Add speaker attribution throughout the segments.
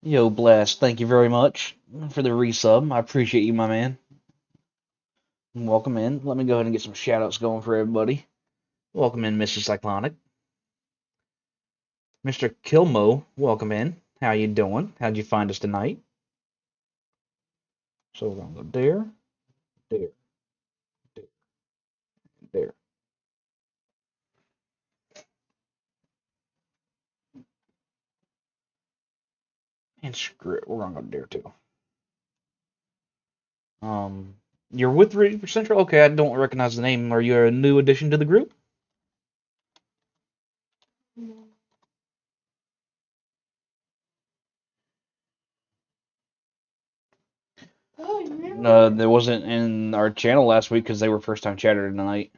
Speaker 1: Yo, Blast, thank you very much for the resub. I appreciate you, my man. Welcome in. Let me go ahead and get some shoutouts going for everybody. Welcome in, Mr. Cyclonic. Mr. Kilmo, welcome in. How you doing? How'd you find us tonight? So we're gonna go there, there, there, there. And screw it, we're gonna go there too. You're with Ready for Central? Okay, I don't recognize the name. Are you a new addition to the group? No, there wasn't in our channel last week because they were first time chatter tonight.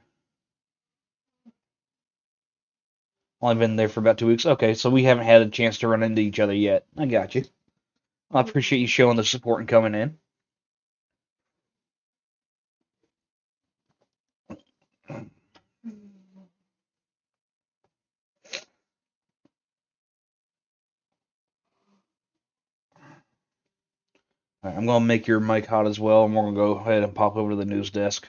Speaker 1: Only been there for about 2 weeks. Okay, so we haven't had a chance to run into each other yet. I got you. I appreciate you showing the support and coming in. Right, I'm going to make your mic hot as well, and we're going to go ahead and pop over to the news desk.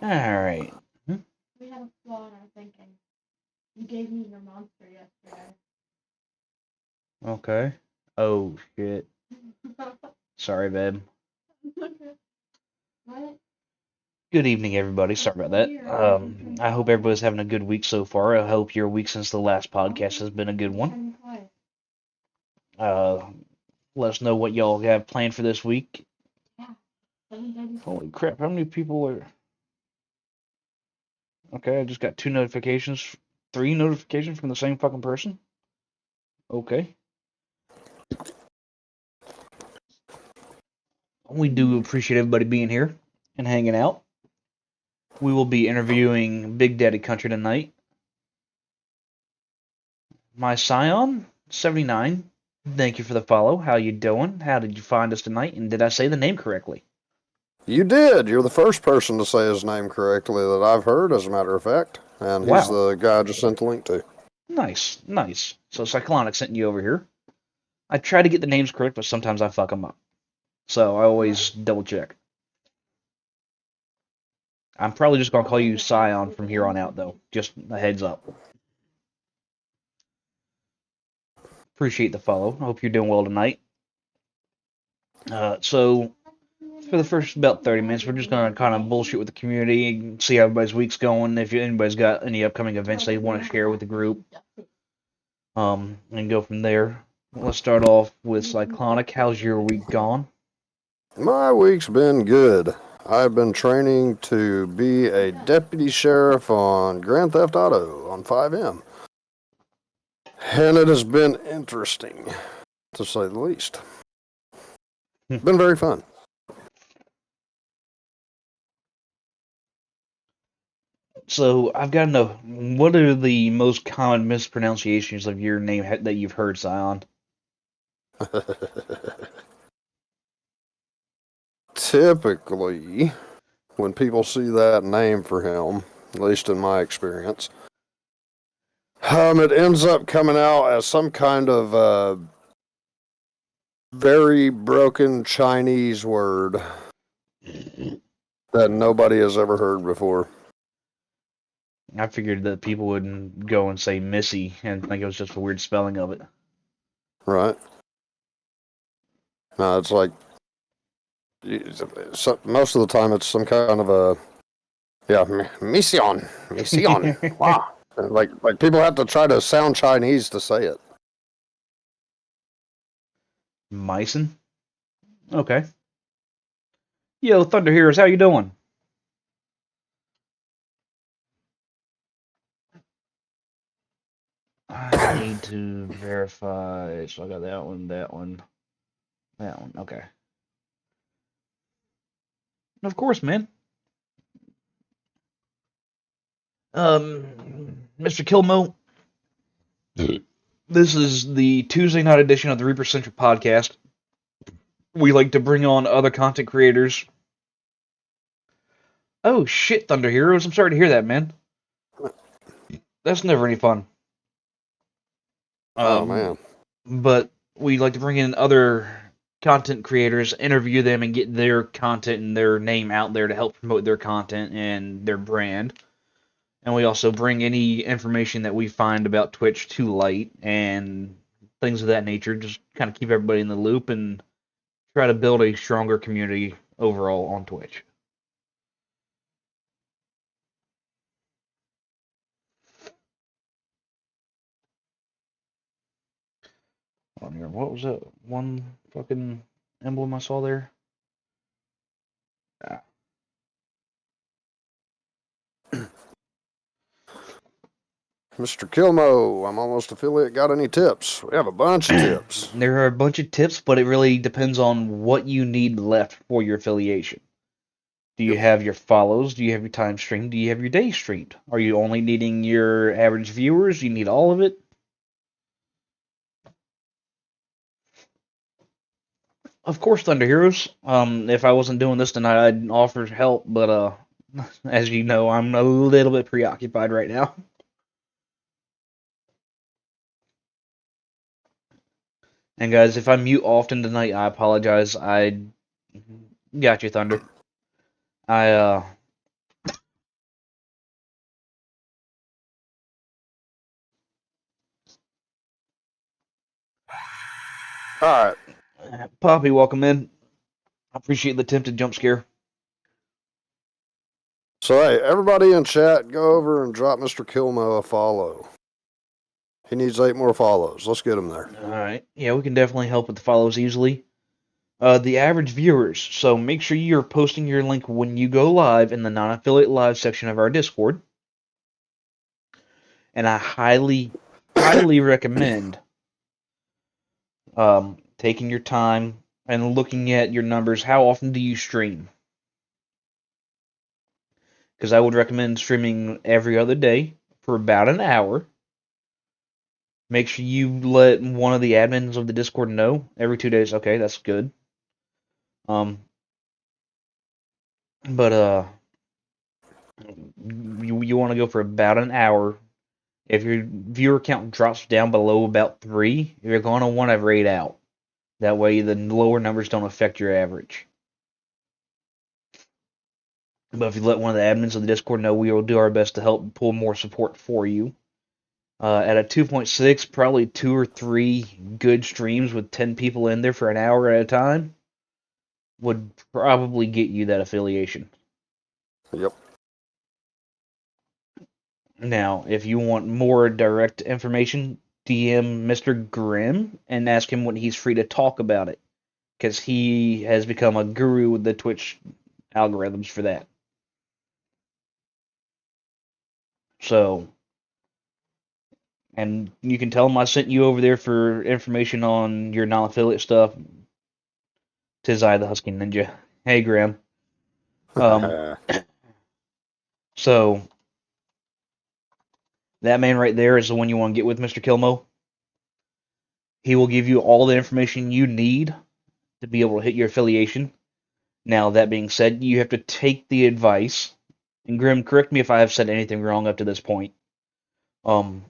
Speaker 1: Alright.
Speaker 2: We had a flaw in our thinking. You gave me your monster yesterday.
Speaker 1: Okay. Oh, shit. Sorry, babe.
Speaker 2: What?
Speaker 1: Good evening, everybody. Sorry about that. I hope everybody's having a good week so far. I hope your week since the last podcast has been a good one. Let us know what y'all have planned for this week. Holy crap, how many people are... Okay, I just got 3 notifications from the same fucking person. Okay. We do appreciate everybody being here and hanging out. We will be interviewing Big Daddy Country tonight. My Scion, 79. Thank you for the follow. How you doing? How did you find us tonight? And did I say the name correctly?
Speaker 3: You did. You're the first person to say his name correctly that I've heard, as a matter of fact. And
Speaker 1: Wow.
Speaker 3: He's the guy I just sent the link to.
Speaker 1: Nice, nice. So Cyclonic sent you over here. I try to get the names correct, but sometimes I fuck them up. So I always double check. I'm probably just going to call you Scion from here on out, though. Just a heads up. Appreciate the follow. I hope you're doing well tonight. So, for the first about 30 minutes, we're just going to kind of bullshit with the community and see how everybody's week's going. If anybody's got any upcoming events they want to share with the group, and go from there. Let's start off with Cyclonic. How's your week gone?
Speaker 3: My week's been good. I've been training to be a deputy sheriff on Grand Theft Auto on 5M. And it has been interesting, to say the least. Been very fun.
Speaker 1: So, I've got to know, what are the most common mispronunciations of your name that you've heard, Scion?
Speaker 3: Typically, when people see that name for him, at least in my experience, it ends up coming out as some kind of very broken Chinese word that nobody has ever heard before.
Speaker 1: I figured that people wouldn't go and say Missy and think it was just a weird spelling of it.
Speaker 3: Right? No, it's like most of the time it's some kind of a mission. Wow. Like people have to try to sound Chinese to say it.
Speaker 1: Myson? Okay. Yo, Thunder Heroes, how you doing? I need to verify. So I got that one, that one, that one. Okay. Of course, man. Mr. Kilmo, this is the Tuesday night edition of the Reaper Centric podcast. We like to bring on other content creators. Oh shit, Thunder Heroes! I'm sorry to hear that, man. That's never any fun.
Speaker 3: Oh man.
Speaker 1: But we like to bring in other content creators, interview them, and get their content and their name out there to help promote their content and their brand. And we also bring any information that we find about Twitch to light and things of that nature. Just kind of keep everybody in the loop and try to build a stronger community overall on Twitch. On here, what was that one fucking emblem I saw there? Ah.
Speaker 3: Mr. Kilmo, I'm almost affiliate. Got any tips? We have a bunch of tips.
Speaker 1: There are a bunch of tips, but it really depends on what you need left for your affiliation. Do you have your follows? Do you have your time streamed? Do you have your day streamed? Are you only needing your average viewers? Do you need all of it? Of course, Thunder Heroes. If I wasn't doing this tonight, I'd offer help, but as you know, I'm a little bit preoccupied right now. And guys, if I mute often tonight, I apologize. I got you, Thunder. I
Speaker 3: All right.
Speaker 1: Poppy, welcome in. I appreciate the attempted jump scare.
Speaker 3: So hey, everybody in chat, go over and drop Mr. Kilmo a follow. He needs 8 more follows. Let's get him there.
Speaker 1: All right. Yeah, we can definitely help with the follows easily. The average viewers. So make sure you're posting your link when you go live in the non-affiliate live section of our Discord. And I highly recommend taking your time and looking at your numbers. How often do you stream? Because I would recommend streaming every other day for about an hour. Make sure you let one of the admins of the Discord know every 2 days. Okay, that's good. But you want to go for about an hour. If your viewer count drops down below about 3, you're going to want to raid out. That way the lower numbers don't affect your average. But if you let one of the admins of the Discord know, we will do our best to help pull more support for you. At a 2.6, probably 2 or 3 good streams with 10 people in there for an hour at a time would probably get you that affiliation.
Speaker 3: Yep.
Speaker 1: Now, if you want more direct information, DM Mr. Grimm and ask him when he's free to talk about it, because he has become a guru with the Twitch algorithms for that. So, and you can tell him I sent you over there for information on your non-affiliate stuff. 'Tis I, the Husky Ninja. Hey, Graham. So, that man right there is the one you want to get with, Mr. Kilmo. He will give you all the information you need to be able to hit your affiliation. Now, that being said, you have to take the advice. And Grim, correct me if I have said anything wrong up to this point. You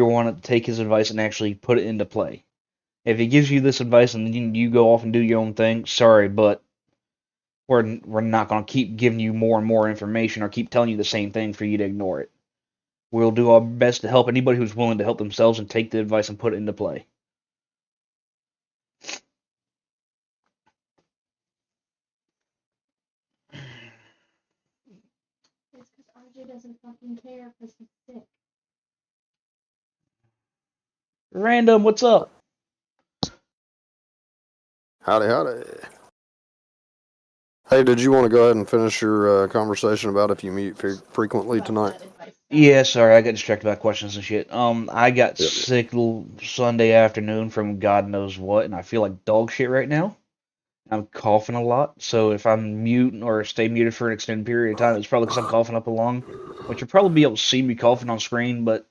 Speaker 1: want to take his advice and actually put it into play. If he gives you this advice and then you go off and do your own thing, sorry, but we're not going to keep giving you more and more information or keep telling you the same thing for you to ignore it. We'll do our best to help anybody who's willing to help themselves and take the advice and put it into play.
Speaker 2: It's because RJ doesn't fucking care because he's sick.
Speaker 1: Random, what's up?
Speaker 3: Howdy, howdy. Hey, did you want to go ahead and finish your conversation about if you mute frequently tonight?
Speaker 1: Yeah, sorry, I got distracted by questions and shit. I got sick Sunday afternoon from God knows what, and I feel like dog shit right now. I'm coughing a lot, so if I'm mute or stay muted for an extended period of time, it's probably because I'm coughing up a lung, which you'll probably be able to see me coughing on screen, but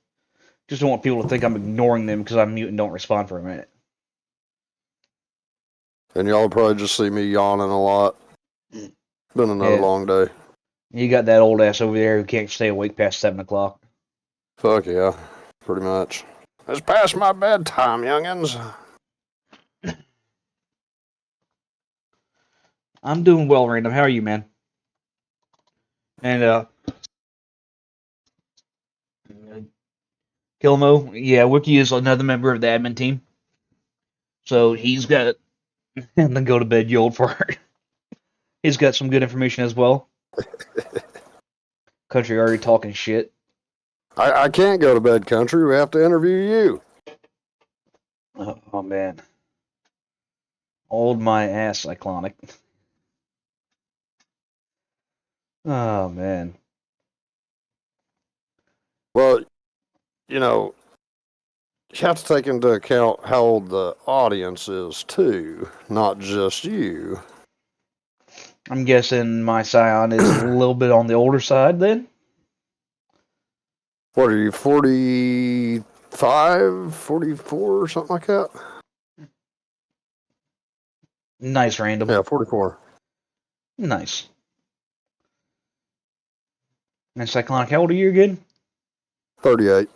Speaker 1: just don't want people to think I'm ignoring them because I'm mute and don't respond for a minute.
Speaker 3: And y'all will probably just see me yawning a lot. Been another long day.
Speaker 1: You got that old ass over there who can't stay awake past 7 o'clock.
Speaker 3: Fuck yeah. pretty much. It's past my bedtime, youngins.
Speaker 1: I'm doing well, Random. How are you, man? And Kilmo, yeah, Wiki is another member of the admin team, so he's got and then go to bed, you old fart. He's got some good information as well. Country already talking shit.
Speaker 3: I can't go to bed, country. We have to interview you.
Speaker 1: Oh man, old my ass, Cyclonic. Oh man.
Speaker 3: Well, you know, you have to take into account how old the audience is too, not just you.
Speaker 1: I'm guessing my Scion is a little bit on the older side then.
Speaker 3: What are you, 45, 44, or something like that?
Speaker 1: Nice, Random.
Speaker 3: Yeah, 44.
Speaker 1: Nice. And Cyclonic, how old are you again?
Speaker 3: 38.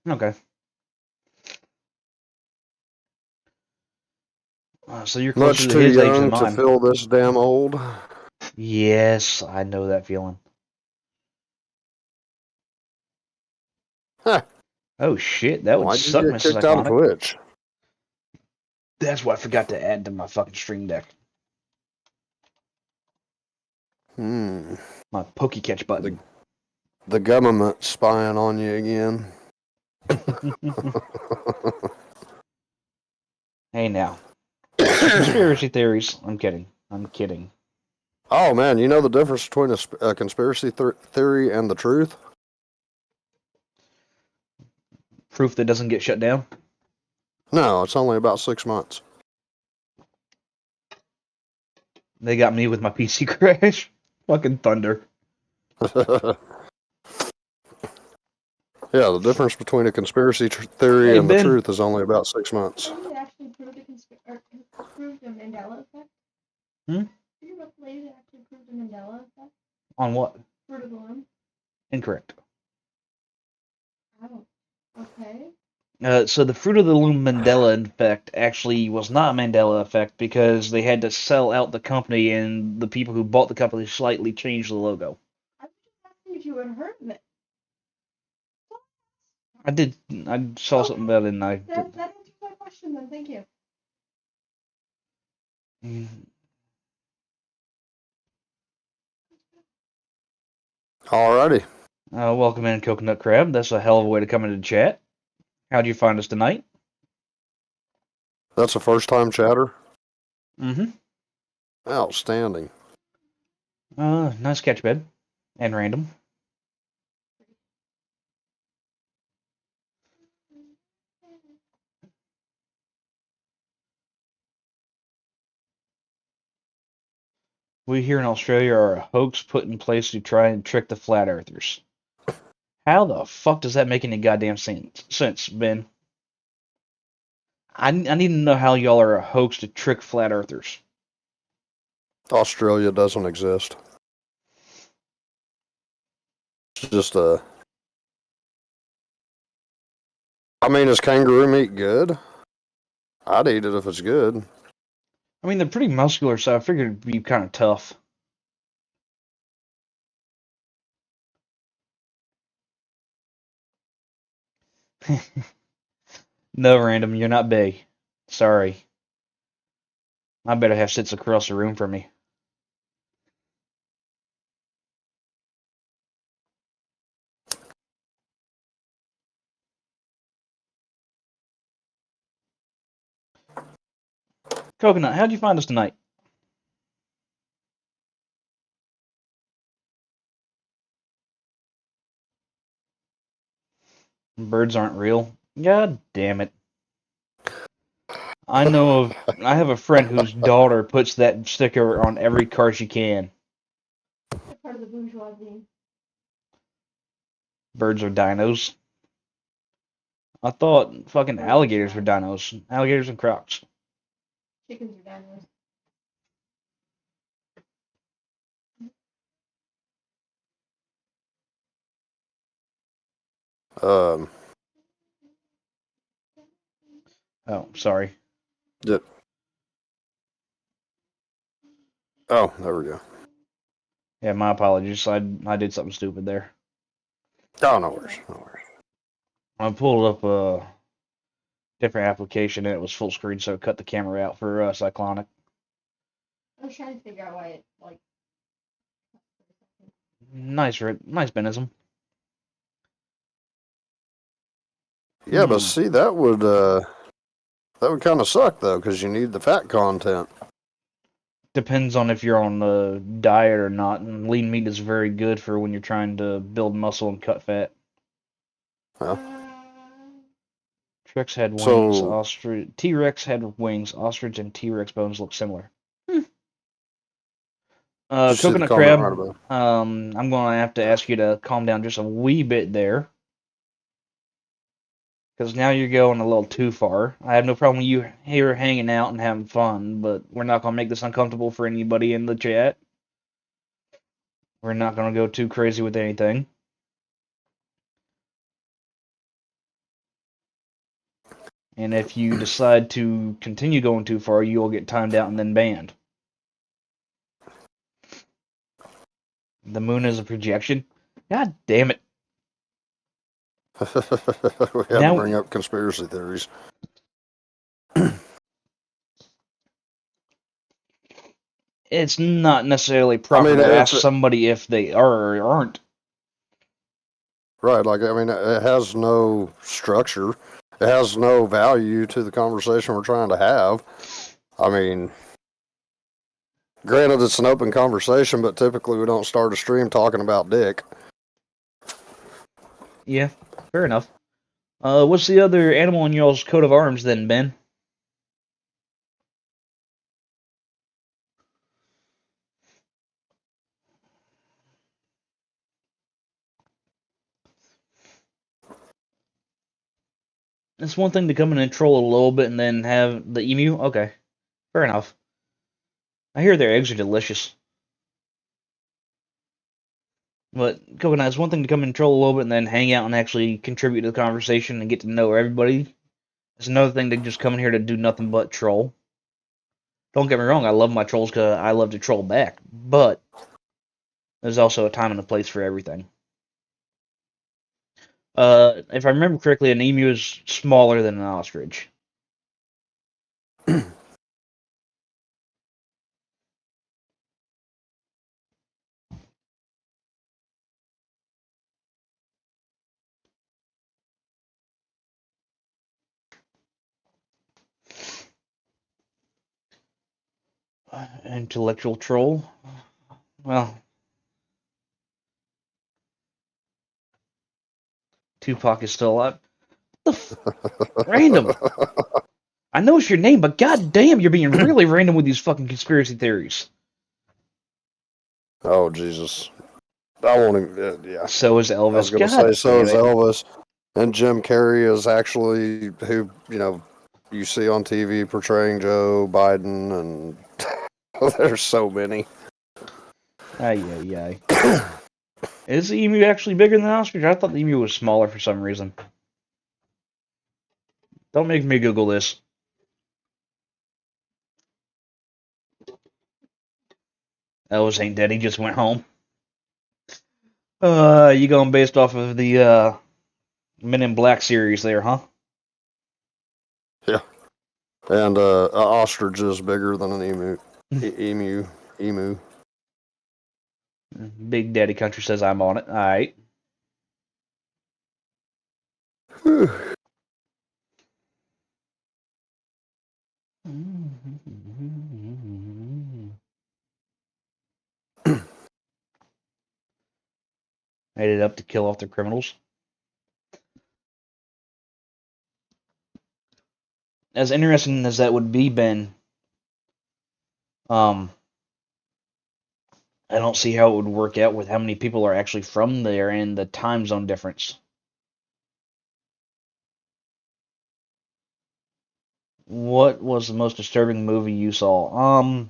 Speaker 1: Okay. So you're closer
Speaker 3: Much
Speaker 1: to
Speaker 3: too
Speaker 1: his age than
Speaker 3: young to
Speaker 1: mine.
Speaker 3: feel this damn old.
Speaker 1: Yes, I know that feeling.
Speaker 3: Huh.
Speaker 1: Oh shit, that would
Speaker 3: Why'd you
Speaker 1: suck,
Speaker 3: get
Speaker 1: Mrs.
Speaker 3: kicked out of
Speaker 1: Cyclonic.
Speaker 3: Twitch?
Speaker 1: That's what I forgot to add to my fucking stream deck. My Pokey Catch button.
Speaker 3: The government spying on you again.
Speaker 1: Hey now. Watch your conspiracy theories. I'm kidding. I'm kidding.
Speaker 3: Oh man, you know the difference between a conspiracy theory and the truth?
Speaker 1: Proof that doesn't get shut down?
Speaker 3: No, it's only about 6 months.
Speaker 1: They got me with my PC crash. Fucking thunder.
Speaker 3: Yeah, the difference between a conspiracy theory
Speaker 1: Hey
Speaker 3: and the
Speaker 1: Ben.
Speaker 3: truth is only about 6 months.
Speaker 2: Did they actually prove the Mandela effect?
Speaker 1: Hmm?
Speaker 2: Did you know the lady that actually proved the Mandela effect?
Speaker 1: On what?
Speaker 2: Fruit of the Loom?
Speaker 1: Incorrect.
Speaker 2: Oh. Okay.
Speaker 1: So the Fruit of the Loom Mandela effect actually was not a Mandela effect because they had to sell out the company and the people who bought the company slightly changed the logo.
Speaker 2: I was just asking if you had heard of it.
Speaker 1: I did. I saw something about it and I.
Speaker 2: That answers my question then, thank you.
Speaker 3: Alrighty.
Speaker 1: Welcome in, Coconut Crab. That's a hell of a way to come into chat. How'd you find us tonight?
Speaker 3: That's a first time chatter?
Speaker 1: Mm-hmm.
Speaker 3: Outstanding.
Speaker 1: Nice catch, Ben. And random. We here in Australia are a hoax put in place to try and trick the flat earthers. How the fuck does that make any goddamn sense, Ben? I need to know how y'all are a hoax to trick flat earthers.
Speaker 3: Australia doesn't exist. It's just a. I mean, is kangaroo meat good? I'd eat it if it's good.
Speaker 1: I mean, they're pretty muscular, so I figured it'd be kind of tough. No, random, you're not Bay. Sorry. I better have sits across the room from me. Coconut, how'd you find us tonight? Birds aren't real. God damn it. I have a friend whose daughter puts that sticker on every car she can.
Speaker 2: They're part of the bourgeoisie.
Speaker 1: Birds are dinos. I thought fucking alligators were dinos. Alligators and crocs.
Speaker 2: Chickens are dinos.
Speaker 3: Um,
Speaker 1: Oh, sorry.
Speaker 3: Did, oh, there we go.
Speaker 1: Yeah, my apologies. I did something stupid there.
Speaker 3: Oh, no worries. No worries.
Speaker 1: I pulled up a different application and it was full screen, so it cut the camera out for Cyclonic.
Speaker 2: I was trying to figure out why it, like...
Speaker 1: Nice, nice Benism.
Speaker 3: Yeah, but see, that would kind of suck though, because you need the fat content.
Speaker 1: Depends on if you're on the diet or not. And lean meat is very good for when you're trying to build muscle and cut fat.
Speaker 3: Well,
Speaker 1: T-Rex had wings.
Speaker 3: so
Speaker 1: T-Rex had wings. Ostrich and T-Rex bones look similar.
Speaker 3: did you see the
Speaker 1: Coconut
Speaker 3: comment
Speaker 1: crab.
Speaker 3: right above?
Speaker 1: I'm going to have to ask you to calm down just a wee bit there, because now you're going a little too far. I have no problem with you here hanging out and having fun, but we're not going to make this uncomfortable for anybody in the chat. We're not going to go too crazy with anything. And if you decide to continue going too far, you'll get timed out and then banned. The moon is a projection? God damn it.
Speaker 3: We had to bring up conspiracy theories.
Speaker 1: It's not necessarily proper to ask somebody if they are or aren't.
Speaker 3: Right, like, I mean, it has no structure. It has no value to the conversation we're trying to have. I mean, granted, it's an open conversation, but typically we don't start a stream talking about dick.
Speaker 1: Yeah, fair enough. What's the other animal in y'all's coat of arms then, Ben? It's one thing to come in and troll a little bit and then have the emu. Okay, fair enough. I hear their eggs are delicious. But Coconut, it's one thing to come in and troll a little bit and then hang out and actually contribute to the conversation and get to know everybody. It's another thing to just come in here to do nothing but troll. Don't get me wrong, I love my trolls because I love to troll back. But there's also a time and a place for everything. If I remember correctly, an emu is smaller than an ostrich. Intellectual troll. Well, Tupac is still alive. Random. I know it's your name, but goddamn, you're being really random with these fucking conspiracy theories.
Speaker 3: Oh, Jesus. I won't even, yeah.
Speaker 1: So is Elvis.
Speaker 3: I was going to say, so is Elvis. And Jim Carrey is actually who, you see on TV portraying Joe Biden, and there's so many.
Speaker 1: Ay. Is the emu actually bigger than the ostrich? I thought the emu was smaller for some reason. Don't make me Google this. Elvis ain't dead, he just went home. You going based off of the Men in Black series there, huh?
Speaker 3: Yeah. And an ostrich is bigger than an emu. Emu.
Speaker 1: Big Daddy Country says I'm on it. Alright. Made it up to kill off the criminals. As interesting as that would be, Ben, I don't see how it would work out with how many people are actually from there and the time zone difference. What was the most disturbing movie you saw?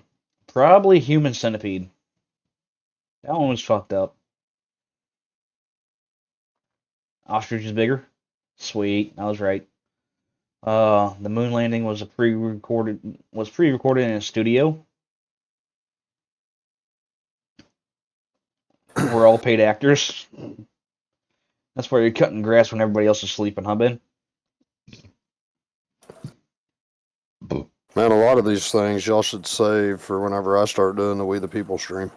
Speaker 1: Probably Human Centipede. That one was fucked up. Ostrich is bigger? Sweet, I was right. The moon landing was pre-recorded in a studio. We're all paid actors. That's why you're cutting grass when everybody else is sleeping, huh, Ben?
Speaker 3: Man, a lot of these things y'all should save for whenever I start doing the We the People stream.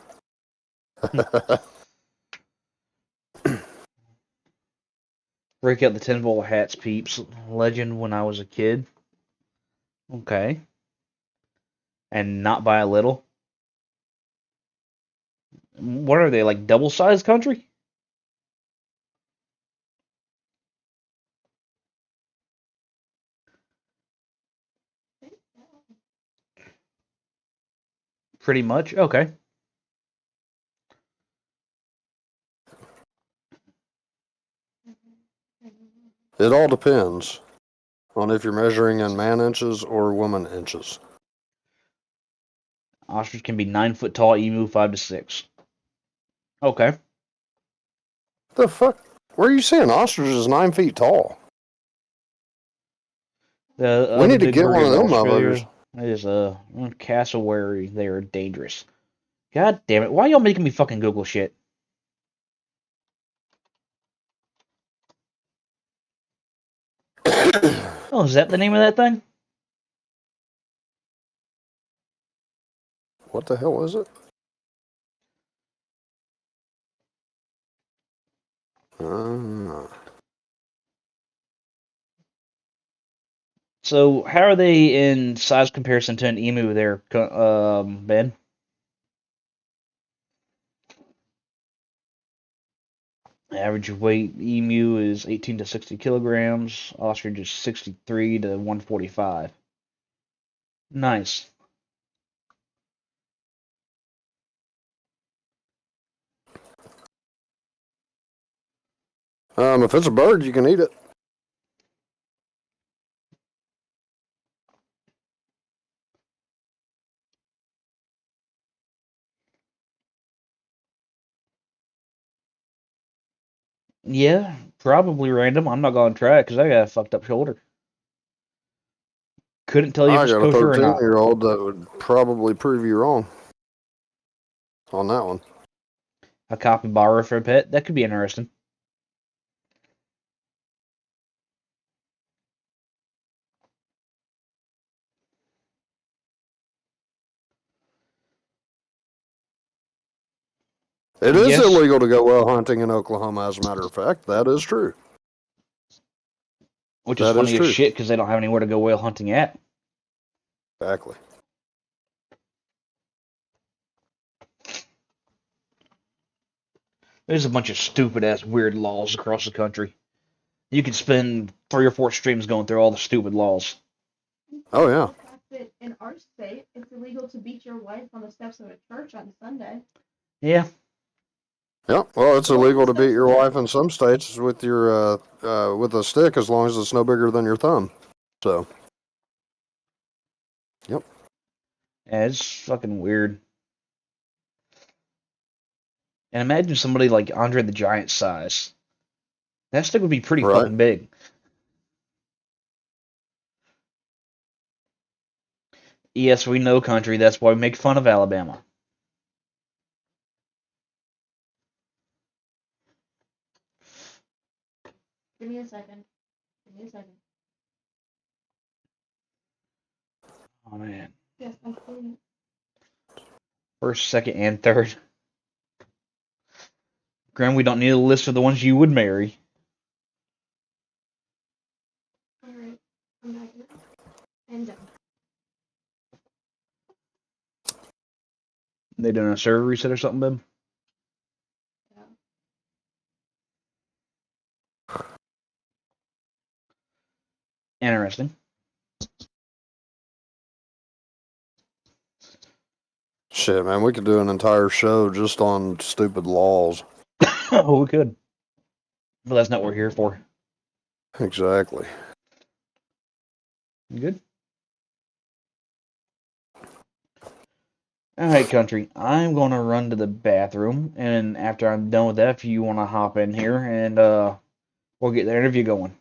Speaker 1: Break out the tinfoil hats, peeps. Legend when I was a kid. Okay. And not by a little. What are they, like double-sized country? Pretty much. Okay.
Speaker 3: It all depends on if you're measuring in man inches or woman inches.
Speaker 1: Ostrich can be 9 foot tall, emu 5 to 6. Okay.
Speaker 3: The fuck? Where are you saying ostrich is 9 feet tall?
Speaker 1: The
Speaker 3: We
Speaker 1: other
Speaker 3: need to
Speaker 1: big
Speaker 3: get
Speaker 1: bird
Speaker 3: one of
Speaker 1: in
Speaker 3: them motherfuckers.
Speaker 1: Australia is a cassowary. They are dangerous. God damn it! Why y'all making me fucking Google shit? Oh, is that the name of that thing?
Speaker 3: What the hell is it? Uh,
Speaker 1: So, how are they in size comparison to an emu there, Ben? Average weight emu is 18 to 60 kilograms. Ostrich is 63 to 145. Nice.
Speaker 3: if it's a bird, you can eat it.
Speaker 1: Yeah, probably random. I'm not gonna try it because I got a fucked up shoulder. Couldn't tell you if
Speaker 3: I
Speaker 1: it's
Speaker 3: got a
Speaker 1: kosher or not.
Speaker 3: 13-year-old that would probably prove you wrong on that one.
Speaker 1: A capybara for a pet. That could be interesting.
Speaker 3: It is
Speaker 1: Yes,
Speaker 3: illegal to go whale hunting in Oklahoma, as a matter of fact. That is true.
Speaker 1: which is
Speaker 3: That is
Speaker 1: funny as
Speaker 3: true.
Speaker 1: shit because they don't have anywhere to go whale hunting at.
Speaker 3: Exactly.
Speaker 1: There's a bunch of stupid ass weird laws across the country. You could spend 3 or 4 streams going through all the stupid laws.
Speaker 3: Oh, yeah.
Speaker 2: The fact that in our state, it's illegal to beat your wife on the steps of a church on Sunday.
Speaker 1: Yeah,
Speaker 3: Yeah, well, it's
Speaker 2: What
Speaker 3: illegal to beat
Speaker 2: steps
Speaker 3: your
Speaker 2: of
Speaker 3: wife
Speaker 2: that?
Speaker 3: in some states with your with a stick as long as it's no bigger than your thumb. So, yep.
Speaker 1: yeah, it's fucking weird. And imagine somebody like Andre the Giant size. That stick would be pretty
Speaker 3: Right.
Speaker 1: fucking big. Yes, we know country. That's why we make fun of Alabama.
Speaker 2: Give me a second. Give me a second.
Speaker 1: Oh man.
Speaker 2: Yes, I'm fully.
Speaker 1: First, second, and third. Graham, we don't need a list of the ones you would marry.
Speaker 2: Alright. I'm back now. And done.
Speaker 1: They doing a server reset or something, babe?
Speaker 2: Yeah.
Speaker 1: Interesting.
Speaker 3: Shit, man, we could do an entire show just on stupid laws.
Speaker 1: Oh, we could. But that's not what we're here for.
Speaker 3: Exactly.
Speaker 1: You good? Alright, country. I'm going to run to the bathroom, and after I'm done with that, if you want to hop in here, and we'll get the interview going.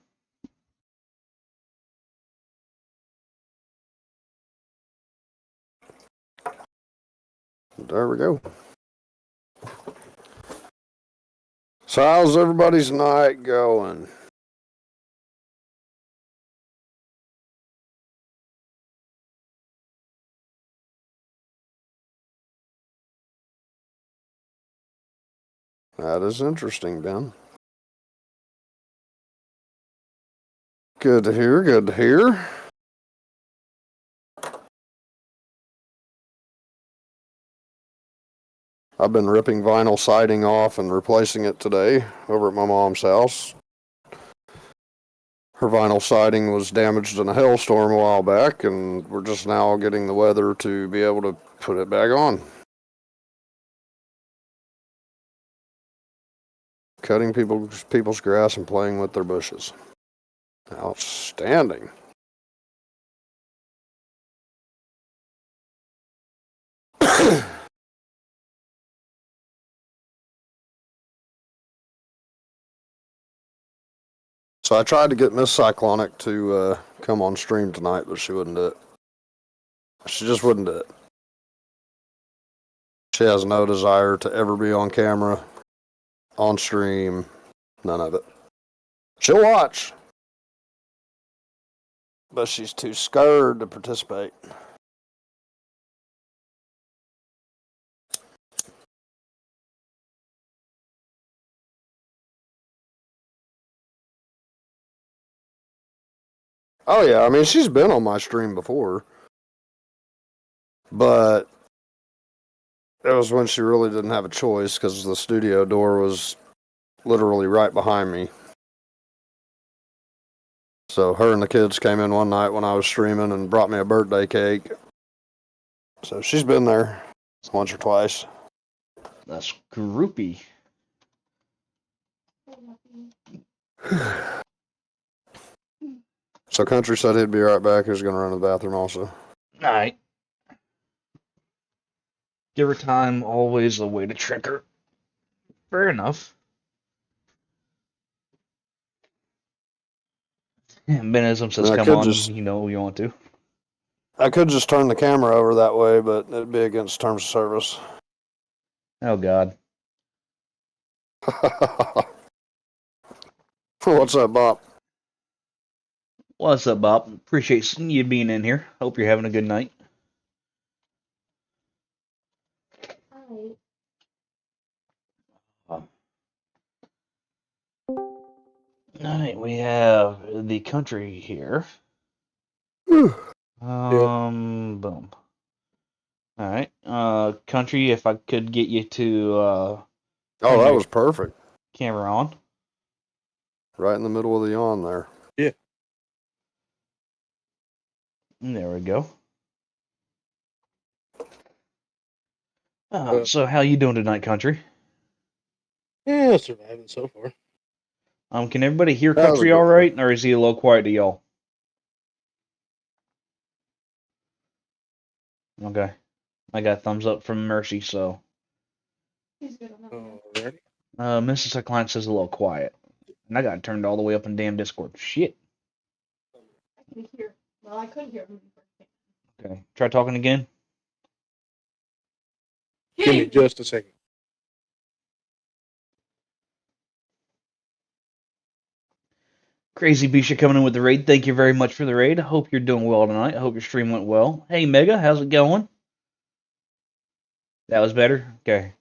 Speaker 3: There we go. So how's everybody's night going? That is interesting, Ben. Good to hear, good to hear. I've been ripping vinyl siding off and replacing it today over at my mom's house. Her vinyl siding was damaged in a hailstorm a while back, and we're just now getting the weather to be able to put it back on. Cutting people's grass and playing with their bushes. Outstanding. So I tried to get Miss Cyclonic to come on stream tonight, but she wouldn't do it. She just wouldn't do it. She has no desire to ever be on camera, on stream, none of it. She'll watch, but she's too scared to participate. Oh yeah, I mean she's been on my stream before, but it was when she really didn't have a choice because the studio door was literally right behind me. So her and the kids came in one night when I was streaming and brought me a birthday cake. So she's been there once or twice.
Speaker 1: That's groupie.
Speaker 3: So Country said he'd be right back. He was going to run to the bathroom also.
Speaker 1: Alright. Give her time, always a way to trick her. Fair enough. Benism says, come on, you know you want to.
Speaker 3: I could just turn the camera over that way, but it'd be against terms of service.
Speaker 1: Oh, God.
Speaker 3: What's up, Bob?
Speaker 1: What's up, Bob? Appreciate you being in here. Hope you're having a good night. Alright, we have the country here. Boom. Alright, country, if I could get you to,
Speaker 3: oh, that was perfect.
Speaker 1: Camera on.
Speaker 3: Right in the middle of the yawn there.
Speaker 4: Yeah.
Speaker 1: And there we go. So how you doing tonight, country?
Speaker 4: Yeah, surviving so far.
Speaker 1: Can everybody hear country all right, or is he a little quiet to y'all? Okay. I got a thumbs up from Mercy, so.
Speaker 2: He's good on that.
Speaker 4: Alrighty.
Speaker 1: Mrs. Cyclonic says a little quiet. And I got it turned all the way up in damn Discord. Shit.
Speaker 2: I can hear. Well, I could hear him.
Speaker 1: Okay. Try talking again.
Speaker 4: Give me just a second.
Speaker 1: Crazy Bisha coming in with the raid. Thank you very much for the raid. I hope you're doing well tonight. I hope your stream went well. Hey, Mega, how's it going? That was better? Okay.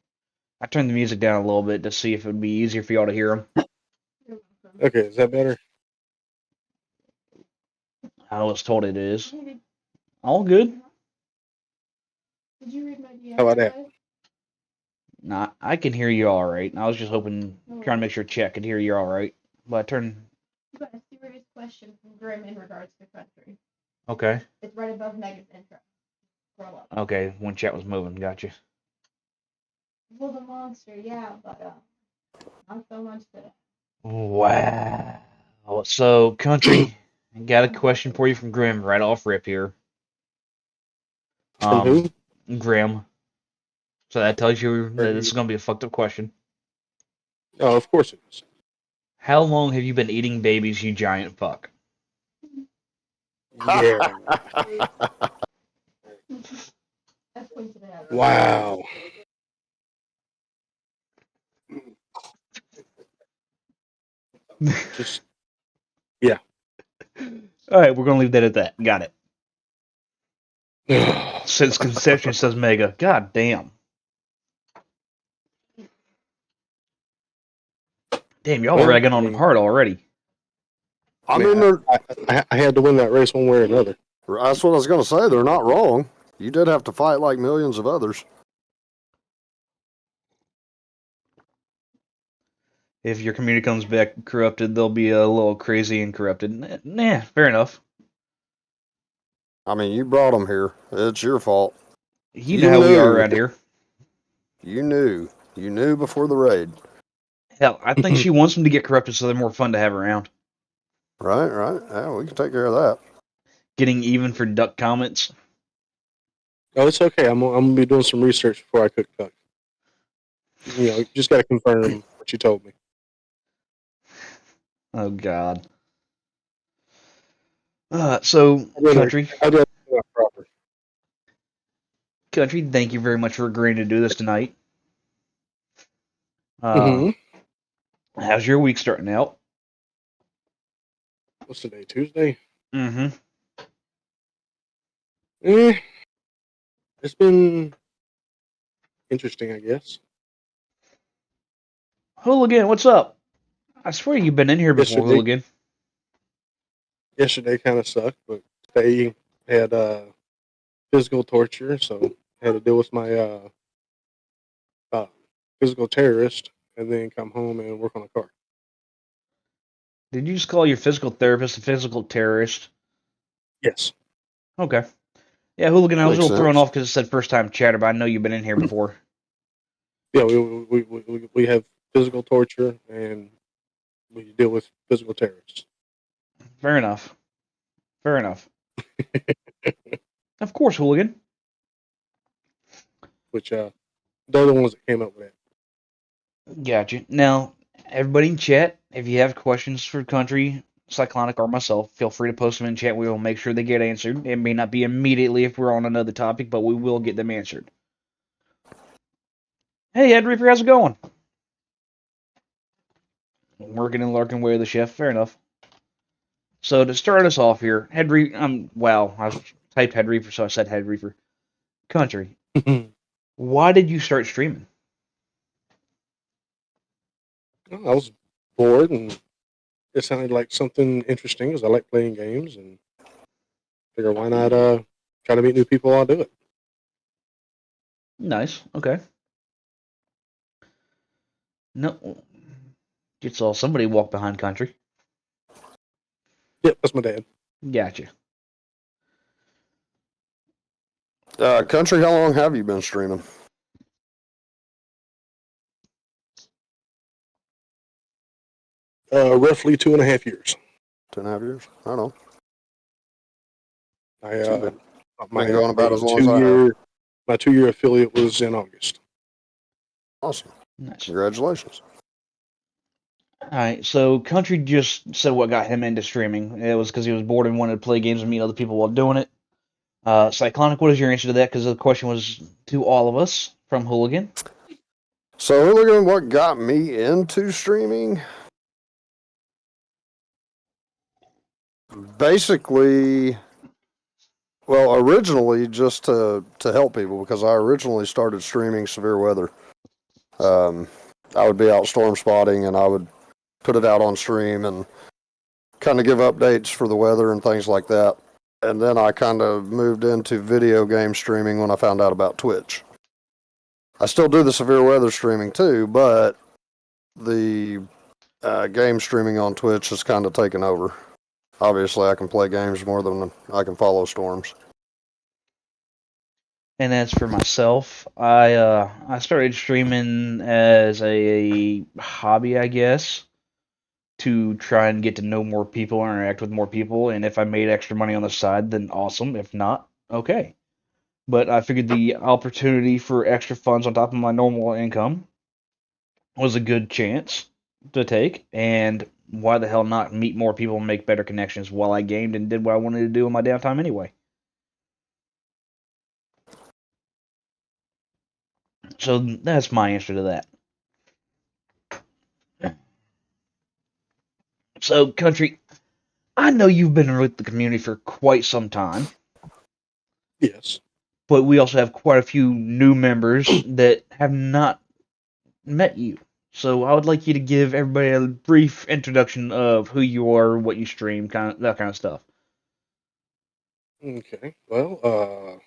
Speaker 1: I turned the music down a little bit to see if it would be easier for y'all to hear them.
Speaker 4: Okay, is that better?
Speaker 1: I was told it is. All good.
Speaker 2: Did you read my DM?
Speaker 4: How about that?
Speaker 1: Nah, I can hear you all right. I was just hoping, trying to make sure Chet could hear you all right. But I turned.
Speaker 2: You got a serious question from Grim in regards to country.
Speaker 1: Okay.
Speaker 2: It's right above Megan's intro. Scroll up.
Speaker 1: Okay, when Chet was moving, gotcha.
Speaker 2: Well, the monster, yeah, but not so much today.
Speaker 1: Wow. So, country, got a question for you from Grim right off rip here.
Speaker 4: From who?
Speaker 1: Grim. So that tells you that this is going to be a fucked up question.
Speaker 4: Oh, of course it is.
Speaker 1: How long have you been eating babies, you giant fuck?
Speaker 4: Yeah.
Speaker 2: pointed it out.
Speaker 4: Wow. Just
Speaker 1: All right, we're gonna leave that at that. Got it. Since conception, says Mega. God damn. Damn, y'all
Speaker 4: Well,
Speaker 1: ragging
Speaker 4: I
Speaker 1: on them
Speaker 4: mean-
Speaker 1: hard already.
Speaker 3: I mean,
Speaker 4: I had to win that race one way or another.
Speaker 3: that's what I was going to say. They're not wrong. You did have to fight like millions of others.
Speaker 1: If your community comes back corrupted, they'll be a little crazy and corrupted. Nah, fair enough.
Speaker 3: I mean, you brought them here. It's your fault.
Speaker 1: You know how we are
Speaker 3: knew.
Speaker 1: around here.
Speaker 3: You knew. You knew before the raid.
Speaker 1: Hell, I think she wants them to get corrupted so they're more fun to have around.
Speaker 3: Right. Yeah, we can take care of that.
Speaker 1: Getting even for duck comments.
Speaker 4: Oh, it's okay. I'm gonna be doing some research before I cook duck. You know, just gotta confirm what you told me.
Speaker 1: Oh, God. So, Country,
Speaker 4: I'd rather do that proper.
Speaker 1: thank you very much for agreeing to do this tonight.
Speaker 4: Mm-hmm.
Speaker 1: How's your week starting out?
Speaker 4: What's today? Tuesday.
Speaker 1: Mm-hmm.
Speaker 4: It's been interesting, I guess.
Speaker 1: Hooligan, what's up? I swear you've been in here before, Hooligan.
Speaker 4: Yesterday kind of sucked, but today had physical torture, so had to deal with my physical terrorist, and then come home and work on a car.
Speaker 1: Did you just call your physical therapist a physical terrorist?
Speaker 4: Yes.
Speaker 1: Okay. Yeah, Hooligan, I was a
Speaker 3: Makes
Speaker 1: little thrown
Speaker 3: sense.
Speaker 1: off because it said first time chatter, but I know you've been in here before.
Speaker 4: Yeah, we have physical torture, and we deal with physical terrorists.
Speaker 1: Fair enough. Fair enough. Of course, Hooligan.
Speaker 4: Which they're the ones that came up with that.
Speaker 1: Gotcha. Now, everybody in chat, if you have questions for Country, Cyclonic, or myself, feel free to post them in chat. We will make sure they get answered. It may not be immediately if we're on another topic, but we will get them answered. Hey, Ed Reaper, how's it going? Working and lurking away with the chef. Fair enough. So to start us off here, Head Reaper, wow, I typed Head Reaper, so I said Head Reaper. Country, why did you start streaming?
Speaker 4: I was bored, and it sounded like something interesting because I like playing games, and figure why not try to meet new people while I do it.
Speaker 1: Nice. Okay. No, you saw somebody walk behind Country.
Speaker 4: Yep, that's my dad.
Speaker 1: Gotcha.
Speaker 3: Country, how long have you been streaming?
Speaker 4: Roughly 2.5 years.
Speaker 3: 2.5 years? I don't know.
Speaker 4: My
Speaker 3: Been going about as long as I have.
Speaker 4: my 2-year affiliate was in August.
Speaker 3: Awesome.
Speaker 1: Nice.
Speaker 3: Congratulations.
Speaker 1: Alright, so Country just said what got him into streaming. It was because he was bored and wanted to play games and meet other people while doing it. Cyclonic, what is your answer to that? Because the question was to all of us from Hooligan.
Speaker 3: So, Hooligan, what got me into streaming? Basically, well, originally just to help people, because I originally started streaming severe weather. I would be out storm spotting, and I would put it out on stream and kind of give updates for the weather and things like that. And then I kind of moved into video game streaming when I found out about Twitch. I still do the severe weather streaming too, but the game streaming on Twitch has kind of taken over. Obviously, I can play games more than I can follow storms.
Speaker 1: And as for myself, I started streaming as a hobby, I guess, to try and get to know more people, interact with more people, and if I made extra money on the side, then awesome. If not, okay. But I figured the opportunity for extra funds on top of my normal income was a good chance to take, and why the hell not meet more people and make better connections while I gamed and did what I wanted to do in my downtime anyway. So that's my answer to that. So, Country, I know you've been with the community for quite some time,
Speaker 4: Yes.
Speaker 1: but we also have quite a few new members that have not met you. So I would like you to give everybody a brief introduction of who you are, what you stream, that kind of stuff.
Speaker 4: Okay. Well,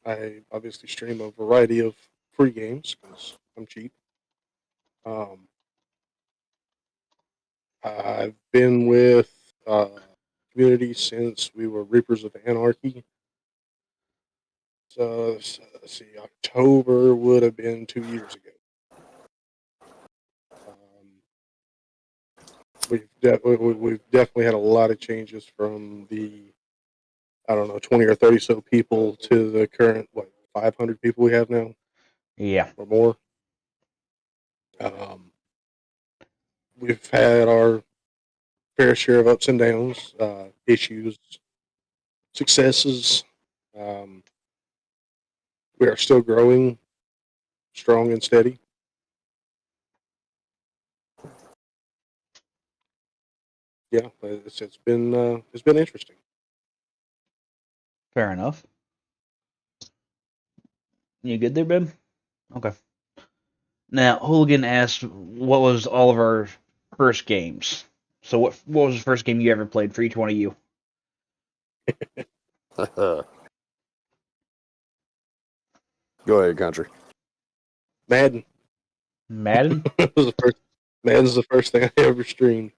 Speaker 4: I obviously stream a variety of free games because I'm cheap. Um, I've been with community since we were Reapers of Anarchy. So let's see, October would have been 2 years ago. Um, we've definitely had a lot of changes from the, I don't know, 20 or 30 so people to the current 500 people we have now
Speaker 1: Yeah,
Speaker 4: or more. Um, we've had our fair share of ups and downs, issues, successes. Um, we are still growing strong and steady. Yeah, it's been interesting.
Speaker 1: fair enough. You good there, babe? Okay. Now, Hooligan asked what was all of our first games. So what was the first game you ever played for each one of you?
Speaker 3: Go ahead, Country.
Speaker 4: Madden
Speaker 1: Madden?
Speaker 4: was the first. Madden's the first thing I ever streamed.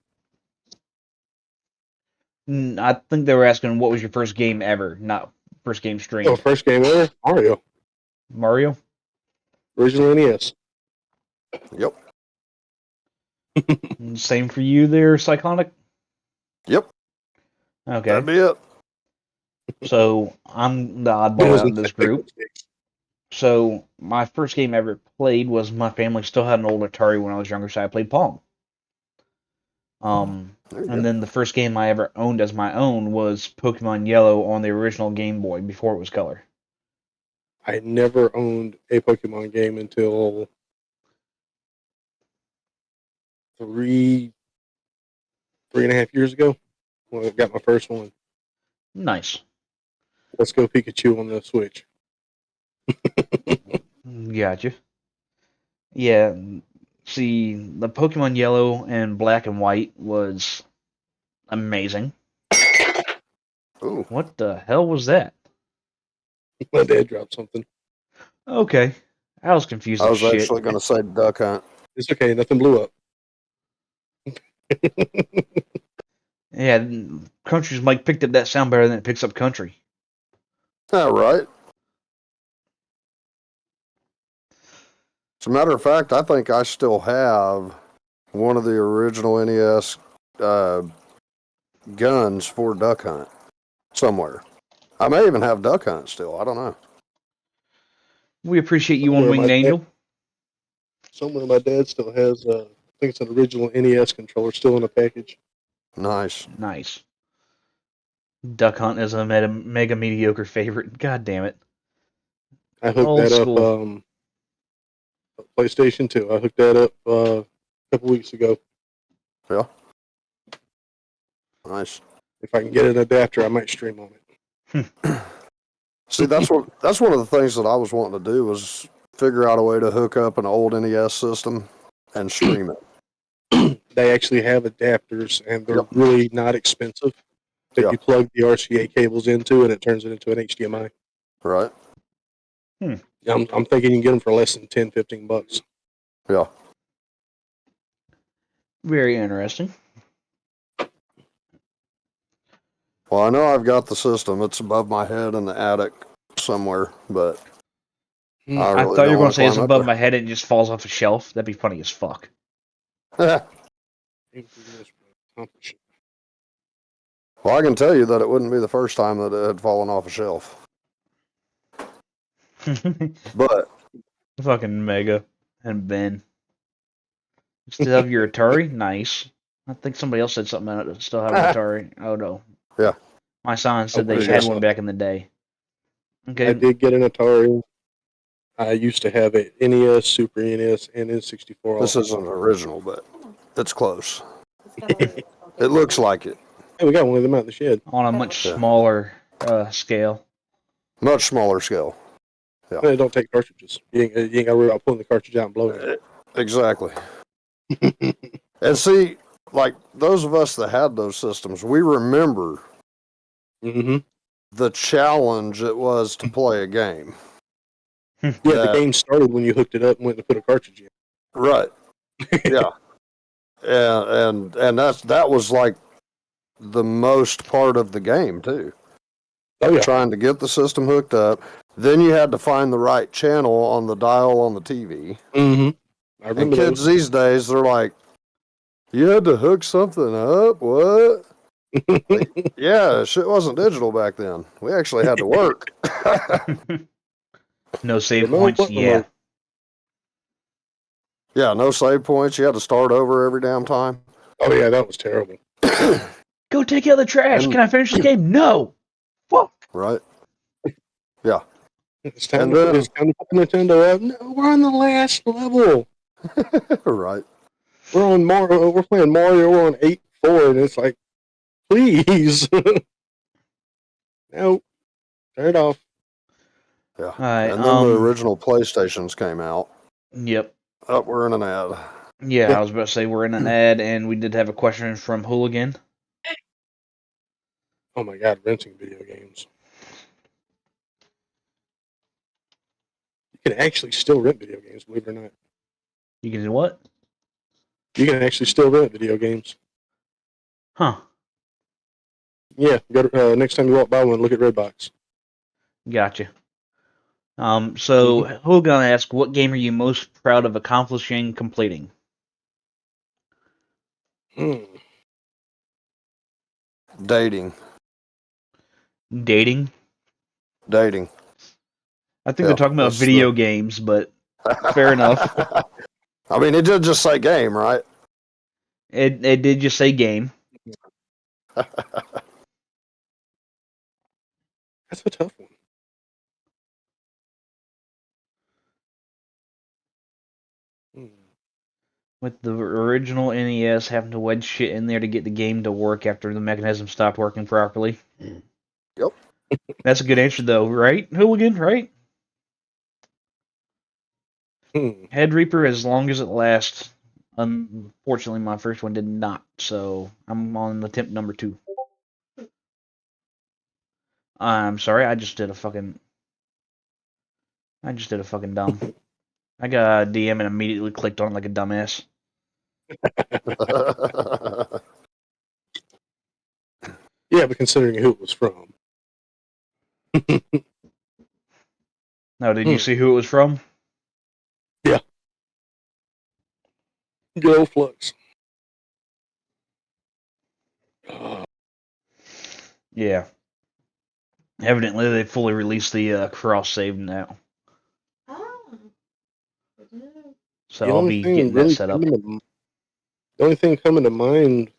Speaker 1: I think they were asking what was your first game ever, not first game
Speaker 4: Oh,
Speaker 1: streamed.
Speaker 4: first game ever, Mario,
Speaker 1: Mario?
Speaker 4: original NES.
Speaker 3: Yep.
Speaker 1: Same for you there, Cyclonic?
Speaker 3: Yep.
Speaker 1: Okay.
Speaker 3: That'd be it.
Speaker 1: So I'm the
Speaker 4: It
Speaker 1: oddball
Speaker 4: was
Speaker 1: out
Speaker 4: in
Speaker 1: in this
Speaker 4: Pickle
Speaker 1: group.
Speaker 4: Sticks.
Speaker 1: So my first game I ever played was my family still had an old Atari when I was younger, so I played Pong.
Speaker 3: There you
Speaker 1: And
Speaker 3: go.
Speaker 1: then the first game I ever owned as my own was Pokemon Yellow on the original Game Boy before it was color.
Speaker 4: I never owned a Pokemon game until three and a half years ago when I got my first one.
Speaker 1: Nice.
Speaker 4: Let's Go Pikachu on the Switch.
Speaker 1: Gotcha. Yeah. See, the Pokemon Yellow and Black and White was amazing.
Speaker 3: Ooh.
Speaker 1: What the hell was that?
Speaker 4: My dad dropped something.
Speaker 1: Okay. I was confused
Speaker 3: I
Speaker 1: as
Speaker 3: was
Speaker 1: shit.
Speaker 3: actually going to say Duck Hunt.
Speaker 4: It's okay, nothing blew up.
Speaker 1: Yeah, Country's Mike picked up that sound better than it picks up Country.
Speaker 3: All right. As a matter of fact, I think I still have one of the original NES guns for Duck Hunt somewhere. I may even have Duck Hunt still. I don't know.
Speaker 1: We appreciate you on Winged Angel.
Speaker 4: Somewhere my dad still has, I think it's an original NES controller still in a package.
Speaker 3: Nice.
Speaker 1: Nice. Duck Hunt is a mega mediocre favorite. God damn it.
Speaker 4: I hooked
Speaker 1: Old
Speaker 4: that up,
Speaker 1: school.
Speaker 4: PlayStation 2. I hooked that up a couple weeks ago.
Speaker 3: Yeah. Nice.
Speaker 4: If I can get an adapter, I might stream on it.
Speaker 3: See, that's one of the things that I was wanting to do was figure out a way to hook up an old NES system and stream it.
Speaker 4: They actually have adapters, and they're
Speaker 3: Yep.
Speaker 4: really not expensive. That
Speaker 3: Yeah.
Speaker 4: you plug the RCA cables into, and it turns it into an HDMI.
Speaker 3: Right.
Speaker 4: I'm thinking you can get them for less than $10-15.
Speaker 3: Yeah.
Speaker 1: Very interesting.
Speaker 3: Well, I know I've got the system. It's above my head in the attic somewhere, but I
Speaker 1: I
Speaker 3: really
Speaker 1: thought you
Speaker 3: don't
Speaker 1: were going
Speaker 3: want
Speaker 1: to
Speaker 3: to
Speaker 1: say it's
Speaker 3: climb
Speaker 1: above
Speaker 3: up
Speaker 1: my head and it just falls off a shelf. That'd be funny as fuck.
Speaker 3: there. Well, I can tell you that it wouldn't be the first time that it had fallen off a shelf. But
Speaker 1: Fucking Mega and Ben. You still have your Atari? Nice. I think somebody else said something about it. Still have an Atari. Oh no.
Speaker 3: Yeah.
Speaker 1: My son said they
Speaker 4: wish
Speaker 1: had
Speaker 4: I
Speaker 1: one
Speaker 4: saw-
Speaker 1: back in the day.
Speaker 4: I
Speaker 1: Okay.
Speaker 4: did get an Atari. I used to have a NES, Super NES, and N64.
Speaker 3: This isn't original, but it's close.
Speaker 2: It's got all the original
Speaker 3: It looks
Speaker 2: games.
Speaker 3: like it.
Speaker 4: Hey, we got one of them out in the shed.
Speaker 1: On a much
Speaker 3: Yeah.
Speaker 1: smaller scale.
Speaker 3: Much smaller scale.
Speaker 4: They don't take cartridges. You ain't got to worry about pulling the cartridge out and blowing it.
Speaker 3: Exactly. And see, like those of us that had those systems, we remember
Speaker 4: Mm-hmm.
Speaker 3: the challenge it was to play a game.
Speaker 4: Yeah, the
Speaker 3: That-
Speaker 4: game started when you hooked it up and went to put a cartridge in.
Speaker 3: Right. Yeah. And that was like the most part of the game too.
Speaker 4: Oh, yeah.
Speaker 3: Trying to get the system hooked up. Then you had to find the right channel on the dial on the TV.
Speaker 4: Mm-hmm. I
Speaker 3: And
Speaker 4: remember
Speaker 3: kids
Speaker 4: those.
Speaker 3: these days, they're like, you had to hook something up? What? Like, yeah, shit wasn't digital back then. We actually had to work.
Speaker 1: No save
Speaker 4: Remote,
Speaker 1: points. Yeah.
Speaker 4: remote.
Speaker 3: Yeah, no save points. You had to start over every damn time.
Speaker 4: Oh, yeah, that was terrible.
Speaker 1: Go take out the trash.
Speaker 3: And-
Speaker 1: Can I finish this game? No. Fuck.
Speaker 3: Right? Yeah.
Speaker 4: It's time,
Speaker 3: And
Speaker 4: to,
Speaker 3: then-
Speaker 4: it's time to put the Nintendo up. No, we're on the last level.
Speaker 3: Right.
Speaker 4: We're on Mario. We're playing Mario. We're on 8-4, and it's like, please. No. Turn it off.
Speaker 3: Yeah.
Speaker 1: All right.
Speaker 3: And then the original PlayStations came out.
Speaker 1: Yep.
Speaker 3: Oh, we're in an ad.
Speaker 1: Yeah, I was about to say we're in an ad, and we did have a question from Hooligan.
Speaker 4: Oh, my God, renting video games. You can actually still rent video games, believe it or not.
Speaker 1: You can do what?
Speaker 4: You can actually still rent video games.
Speaker 1: Huh.
Speaker 4: Yeah, go to, next time you walk by one, look at Redbox.
Speaker 1: Gotcha. So Hooligan asked, what game are you most proud of accomplishing completing?
Speaker 3: Dating.
Speaker 1: Dating? I think
Speaker 3: Yeah,
Speaker 1: they're talking about
Speaker 3: that's
Speaker 1: video games, but fair enough.
Speaker 3: I mean, it did just say game, right?
Speaker 1: It did just say game.
Speaker 4: That's a tough one.
Speaker 1: With the original NES having to wedge shit in there to get the game to work after the mechanism stopped working properly.
Speaker 3: Yep.
Speaker 1: That's a good answer, though, right, Hooligan? Right? Head Reaper, as long as it lasts. Unfortunately, my first one did not, so I'm on attempt number 2. I'm sorry, I just did a fucking dumb. I got a DM and immediately clicked on it like a dumbass.
Speaker 4: Yeah, but considering who it was from.
Speaker 1: Now, did you see who it was from?
Speaker 4: Yeah. Good old Flux.
Speaker 1: Yeah. Evidently, they fully released the cross save now.
Speaker 2: Oh.
Speaker 1: So I'll be getting that set up.
Speaker 4: The only thing coming to mind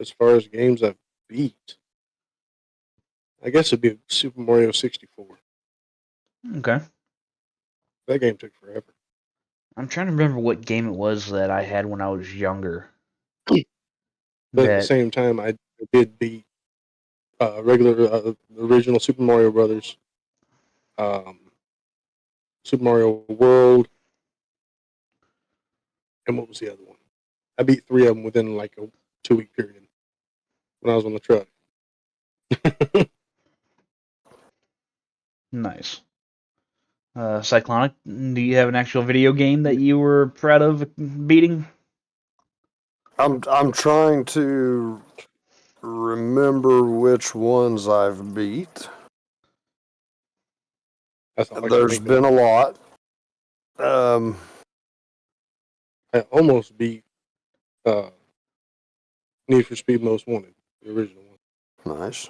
Speaker 4: as far as games I've beat, I guess it'd be Super Mario 64.
Speaker 1: Okay.
Speaker 4: That game took forever.
Speaker 1: I'm trying to remember what game it was that I had when I was younger.
Speaker 4: But at the same time, I did beat original Super Mario Brothers, Super Mario World, and what was the other one? I beat 3 of them within like a 2-week period when I was on the truck.
Speaker 1: Nice. Cyclonic, do you have an actual video game that you were proud of beating?
Speaker 3: I'm trying to remember which ones I've beat. There's been a lot.
Speaker 4: I almost beat Need for Speed Most Wanted, the original one.
Speaker 3: Nice.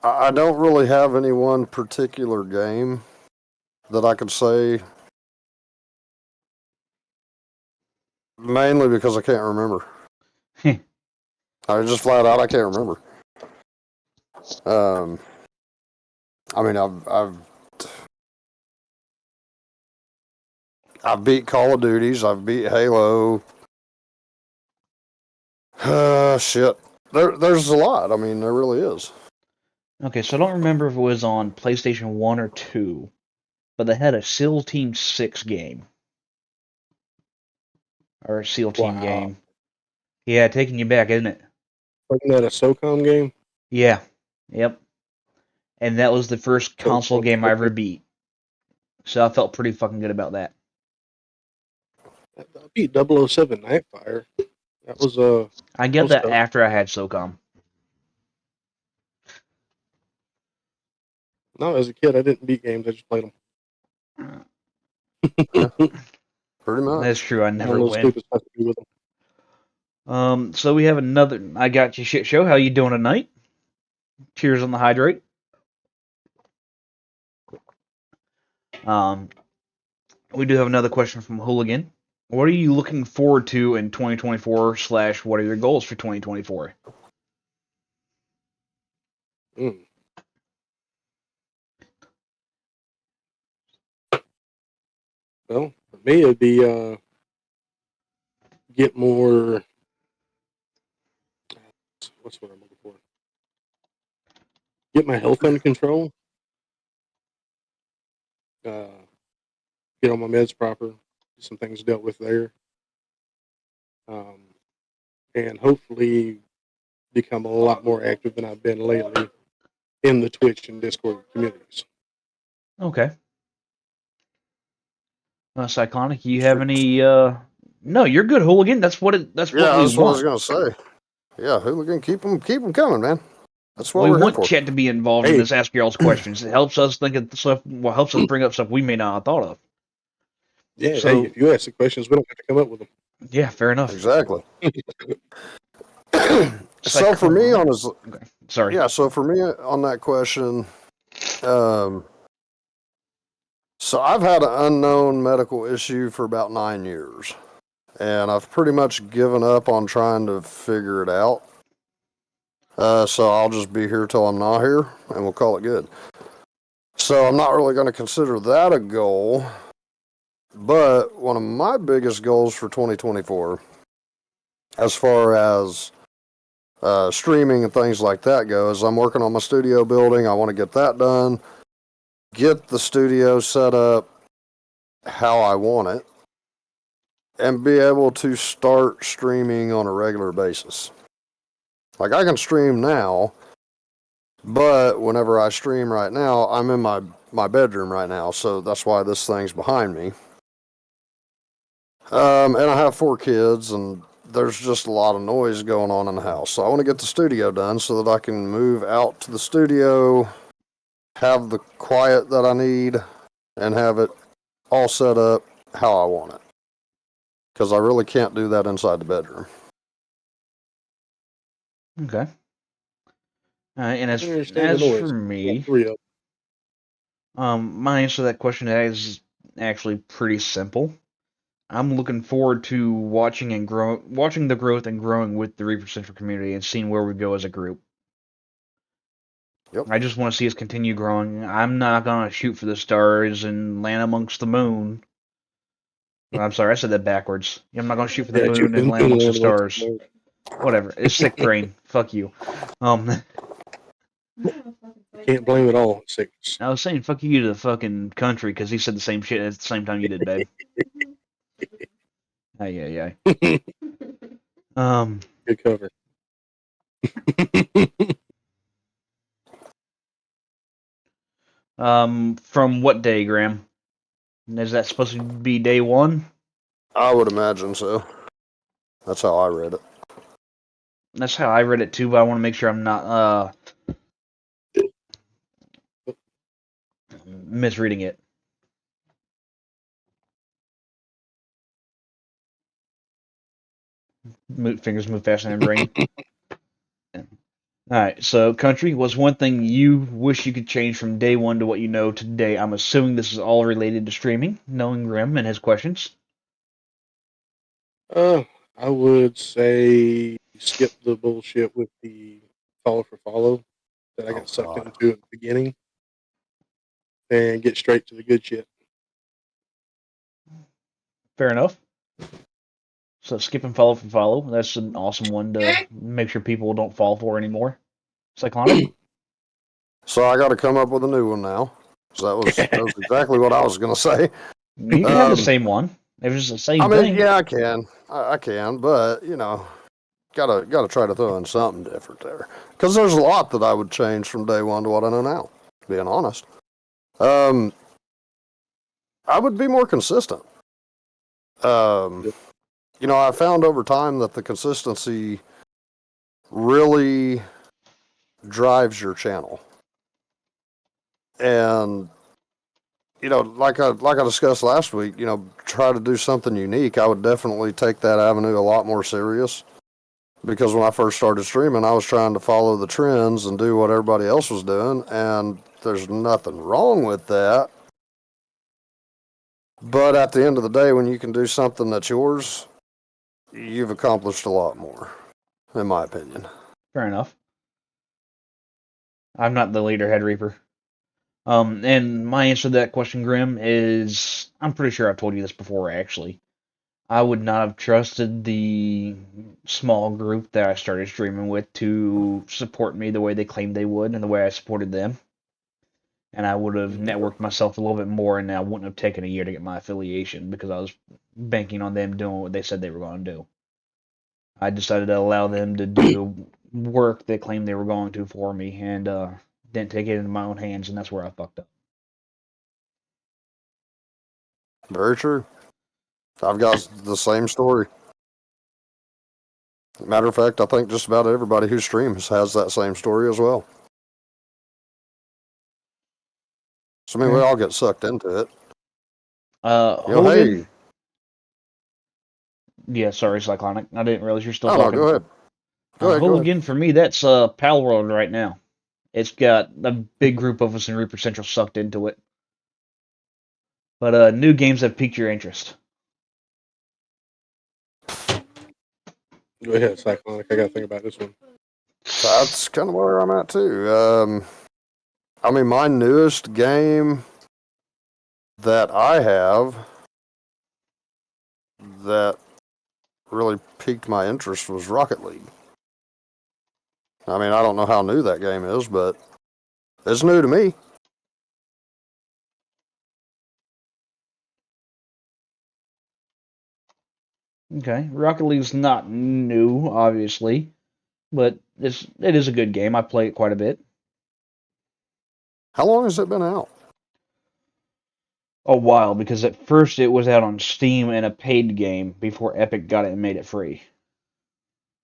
Speaker 3: I don't really have any one particular game that I could say, mainly because I can't remember. I just flat out I can't remember. I mean, I've beat Call of Duties. I've beat Halo. Shit. There's a lot. I mean, there really is.
Speaker 1: Okay, so I don't remember if it was on PlayStation 1 or 2, but they had a SEAL Team 6 game. Or a SEAL Team game. Yeah, taking you back, isn't it?
Speaker 4: Wasn't that a SOCOM game?
Speaker 1: Yeah. Yep. And that was the first console game I ever beat. So I felt pretty fucking good about that.
Speaker 4: I beat 007 Nightfire. That was
Speaker 1: I get that after I had SOCOM.
Speaker 4: No, as a kid, I didn't beat games. I just played them.
Speaker 3: Pretty much.
Speaker 1: That's true. I never
Speaker 4: All
Speaker 1: win.
Speaker 4: stupid stuff to do with them.
Speaker 1: So we have another I Got You Shit Show. How you doing tonight? Cheers on the hydrate. We do have another question from Hooligan. What are you looking forward to in 2024 / what are your goals for 2024?
Speaker 4: Well, for me, it'd be get more. What's what I'm looking for? Get my health under control. Get all my meds proper. Get some things dealt with there. And hopefully become a lot more active than I've been lately in the Twitch and Discord communities.
Speaker 1: Okay. Cyclonic, you have any? No, you're good, Hooligan. That's what we want.
Speaker 3: That's what I was gonna say. Yeah, Hooligan, keep them coming, man. That's what
Speaker 1: we
Speaker 3: we're
Speaker 1: want
Speaker 3: here for.
Speaker 1: chat to be involved in this Ask Your All's questions. It helps us think of stuff. Well, helps us bring up stuff we may not have thought of.
Speaker 4: Yeah.
Speaker 1: So,
Speaker 4: hey, if you ask the questions, we don't have to come up with them.
Speaker 1: Yeah, fair enough.
Speaker 3: Exactly. So for me on his,
Speaker 1: okay. Sorry.
Speaker 3: Yeah. So for me on that question, so I've had an unknown medical issue for about 9 years, and I've pretty much given up on trying to figure it out. So I'll just be here till I'm not here, and we'll call it good. So I'm not really going to consider that a goal, but one of my biggest goals for 2024, as far as streaming and things like that go, is I'm working on my studio building. I want to get that done, get the studio set up how I want it, and be able to start streaming on a regular basis. Like, I can stream now, but whenever I stream right now, I'm in my bedroom right now, so that's why this thing's behind me. And I have 4 kids, and there's just a lot of noise going on in the house. So I want to get the studio done so that I can move out to the studio, have the quiet that I need, and have it all set up how I want it. Because I really can't do that inside the bedroom.
Speaker 1: Okay. And as for me, my answer to that question is actually pretty simple. I'm looking forward to watching the growth and growing with the Reaper Central community and seeing where we go as a group.
Speaker 3: Yep.
Speaker 1: I just want to see us continue growing. I'm not gonna shoot for the stars and land amongst the moon. I'm sorry, I said that backwards. I'm not gonna shoot for the moon and land amongst the stars. Whatever. It's sick brain. Fuck you.
Speaker 4: Can't blame it all on sickness.
Speaker 1: I was saying fuck you to the fucking country because he said the same shit at the same time you did, babe. Aye.
Speaker 4: Good cover.
Speaker 1: From what day, Graham? Is that supposed to be day 1?
Speaker 3: I would imagine so. That's how I read it.
Speaker 1: That's how I read it too, but I want to make sure I'm not misreading it. Fingers move faster than brain. Alright, so country, was one thing you wish you could change from day 1 to what you know today? I'm assuming this is all related to streaming, knowing Grim and his questions.
Speaker 4: I would say skip the bullshit with the follow for follow that I got sucked into at the beginning. and get straight to the good shit.
Speaker 1: Fair enough. So skip and follow from follow. That's an awesome one to make sure people don't fall for anymore. Cyclonic?
Speaker 3: So I got to come up with a new one now. So that was exactly what I was going to say.
Speaker 1: You can have the same one. If it's the same thing.
Speaker 3: Yeah, I can. I can, but gotta try to throw in something different there, because there's a lot that I would change from day one to what I know now. Being honest, I would be more consistent. I found over time that the consistency really drives your channel, and like I discussed last week, try to do something unique. I would definitely take that avenue a lot more serious. Because when I first started streaming, I was trying to follow the trends and do what everybody else was doing, and there's nothing wrong with that. But at the end of the day, when you can do something that's yours, you've accomplished a lot more, in my opinion.
Speaker 1: Fair enough. I'm not the leader head reaper. And my answer to that question, Grim, is I'm pretty sure I've told you this before, actually. I would not have trusted the small group that I started streaming with to support me the way they claimed they would and the way I supported them. And I would have networked myself a little bit more, and I wouldn't have taken a year to get my affiliation because I was banking on them doing what they said they were going to do. I decided to allow them to do the work they claimed they were going to for me, and didn't take it into my own hands, and that's where I fucked up.
Speaker 3: Very true. I've got the same story. Matter of fact, I think just about everybody who streams has that same story as well. So, we all get sucked into it.
Speaker 1: Hogan.
Speaker 3: Hey.
Speaker 1: Yeah, sorry, Cyclonic. I didn't realize you're still
Speaker 3: Oh,
Speaker 1: talking.
Speaker 3: no, go ahead. Go ahead.
Speaker 1: Hooligan, for me, that's Pal World right now. It's got a big group of us in Reaper Central sucked into it. But new games have piqued your interest.
Speaker 4: Go ahead, Cyclonic. I got to think about this one.
Speaker 3: That's kind of where I'm at, too. My newest game that I have that really piqued my interest was Rocket League. I don't know how new that game is, but it's new to me.
Speaker 1: Okay, Rocket League's not new, obviously, but it is a good game. I play it quite a bit.
Speaker 3: How long has it been out?
Speaker 1: A while, because at first it was out on Steam and a paid game before Epic got it and made it free.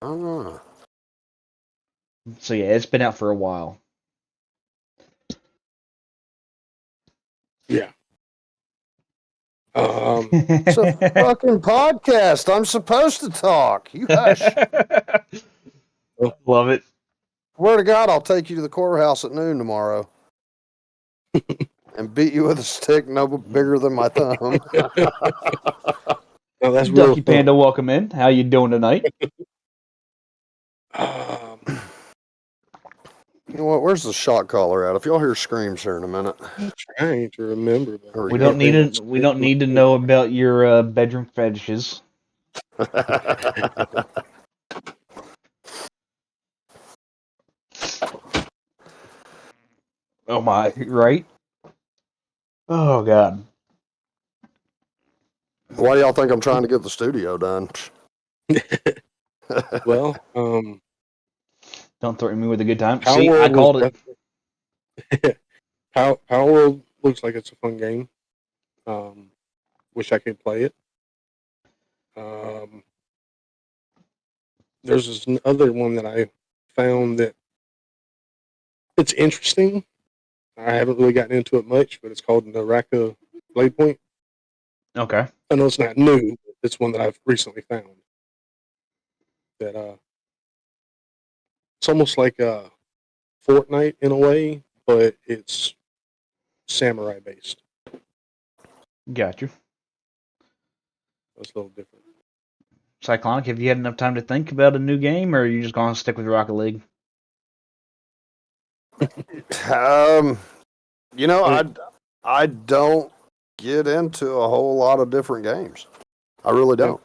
Speaker 3: Oh.
Speaker 1: So yeah, it's been out for a while.
Speaker 4: Yeah.
Speaker 3: It's a fucking podcast. I'm supposed to talk. You hush.
Speaker 1: Love it.
Speaker 3: Swear to God, I'll take you to the courthouse at noon tomorrow and beat you with a stick no bigger than my thumb.
Speaker 4: No, that's
Speaker 1: Ducky
Speaker 4: real
Speaker 1: Panda, welcome in. How you doing tonight?
Speaker 3: You know what? Where's the shot caller at? If y'all hear screams here in a minute.
Speaker 4: I'm trying to remember.
Speaker 1: We don't need to know about your bedroom fetishes. Oh my, right? Oh God.
Speaker 3: Why do y'all think I'm trying to get the studio done?
Speaker 4: Well,
Speaker 1: don't threaten me with a good time.
Speaker 4: Power
Speaker 1: See, I called
Speaker 4: it. Power World looks like it's a fun game. Wish I could play it. There's this other one that I found that it's interesting. I haven't really gotten into it much, but it's called Naraka Blade Point.
Speaker 1: Okay.
Speaker 4: I know it's not new. But it's one that I've recently found. That it's almost like a Fortnite in a way, but it's samurai based.
Speaker 1: Got you.
Speaker 4: It's a little different.
Speaker 1: Cyclonic, have you had enough time to think about a new game, or are you just going to stick with Rocket League?
Speaker 3: I don't get into a whole lot of different games. I really don't.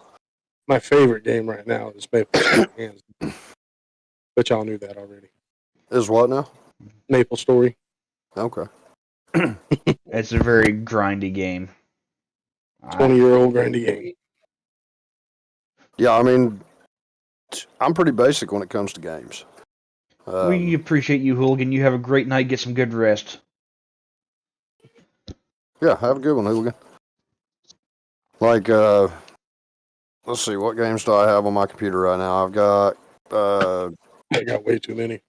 Speaker 4: My favorite game right now is Maple Story, hands down. But y'all knew that already.
Speaker 3: Is what now?
Speaker 4: Maple Story.
Speaker 3: Okay.
Speaker 1: It's a very grindy game.
Speaker 4: 20-year-old grindy game.
Speaker 3: Yeah, I mean, I'm pretty basic when it comes to games.
Speaker 1: We appreciate you, Hooligan. You have a great night. Get some good rest.
Speaker 3: Yeah, have a good one, Hooligan. Like, let's see, what games do I have on my computer right now? I've got
Speaker 4: I got way too many.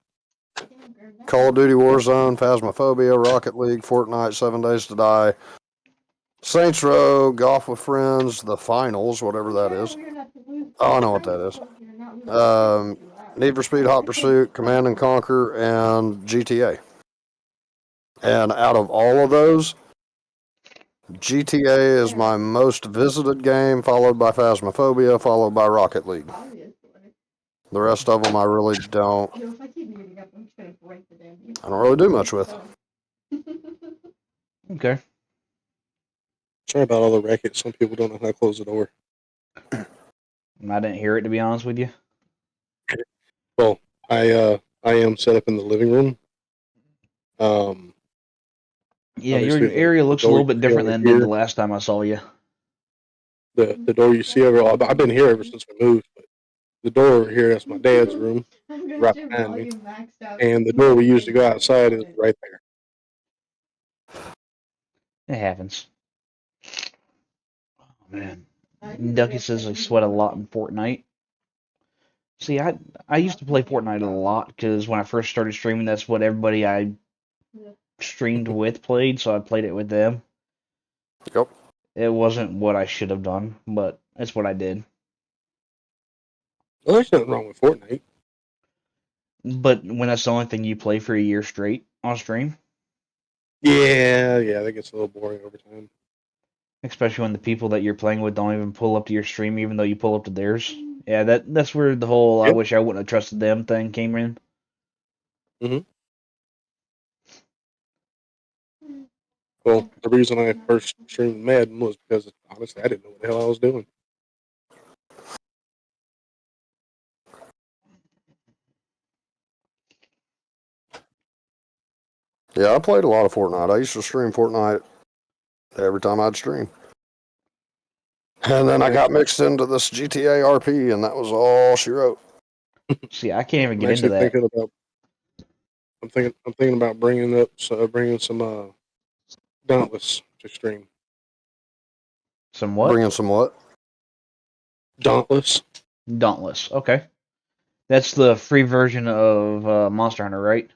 Speaker 3: Call of Duty Warzone, Phasmophobia, Rocket League, Fortnite, 7 Days to Die, Saints Row, Golf with Friends, The Finals, whatever that is. Oh, I know what that is. Need for Speed Hot Pursuit, Command and Conquer, and GTA. And out of all of those, GTA is my most visited game, followed by Phasmophobia, followed by Rocket League. The rest of them I really don't. I don't really do much with.
Speaker 1: Okay.
Speaker 4: Sorry about all the racket. Some people don't know how to close the door.
Speaker 1: I didn't hear it, to be honest with you.
Speaker 4: Well, I am set up in the living room.
Speaker 1: Yeah, your
Speaker 4: Obviously,
Speaker 1: area
Speaker 4: the
Speaker 1: looks a
Speaker 4: door
Speaker 1: little
Speaker 4: you
Speaker 1: bit
Speaker 4: see
Speaker 1: different
Speaker 4: over
Speaker 1: than it did
Speaker 4: here,
Speaker 1: the last time I saw you.
Speaker 4: the door you see over. I've been here ever since we moved. But the door over here, that's my dad's room, right behind me. And the door we use to go outside is right there.
Speaker 1: It happens. Oh, man. Ducky says I sweat a lot in Fortnite. See, I used to play Fortnite a lot because when I first started streaming, that's what everybody I streamed with played, so I played it with them.
Speaker 3: Yep.
Speaker 1: It wasn't what I should have done, but it's what I did.
Speaker 4: Well, there's nothing wrong with Fortnite.
Speaker 1: But when that's the only thing you play for a year straight on stream,
Speaker 4: Yeah, that gets a little boring over time.
Speaker 1: especially when the people that you're playing with don't even pull up to your stream, even though you pull up to theirs. Yeah, that's where the whole "I
Speaker 4: Yep.
Speaker 1: wish I wouldn't have trusted them" thing came in.
Speaker 4: Well, the reason I first streamed Madden was because, honestly, I didn't know what the hell I was doing.
Speaker 3: Yeah, I played a lot of Fortnite. I used to stream Fortnite every time I'd stream. And then I got mixed into this GTA RP, and that was all she wrote.
Speaker 1: See, I can't even
Speaker 4: I'm
Speaker 1: get into
Speaker 4: actually
Speaker 1: that.
Speaker 4: thinking about. I'm thinking about bringing some Dauntless to stream.
Speaker 1: Some what?
Speaker 3: Bringing some what?
Speaker 4: Dauntless.
Speaker 1: Dauntless. Okay. That's the free version of Monster Hunter, right?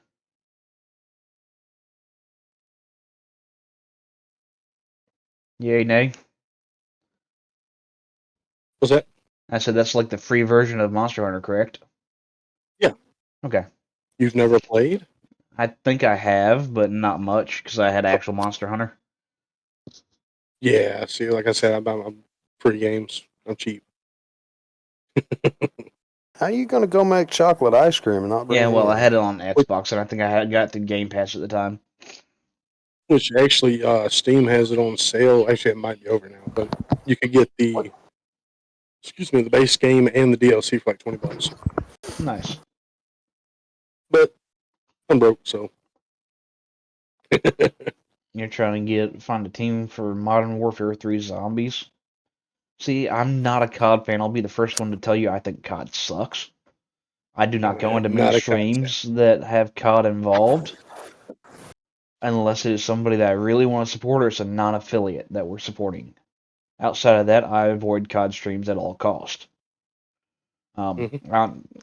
Speaker 1: Yay, nay?
Speaker 4: Was that?
Speaker 1: I said that's like the free version of Monster Hunter, correct?
Speaker 4: Yeah.
Speaker 1: Okay.
Speaker 4: You've never played?
Speaker 1: I think I have, but not much because I had actual Monster Hunter.
Speaker 4: Yeah. See, like I said, I'm free games. I'm cheap.
Speaker 3: How you gonna go make chocolate ice cream and not bring
Speaker 1: Yeah,
Speaker 3: it
Speaker 1: well, I
Speaker 3: in?
Speaker 1: had it on Xbox, and I think I had got the Game Pass at the time.
Speaker 4: Which actually, Steam has it on sale. Actually, it might be over now, but you could get the base game and the DLC for like $20.
Speaker 1: Nice.
Speaker 4: But I'm broke, so.
Speaker 1: You're trying to find a team for Modern Warfare 3 Zombies. See, I'm not a COD fan. I'll be the first one to tell you I think COD sucks. I do not go into
Speaker 4: I'm
Speaker 1: many
Speaker 4: not a COD fan.
Speaker 1: streams that have COD involved unless it is somebody that I really want to support or it's a non-affiliate that we're supporting. Outside of that, I avoid COD streams at all cost.
Speaker 4: Mm-hmm.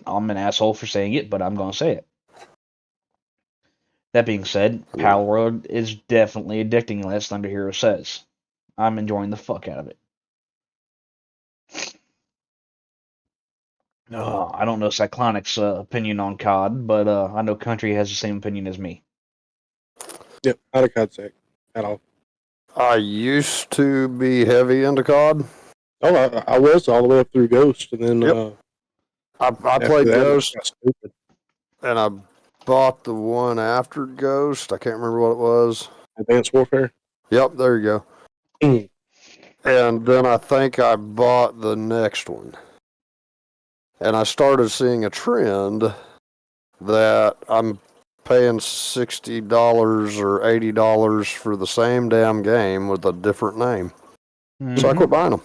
Speaker 1: I'm an asshole for saying it, but I'm going to say it. That being said, Power World is definitely addicting, as Thunder Hero says. I'm enjoying the fuck out of it. I don't know Cyclonic's opinion on COD, but I know Country has the same opinion as me.
Speaker 4: Yep, not a COD sec at all.
Speaker 3: I used to be heavy into COD.
Speaker 4: Oh, I was all the way up through Ghost, and then
Speaker 3: Yep. I played
Speaker 4: that,
Speaker 3: Ghost,
Speaker 4: got stupid.
Speaker 3: and I bought the one after Ghost. I can't remember what it was.
Speaker 4: Advanced Warfare.
Speaker 3: Yep, there you go.
Speaker 4: Mm.
Speaker 3: And then I think I bought the next one. And I started seeing a trend that I'm paying $60 or $80 for the same damn game with a different name.
Speaker 1: Mm-hmm.
Speaker 3: So I quit buying them.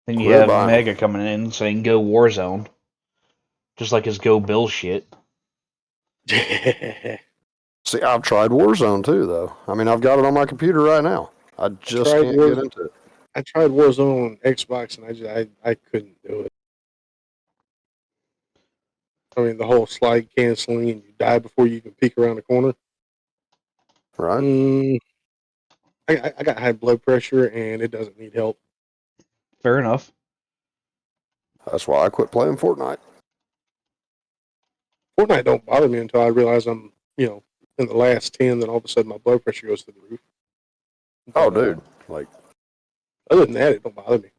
Speaker 1: Then you
Speaker 3: Quit
Speaker 1: have
Speaker 3: buying
Speaker 1: Mega coming in saying Go Warzone. Just like his Go Bill shit.
Speaker 3: See, I've tried Warzone too, though. I mean, I've got it on my computer right now. I just can't get into it.
Speaker 4: I tried Warzone on Xbox and I couldn't do it. I mean, the whole slide canceling and you die before you can peek around the corner.
Speaker 3: Right?
Speaker 4: I got high blood pressure and it doesn't need help.
Speaker 1: Fair enough.
Speaker 3: That's why I quit playing Fortnite.
Speaker 4: Fortnite don't bother me until I realize I'm, in the last 10, then all of a sudden my blood pressure goes through the roof.
Speaker 3: Oh,
Speaker 4: But,
Speaker 3: dude. Like,
Speaker 4: other than that, it don't bother me.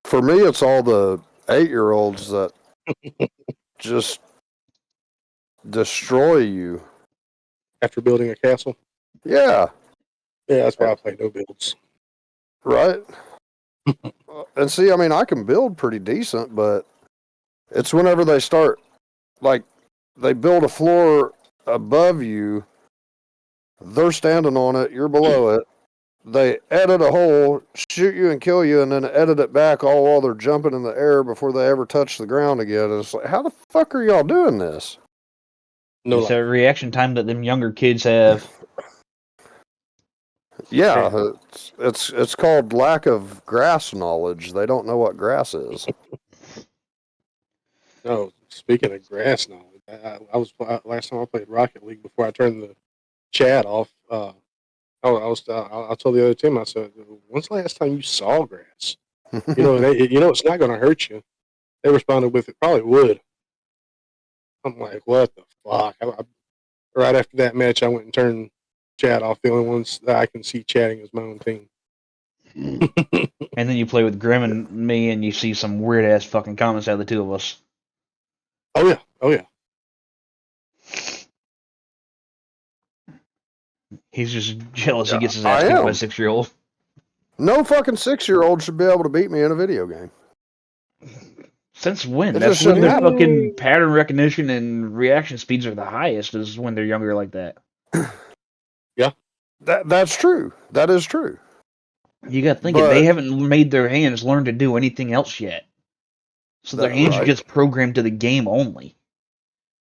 Speaker 3: for me, it's all the 8-year-olds that just destroy you.
Speaker 4: After building a castle?
Speaker 3: Yeah.
Speaker 4: Yeah, that's why I play no builds.
Speaker 3: Right? And see, I mean, I can build pretty decent, but it's whenever they start, like, they build a floor above you, they're standing on it, you're below it, they edit a hole, shoot you and kill you, and then edit it back all while they're jumping in the air before they ever touch the ground again. And it's like, how the fuck are y'all doing this?
Speaker 4: No
Speaker 1: It's a reaction time that them younger kids have.
Speaker 3: Yeah, it's called lack of grass knowledge. They don't know what grass is.
Speaker 4: No, speaking of grass knowledge, I was last time I played Rocket League before I turned the chat off. I told the other team, I said, "When's the last time you saw grass? It's not going to hurt you." They responded with, "It probably would." I'm like, "What the fuck?" Right after that match, I went and turned chat off. The only ones that I can see chatting is my own team.
Speaker 1: And then you play with Grim and me, and you see some weird ass fucking comments out of the two of us.
Speaker 4: Oh yeah.
Speaker 1: He's just jealous he
Speaker 3: Yeah,
Speaker 1: gets his
Speaker 3: I
Speaker 1: ass kicked by a
Speaker 3: am.
Speaker 1: 6-year-old.
Speaker 3: No fucking 6-year-old should be able to beat me in a video game.
Speaker 1: Since when?
Speaker 3: It
Speaker 1: That's
Speaker 3: just
Speaker 1: when
Speaker 3: shouldn't
Speaker 1: their
Speaker 3: happen.
Speaker 1: fucking pattern recognition and reaction speeds are the highest, is when they're younger like that.
Speaker 4: Yeah.
Speaker 3: That's true. That is true.
Speaker 1: You gotta think it.
Speaker 3: But-
Speaker 1: They haven't made their hands learn to do anything else yet. So their hands are
Speaker 3: right.
Speaker 1: just programmed to the game only.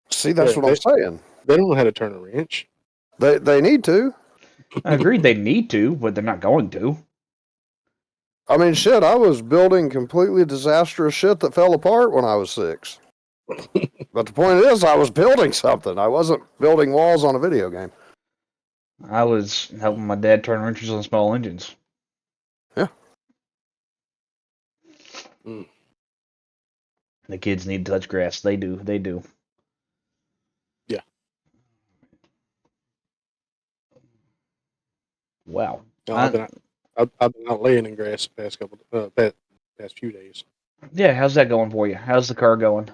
Speaker 3: See, that's
Speaker 4: Yeah,
Speaker 3: what I'm saying.
Speaker 4: They don't know how to turn a wrench.
Speaker 3: They need to.
Speaker 1: I agreed they need to, but they're not going to.
Speaker 3: I mean, shit, I was building completely disastrous shit that fell apart when I was 6. But the point is, I was building something. I wasn't building walls on a video game.
Speaker 1: I was helping my dad turn wrenches on small engines.
Speaker 3: Yeah.
Speaker 4: Mm.
Speaker 1: The kids need to touch grass. They do. They do.
Speaker 4: Yeah.
Speaker 1: Wow.
Speaker 4: No, I've been out laying in grass the past few days.
Speaker 1: Yeah, how's that going for you? How's the car going?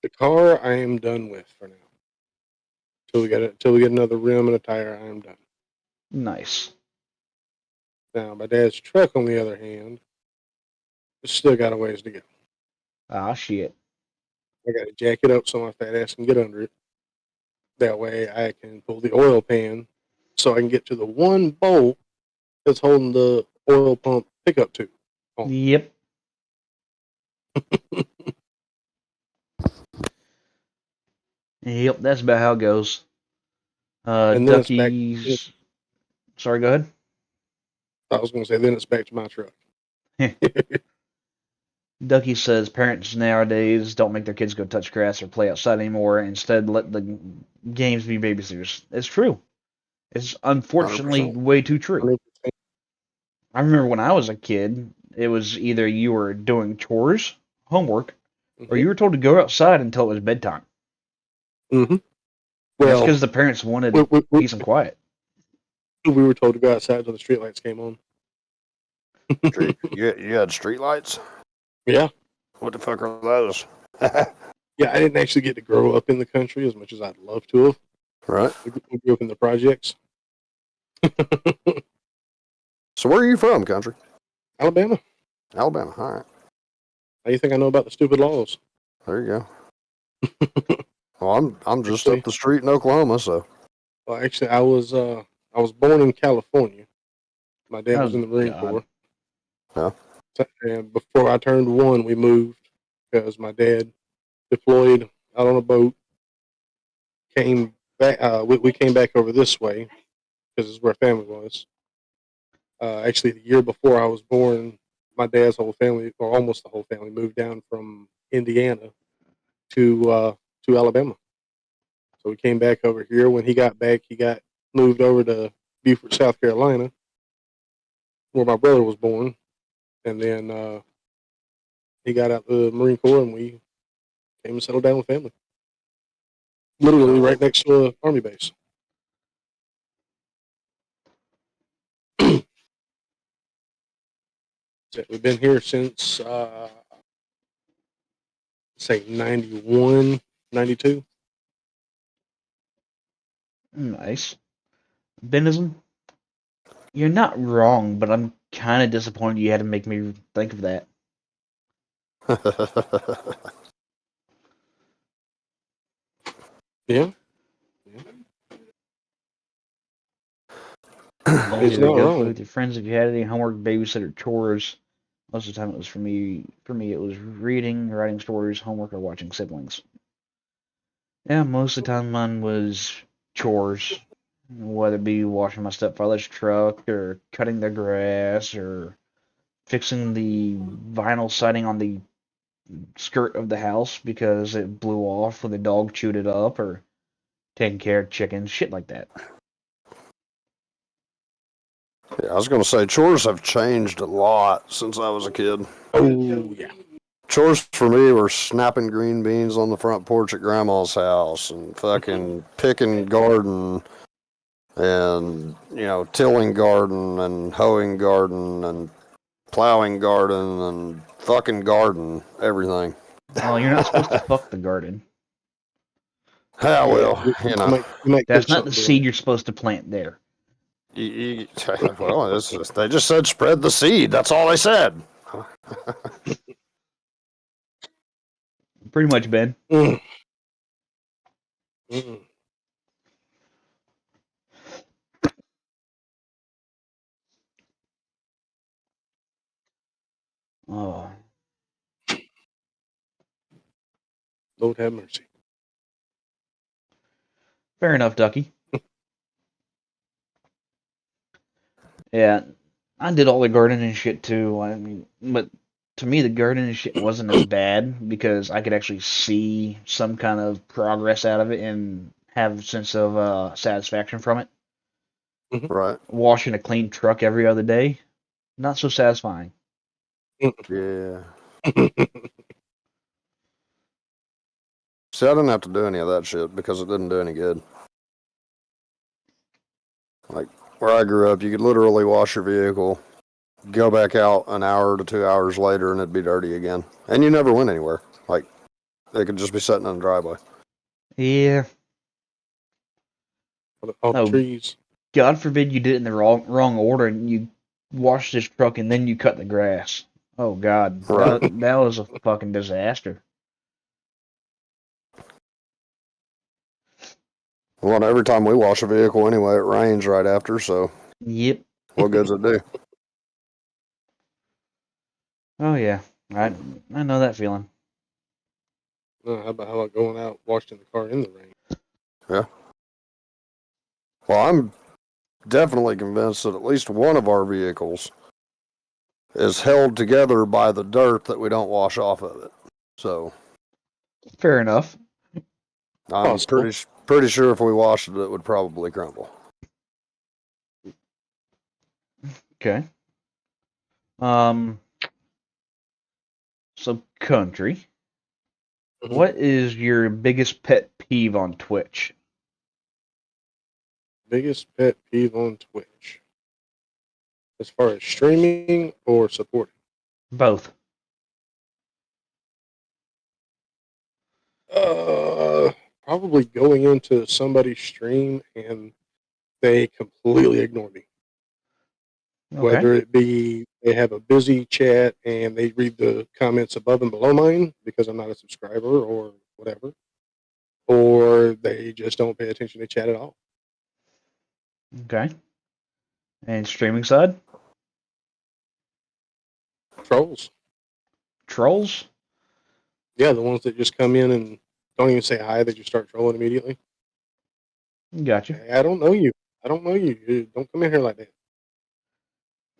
Speaker 4: The car I am done with for now. Till we get another rim and a tire, I am done.
Speaker 1: Nice.
Speaker 4: Now my dad's truck, on the other hand, it's still got a ways to go.
Speaker 1: Ah, shit.
Speaker 4: I got to jack it up so my fat ass can get under it. That way I can pull the oil pan so I can get to the one bolt that's holding the oil pump pickup tube. Oh.
Speaker 1: Yep. Yep, that's about how it goes.
Speaker 4: And then
Speaker 1: Ducky's... Sorry, go ahead.
Speaker 4: I was going to say, then it's back to my truck.
Speaker 1: Ducky says parents nowadays don't make their kids go touch grass or play outside anymore. Instead, let the games be babysitters. It's true. It's unfortunately
Speaker 3: 100%.
Speaker 1: way too true.
Speaker 4: 100%.
Speaker 1: I remember when I was a kid, it was either you were doing chores, homework, or you were told to go outside until it was bedtime.
Speaker 4: Mm-hmm.
Speaker 1: That's
Speaker 4: Well,
Speaker 1: because the parents wanted peace and quiet.
Speaker 4: we were told to go outside until the streetlights came on.
Speaker 3: You had street lights?
Speaker 4: Yeah.
Speaker 3: What the fuck are those?
Speaker 4: Yeah, I didn't actually get to grow up in the country as much as I'd love to have.
Speaker 3: Right.
Speaker 4: We grew up in the projects.
Speaker 3: So where are you from, country?
Speaker 4: Alabama.
Speaker 3: Alabama. All right.
Speaker 4: How do you think I know about the stupid laws?
Speaker 3: There you go. Well, I'm just
Speaker 4: Actually,
Speaker 3: up the street in Oklahoma, so.
Speaker 4: actually, I was born in California. My dad was
Speaker 1: Oh
Speaker 4: in the Marine
Speaker 1: God.
Speaker 4: Corps.
Speaker 3: Yeah.
Speaker 4: And before I turned 1, we moved because my dad deployed out on a boat. Came back. We came back over this way because it's where family was. Actually, the year before I was born, my dad's whole family, or almost the whole family, moved down from Indiana to Alabama. So we came back over here. When he got back, he got moved over to Beaufort, South Carolina, where my brother was born, and then he got out the Marine Corps, and we came and settled down with family. Literally right next to an army base. So we've been here since say 91, 92.
Speaker 1: Nice. Benism, you're not wrong, but I'm kind of disappointed you had to make me think of that.
Speaker 4: Yeah, it's
Speaker 1: Easier to
Speaker 4: not
Speaker 1: go play
Speaker 4: wrong.
Speaker 1: with your friends if you had any homework, babysitter, chores. Most of the time it was for me. For me, it was reading, writing stories, homework, or watching siblings. Yeah, most of the time mine was chores, whether it be washing my stepfather's truck or cutting the grass or fixing the vinyl siding on the skirt of the house because it blew off when the dog chewed it up, or taking care of chickens, shit like that.
Speaker 3: Yeah, I was going to say chores have changed a lot since I was a kid.
Speaker 4: Oh yeah.
Speaker 3: Chores for me were snapping green beans on the front porch at grandma's house and fucking picking garden and, tilling garden and hoeing garden and plowing garden and fucking garden, everything.
Speaker 1: Well, you're not supposed to fuck the garden.
Speaker 3: Yeah,
Speaker 4: Yeah,
Speaker 3: well,
Speaker 4: you might
Speaker 1: That's
Speaker 4: cook
Speaker 1: not the
Speaker 4: something doing
Speaker 1: seed
Speaker 4: it.
Speaker 1: you're supposed to plant there.
Speaker 3: well, they just said spread the seed. That's all they said.
Speaker 1: Pretty much, Ben.
Speaker 4: Mm. Mm.
Speaker 1: Oh,
Speaker 4: Lord have mercy.
Speaker 1: fair enough, Ducky. Yeah, I did all the gardening and shit too. I mean, but to me, the gardening and shit wasn't as bad because I could actually see some kind of progress out of it and have a sense of satisfaction from it.
Speaker 3: Right.
Speaker 1: Washing a clean truck every other day, not so satisfying.
Speaker 3: Yeah. See, I didn't have to do any of that shit because it didn't do any good. Like, where I grew up, you could literally wash your vehicle, go back out an hour to 2 hours later, and it'd be dirty again. And you never went anywhere. Like, it could just be sitting in the driveway.
Speaker 1: Yeah.
Speaker 4: All the
Speaker 1: No,
Speaker 4: trees.
Speaker 1: God forbid you did it in the wrong order and you washed this truck and then you cut the grass. Oh God,
Speaker 3: Right.
Speaker 1: that was a fucking disaster.
Speaker 3: Well, and every time we wash a vehicle anyway, it rains right after, so
Speaker 1: Yep.
Speaker 3: what good's it do?
Speaker 1: Oh yeah. I know that feeling.
Speaker 4: How about going out washing the car in the rain?
Speaker 3: Yeah. Well, I'm definitely convinced that at least one of our vehicles is held together by the dirt that we don't wash off of it. So
Speaker 1: Fair enough.
Speaker 3: I'm
Speaker 4: Possible.
Speaker 3: pretty sure if we washed it, it would probably crumble.
Speaker 1: Okay. Um. So country.
Speaker 4: Mhm.
Speaker 1: What is your biggest pet peeve on Twitch?
Speaker 4: Biggest pet peeve on Twitch, as far as streaming or supporting?
Speaker 1: Both.
Speaker 4: Uh, Probably going into somebody's stream and they completely ignore me.
Speaker 1: Okay.
Speaker 4: Whether it be they have a busy chat and they read the comments above and below mine because I'm not a subscriber or whatever, or they just don't pay attention to chat at all.
Speaker 1: Okay. And streaming side?
Speaker 4: Trolls.
Speaker 1: Trolls?
Speaker 4: Yeah, the ones that just come in and don't even say hi, they just start trolling immediately.
Speaker 1: Gotcha.
Speaker 4: Hey, I don't know you. I don't know you. Don't come in here like that.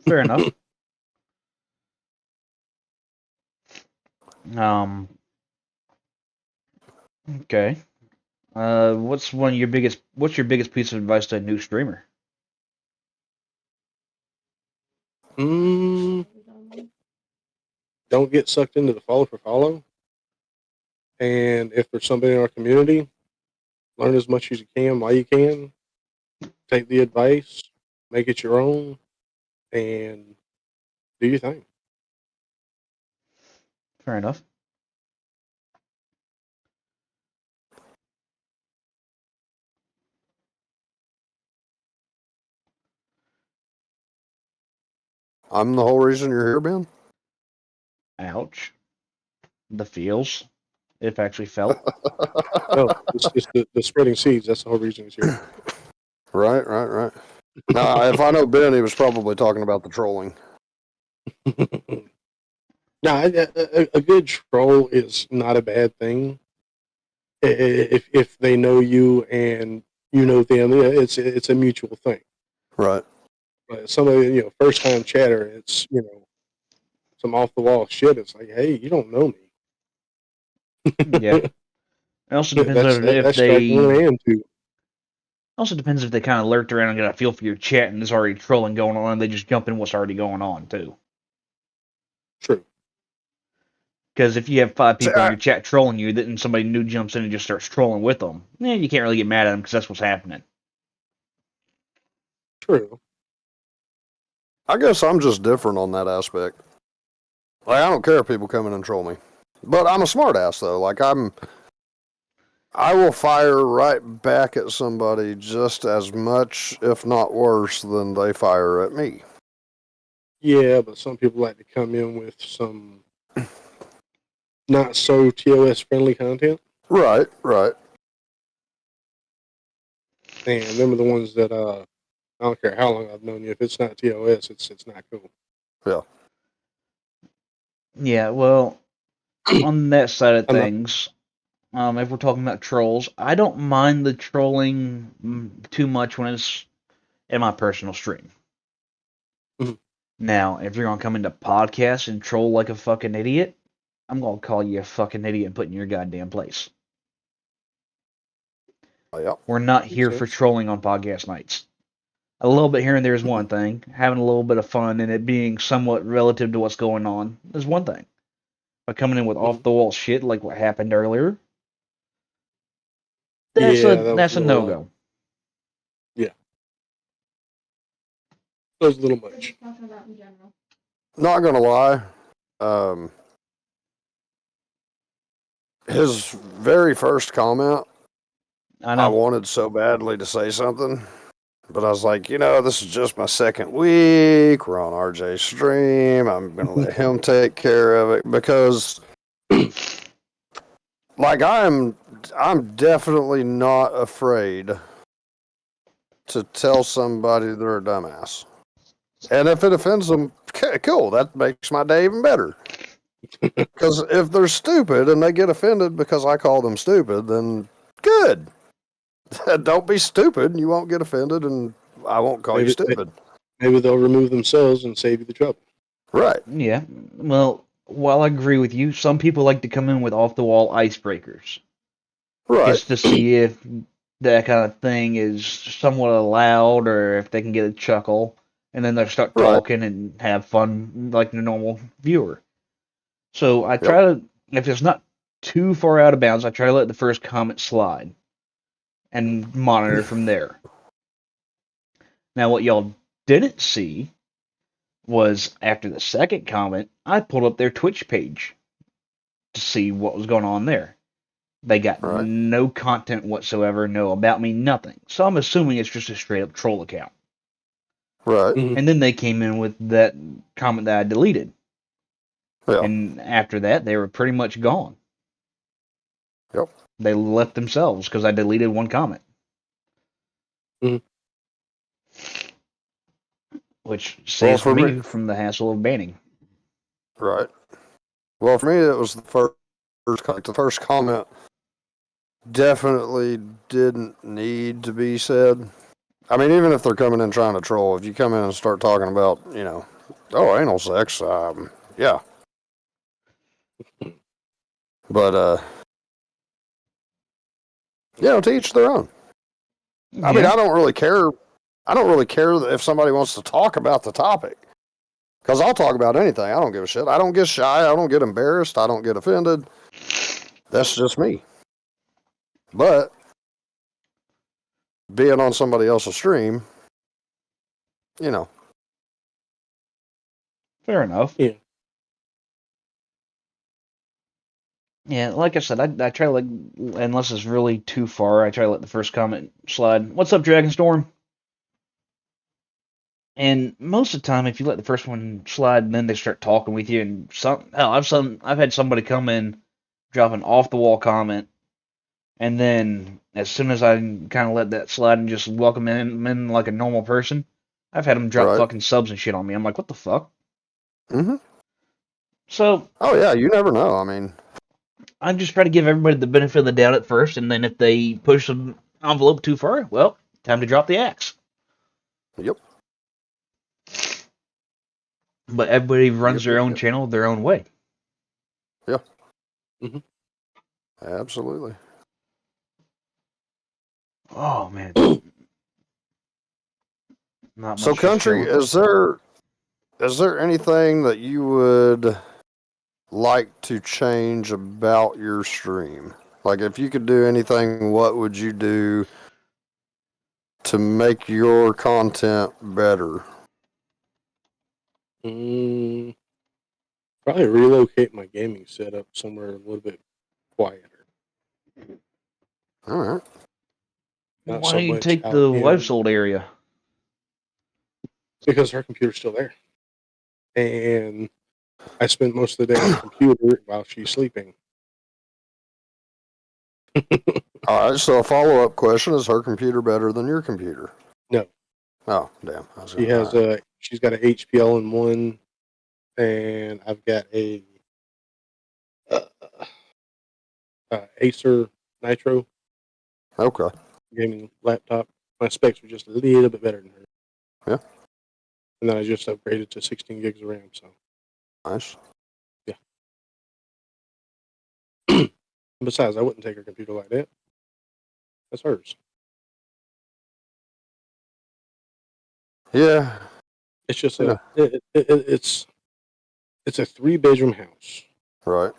Speaker 1: Fair enough. Um. Okay. What's your biggest piece of advice to a new streamer?
Speaker 4: Mm, don't get sucked into the follow for follow. And if there's somebody in our community, learn as much as you can while you can. Take the advice, make it your own, and do your thing.
Speaker 1: Fair enough.
Speaker 3: I'm the whole reason you're here, Ben.
Speaker 1: Ouch. The feels, if actually felt.
Speaker 4: No, it's the spreading seeds. That's the whole reason it's here.
Speaker 3: Right. Now, if I know Ben, he was probably talking about the trolling.
Speaker 4: Now, a good troll is not a bad thing. If they know you and you know them, yeah, it's a mutual thing.
Speaker 3: Right.
Speaker 4: But somebody, first time chatter, it's some off the wall shit. It's like, hey, you don't know me.
Speaker 1: Yeah. It also depends
Speaker 4: That's strike one and two.
Speaker 1: Also depends if they kind of lurked around and got a feel for your chat and there's already trolling going on and they just jump in what's already going on too.
Speaker 4: True.
Speaker 1: Because if you have 5
Speaker 3: See,
Speaker 1: people in your chat trolling you, then somebody new jumps in and just starts trolling with them, you can't really get mad at them because that's what's happening.
Speaker 4: True.
Speaker 3: I guess I'm just different on that aspect. Like, I don't care if people come in and troll me, but I'm a smart ass though. Like I will fire right back at somebody just as much, if not worse, than they fire at me.
Speaker 4: Yeah, but some people like to come in with some not so TOS friendly content.
Speaker 3: Right.
Speaker 4: And them are the ones that I don't care how long I've known you. If it's not TOS, it's not cool.
Speaker 3: Yeah.
Speaker 1: Yeah, well, on that side of
Speaker 4: I'm not.
Speaker 1: things, if we're talking about trolls, I don't mind the trolling too much when it's in my personal stream.
Speaker 4: Mhm.
Speaker 1: Now, if you're gonna come into podcasts and troll like a fucking idiot, I'm gonna call you a fucking idiot and put you in your goddamn place.
Speaker 3: Yeah.
Speaker 1: We're not
Speaker 4: Makes
Speaker 1: here for
Speaker 4: sense.
Speaker 1: trolling on podcast nights. A little bit here and there is one thing. Having a little bit of fun and it being somewhat relative to what's going on is one thing. But coming in with off
Speaker 4: Mhm.
Speaker 1: the wall shit like what happened earlier,
Speaker 4: Yeah, that was
Speaker 1: that's
Speaker 4: a
Speaker 1: a
Speaker 4: little.
Speaker 1: no go.
Speaker 4: Yeah, that was a little
Speaker 2: We're
Speaker 4: much.
Speaker 2: just talking about in general.
Speaker 3: Not gonna lie. His very first comment,
Speaker 1: I
Speaker 3: I
Speaker 1: know.
Speaker 3: wanted so badly to say something, but I was like, this is just my second week. We're on RJ stream. I'm gonna let him take care of it because, like, I'm definitely not afraid to tell somebody they're a dumbass, and if it offends them, cool. That makes my day even better. Because if they're stupid and they get offended because I call them stupid, then good. Don't be stupid and you won't get offended and I won't call you stupid.
Speaker 4: Maybe they'll remove themselves and save you the trouble.
Speaker 3: Right.
Speaker 1: Yeah. Well, while I agree with you, some people like to come in with off the wall icebreakers
Speaker 3: Right.
Speaker 1: just to see if that kind of thing is somewhat allowed or if they can get a chuckle, and then they start
Speaker 3: Right.
Speaker 1: talking and have fun like the normal viewer. So I
Speaker 3: Yep.
Speaker 1: try to, if it's not too far out of bounds, I try to let the first comment slide and monitor from there. Now, what y'all didn't see was after the second comment, I pulled up their Twitch page to see what was going on there. They got
Speaker 3: Right.
Speaker 1: no content whatsoever, no about me, nothing. So I'm assuming it's just a straight up troll account.
Speaker 3: Right.
Speaker 4: Mhm.
Speaker 1: And then they came in with that comment that I deleted.
Speaker 3: Yeah.
Speaker 1: And after that, they were pretty much gone.
Speaker 3: Yep.
Speaker 1: They left themselves because I deleted one comment.
Speaker 4: Mhm.
Speaker 1: Which
Speaker 3: Well,
Speaker 1: saves
Speaker 3: for
Speaker 1: me
Speaker 3: me,
Speaker 1: from the hassle of banning.
Speaker 3: right. Well, for me, it was the first comment definitely didn't need to be said. I mean, even if they're coming in trying to troll, if you come in and start talking about, oh, anal sex, yeah. But, to each their own. I mean,
Speaker 1: Yeah,
Speaker 3: I don't really care. I don't really care if somebody wants to talk about the topic. Because I'll talk about anything. I don't give a shit. I don't get shy. I don't get embarrassed. I don't get offended. That's just me. But being on somebody else's stream, you know,
Speaker 1: fair enough.
Speaker 4: Yeah.
Speaker 1: Yeah, like I said, I try to unless it's really too far, I try to let the first comment slide. What's up, Dragonstorm? And most of the time, if you let the first one slide, then they start talking with you. And I've had somebody come in, drop an off the wall comment, and then as soon as I kind of let that slide and just welcome in like a normal person, I've had them drop
Speaker 3: right?
Speaker 1: fucking subs and shit on me. I'm like, what the fuck?
Speaker 3: Mm-hmm.
Speaker 1: So
Speaker 3: Oh, yeah, you never know. I mean,
Speaker 1: I just try to give everybody the benefit of the doubt at first, and then if they push the envelope too far, well, time to drop the axe.
Speaker 3: yep.
Speaker 1: But everybody runs
Speaker 3: Yep,
Speaker 1: their
Speaker 3: yep,
Speaker 1: own
Speaker 3: yep.
Speaker 1: channel their own way.
Speaker 3: Yeah,
Speaker 4: Mhm.
Speaker 3: absolutely.
Speaker 1: Oh man, not
Speaker 3: So,
Speaker 1: much, just
Speaker 3: country,
Speaker 1: chilling.
Speaker 3: is there anything that you would like to change about your stream? Like, if you could do anything, what would you do to make your content better?
Speaker 4: Mm, probably relocate my gaming setup somewhere a little bit quieter.
Speaker 3: All right.
Speaker 4: Not
Speaker 1: Why
Speaker 4: so
Speaker 1: don't you
Speaker 4: much
Speaker 1: take
Speaker 4: out
Speaker 1: the wife's
Speaker 4: in
Speaker 1: old area?
Speaker 4: because her computer's still there, and I spend most of the day on the computer while she's sleeping.
Speaker 3: All right. So, a follow up question: is her computer better than your computer?
Speaker 4: No,
Speaker 3: Oh, damn. All right.
Speaker 4: she's got a HP all-in-one, and I've got a uh, Acer Nitro
Speaker 3: Okay.
Speaker 4: gaming laptop. My specs are just a little bit better than her,
Speaker 3: Yeah.
Speaker 4: and then I just upgraded to 16 gigs of RAM. So
Speaker 3: Nice.
Speaker 4: yeah. Besides, I wouldn't take her computer like that. That's hers.
Speaker 3: Yeah.
Speaker 4: It's just
Speaker 3: Yeah.
Speaker 4: it's a 3-bedroom house,
Speaker 3: Right.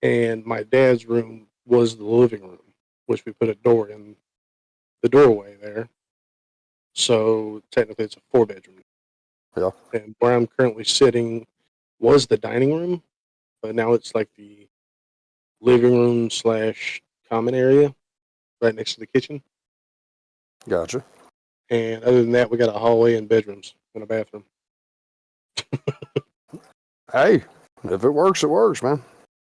Speaker 4: and my dad's room was the living room, which we put a door in the doorway there. So technically, it's a 4-bedroom.
Speaker 3: Yeah.
Speaker 4: And where I'm currently sitting was the dining room, but now it's like the living room slash common area right next to the kitchen.
Speaker 3: Gotcha.
Speaker 4: And other than that, we got a hallway and bedrooms and a bathroom.
Speaker 3: Hey, if it works, man.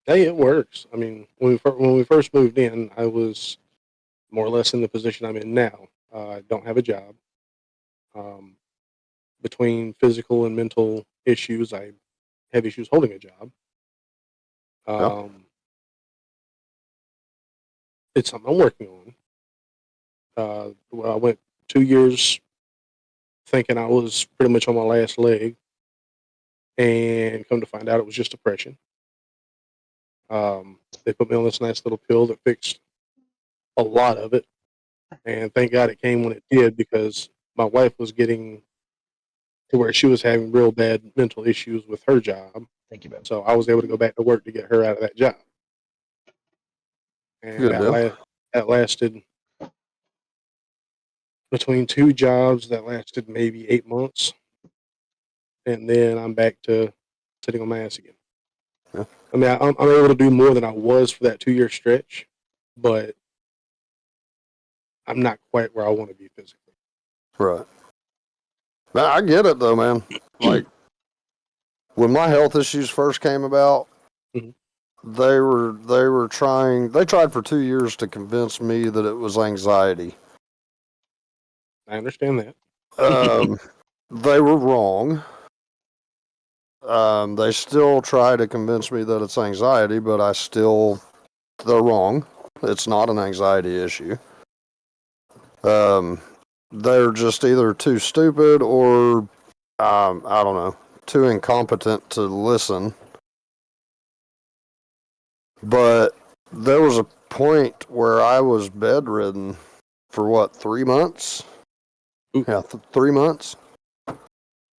Speaker 4: Hey, it works. I mean, when we first moved in, I was more or less in the position I'm in now. I don't have a job. Um, between physical and mental issues, I have issues holding a job.
Speaker 3: Yeah.
Speaker 4: It's something I'm working on. Well, I went 2 years thinking I was pretty much on my last leg, and come to find out it was just depression. They put me on this nice little pill that fixed a lot of it, and thank God it came when it did because my wife was getting to where she was having real bad mental issues with her job.
Speaker 1: Thank you, babe.
Speaker 4: So I was able to go back to work to get her out of that job, and
Speaker 3: Good deal.
Speaker 4: that lasted between 2 jobs. That lasted maybe 8 months, and then I'm back to sitting on my ass again.
Speaker 3: Yeah.
Speaker 4: I mean, I'm able to do more than I was for that 2-year stretch, but I'm not quite where I want to be physically.
Speaker 3: Right. Man, I get it though, man. Like when my health issues first came about,
Speaker 4: Mhm.
Speaker 3: they tried for 2 years to convince me that it was anxiety.
Speaker 4: I understand that.
Speaker 3: They were wrong. They still try to convince me that it's anxiety, but they're wrong. It's not an anxiety issue. They're just either too stupid or, I don't know, too incompetent to listen. But there was a point where I was bedridden for what, 3 months?
Speaker 4: Ooh.
Speaker 3: Yeah, 3 months.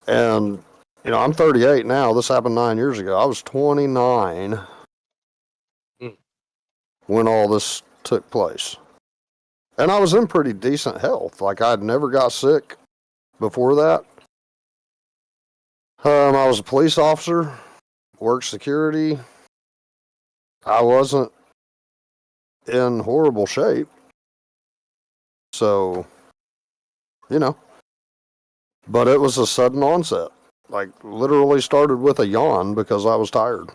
Speaker 3: And, I'm 38 now. This happened 9 years ago. I was 29 when all this took place. And I was in pretty decent health. Like, I'd never got sick before that. I was a police officer, worked security. I wasn't in horrible shape. So, but it was a sudden onset. Like, literally started with a yawn because I was tired.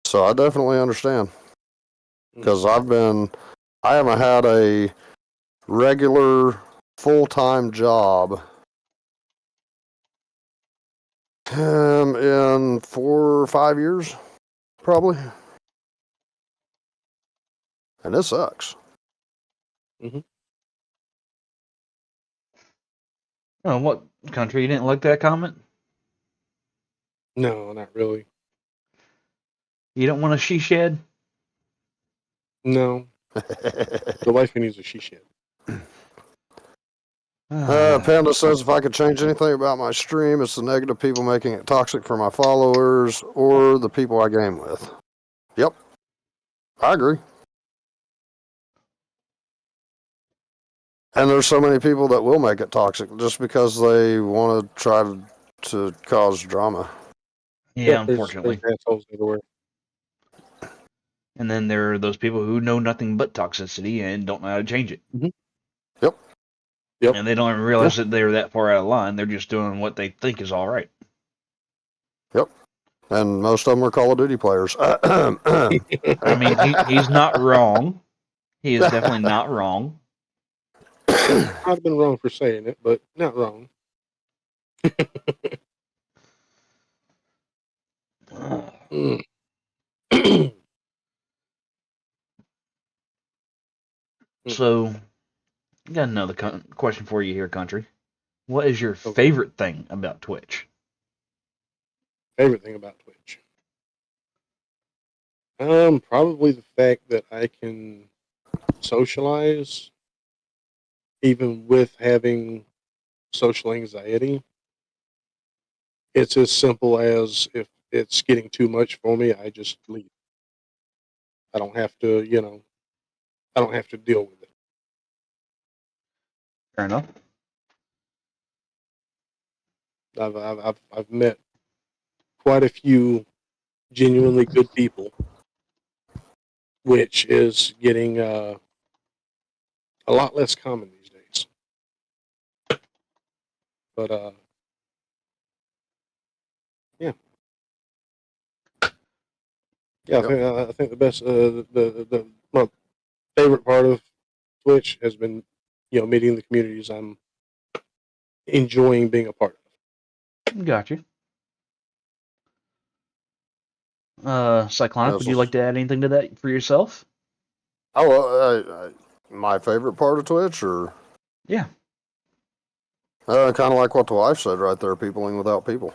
Speaker 3: So I definitely understand. Because I haven't had a regular full-time job in 4 or 5 years, probably. And it sucks.
Speaker 1: Oh, what country? You didn't like that comment?
Speaker 4: No, not really.
Speaker 1: You don't want a she shed?
Speaker 4: No. The life needs a she shed.
Speaker 3: Panda says if I could change anything about my stream, it's the negative people making it toxic for my followers or the people I game with. Yep. I agree. And there's so many people that will make it toxic just because they want to try to cause drama.
Speaker 1: Yeah,
Speaker 4: There's
Speaker 1: unfortunately.
Speaker 4: assholes everywhere.
Speaker 1: And then there are those people who know nothing but toxicity and don't know how to change it.
Speaker 3: Yep.
Speaker 1: And they don't even realize that they're that far out of line. They're just doing what they think is all right.
Speaker 3: Yep. And most of them are Call of Duty players.
Speaker 1: I mean, he's not wrong. He is definitely not wrong.
Speaker 4: I've been wrong for saying it, but not wrong.
Speaker 1: So, I got another question for you here, country. What is your
Speaker 4: Okay.
Speaker 1: favorite thing about Twitch?
Speaker 4: Favorite thing about Twitch? Probably the fact that I can socialize, even with having social anxiety. It's as simple as if it's getting too much for me, I just leave. I don't have to, I don't have to deal with it.
Speaker 1: Fair enough.
Speaker 4: I've met quite a few genuinely good people, which is getting a lot less common these days. But yeah,
Speaker 3: Yep.
Speaker 4: I think the best my favorite part of Twitch has been meeting the communities I'm enjoying being a part of.
Speaker 3: Yes,
Speaker 1: Gotcha. Cyclonic, would you
Speaker 3: well,
Speaker 1: like to add anything to that for yourself?
Speaker 3: my favorite part of Twitch, or
Speaker 1: Yeah.
Speaker 3: kind of like what the wife said right there, peopling without people.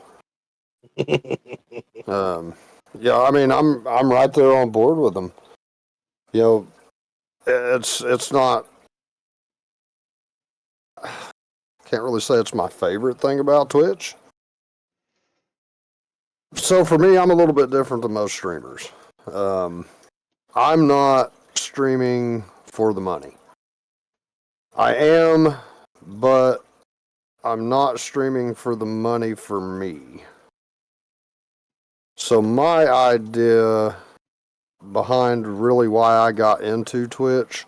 Speaker 3: Yeah, I mean, I'm right there on board with them. It's not. Can't really say it's my favorite thing about Twitch. So for me, I'm a little bit different than most streamers. I'm not streaming for the money. I am, but I'm not streaming for the money for me. So my idea behind really why I got into Twitch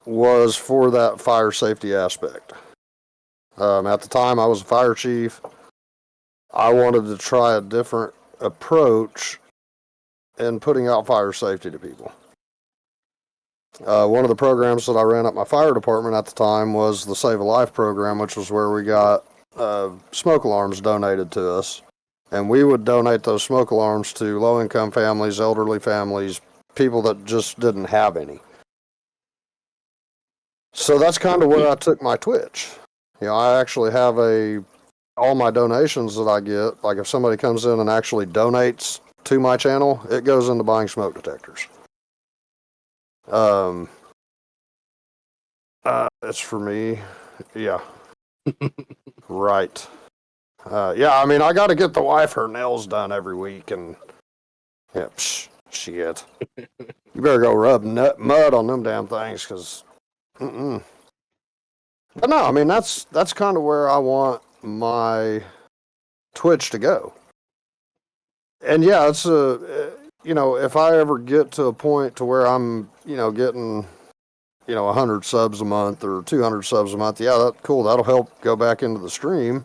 Speaker 3: was for that fire safety aspect. At the time, I was a fire chief. I wanted to try a different approach in putting out fire safety to people. One of the programs that I ran at my fire department at the time was the Save a Life program, which was where we got smoke alarms donated to us. And we would donate those smoke alarms to low-income families, elderly families, people that just didn't have any. So that's kind of where I took my Twitch. I actually have all my donations that I get, like if somebody comes in and actually donates to my channel, it goes into buying smoke detectors. It's for me. Yeah. Right. Yeah, I mean, I got to get the wife her nails done every week, and yeah, shit. You better go rub mud on them damn things, because, But no, I mean, that's kind of where I want my Twitch to go. And yeah, it's if I ever get to a point to where I'm, getting, 100 subs a month or 200 subs a month, yeah, that's cool. That'll help go back into the stream,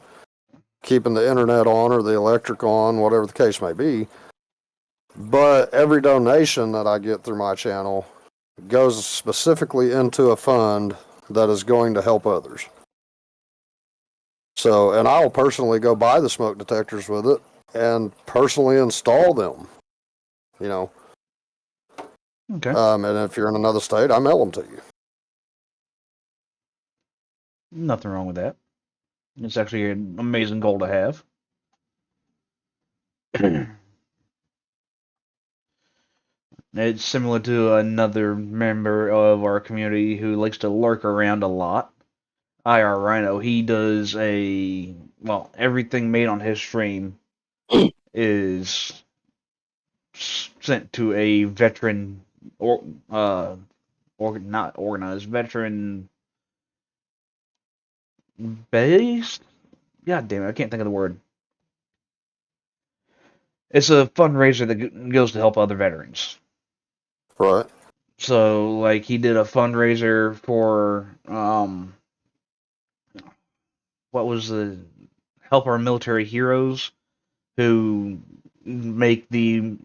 Speaker 3: keeping the internet on or the electric on, whatever the case may be. But every donation that I get through my channel goes specifically into a fund that is going to help others. So, and I'll personally go buy the smoke detectors with it and personally install them,
Speaker 1: Okay.
Speaker 3: And if you're in another state, I mail them to you.
Speaker 1: Nothing wrong with that. It's actually an amazing goal to have. It's similar to another member of our community who likes to lurk around a lot. IR Rhino. He does everything made on his stream is sent to a veteran not organized veteran based. God damn it, I can't think of the word. It's a fundraiser that goes to help other veterans.
Speaker 3: Right.
Speaker 1: So, like, he did a fundraiser for what was the help our military heroes who make the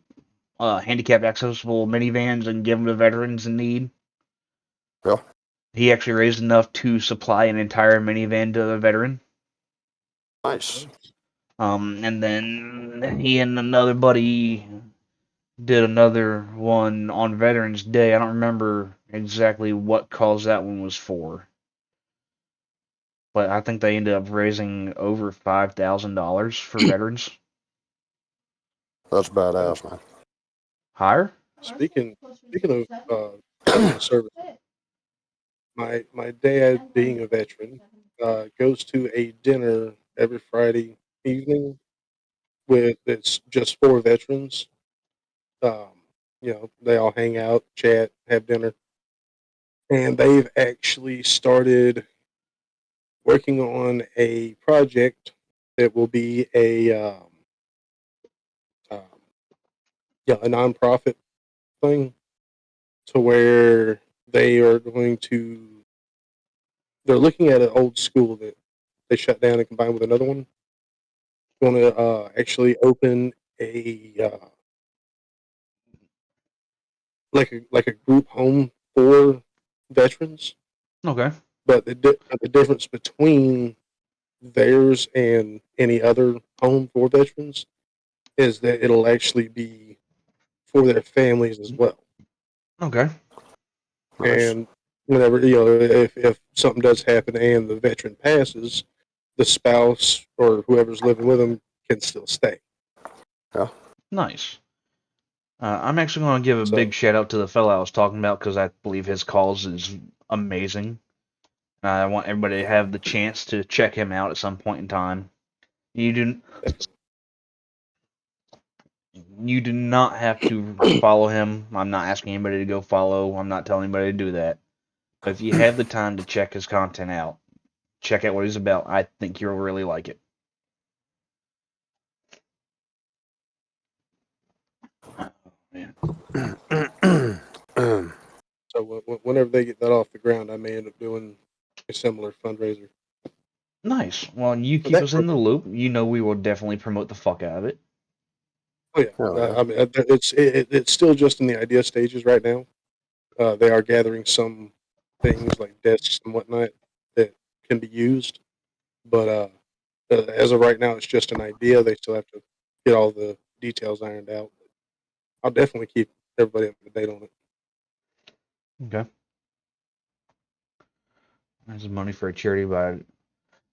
Speaker 1: handicapped accessible minivans and give them to veterans in need.
Speaker 3: Yeah.
Speaker 1: He actually raised enough to supply an entire minivan to a veteran.
Speaker 3: Nice.
Speaker 1: And then he and another buddy did another one on Veterans Day. I don't remember exactly what cause that one was for, but I think they ended up raising over $5,000 for veterans.
Speaker 3: That's badass, man.
Speaker 1: Higher?
Speaker 4: Speaking of veteran service, my dad, being a veteran, goes to a dinner every Friday evening with it's just for veterans. Um, they all hang out, chat, have dinner, and they've actually started working on a project that will be um, a nonprofit thing, to where they are going to they're looking at an old school that they shut down and combined with another one. Going to actually open a like a group home for veterans.
Speaker 1: Okay.
Speaker 4: But the difference between theirs and any other home for veterans is that it'll actually be for their families as well.
Speaker 1: Okay.
Speaker 3: Nice.
Speaker 4: And whenever if something does happen and the veteran passes, the spouse or whoever's living with them can still stay.
Speaker 3: Yeah.
Speaker 1: Nice. I'm actually going to give a
Speaker 4: So
Speaker 1: big shout out to the fellow I was talking about because I believe his cause is amazing. I want everybody to have the chance to check him out at some point in time. You do not have to follow him. I'm not asking anybody to go follow. I'm not telling anybody to do that. But if you have the time to check his content out, check out what he's about. I think you'll really like it.
Speaker 4: So whenever they get that off the ground, I may end up doing a similar fundraiser.
Speaker 1: Nice. Well, you
Speaker 4: For
Speaker 1: keep
Speaker 4: that
Speaker 1: us in the
Speaker 4: purpose.
Speaker 1: loop. You know we will definitely promote the fuck out of it.
Speaker 4: Oh yeah,
Speaker 3: Oh, yeah.
Speaker 4: I mean, it's still just in the idea stages right now. They are gathering some things like desks and whatnot that can be used, but as of right now, it's just an idea. They still have to get all the details ironed out. I'll definitely keep everybody up to date on it.
Speaker 1: Okay. There's money for a charity, but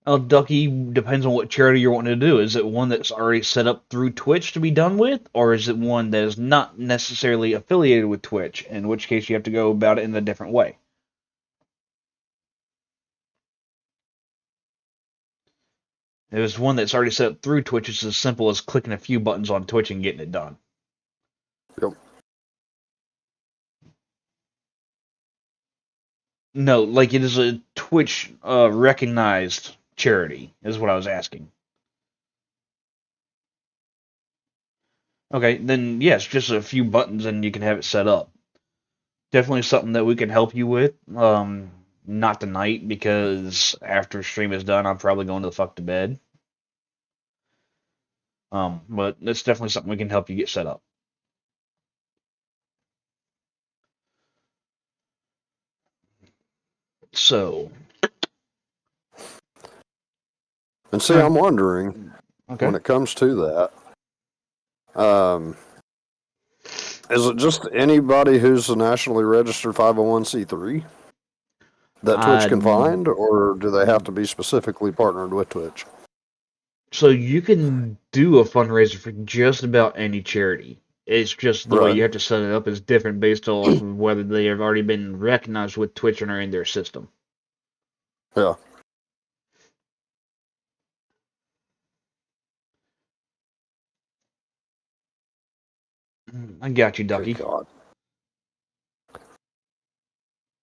Speaker 1: oh, Ducky, depends on what charity you're wanting to do. Is it one that's already set up through Twitch to be done with, or is it one that is not necessarily affiliated with Twitch, in which case you have to go about it in a different way? If it's one that's already set up through Twitch, it's as simple as clicking a few buttons on Twitch and getting it done.
Speaker 3: Yep.
Speaker 1: No, like it is a Twitch recognized charity, is what I was asking. Okay, then yes, just a few buttons and you can have it set up. Definitely something that we can help you with. Not tonight because after stream is done, I'm probably going to the fuck to bed. But it's definitely something we can help you get set up. So,
Speaker 3: And see, I'm wondering
Speaker 1: okay.
Speaker 3: when it comes to that, is it just anybody who's a nationally registered 501c3 that Twitch can find, or do they have to be specifically partnered with Twitch?
Speaker 1: So you can do a fundraiser for just about any charity. It's just the way
Speaker 3: Right.
Speaker 1: you have to set it up is different based off of whether they have already been recognized with Twitch and are in their system.
Speaker 3: Yeah.
Speaker 1: I got you,
Speaker 3: Good
Speaker 1: Ducky.
Speaker 3: God.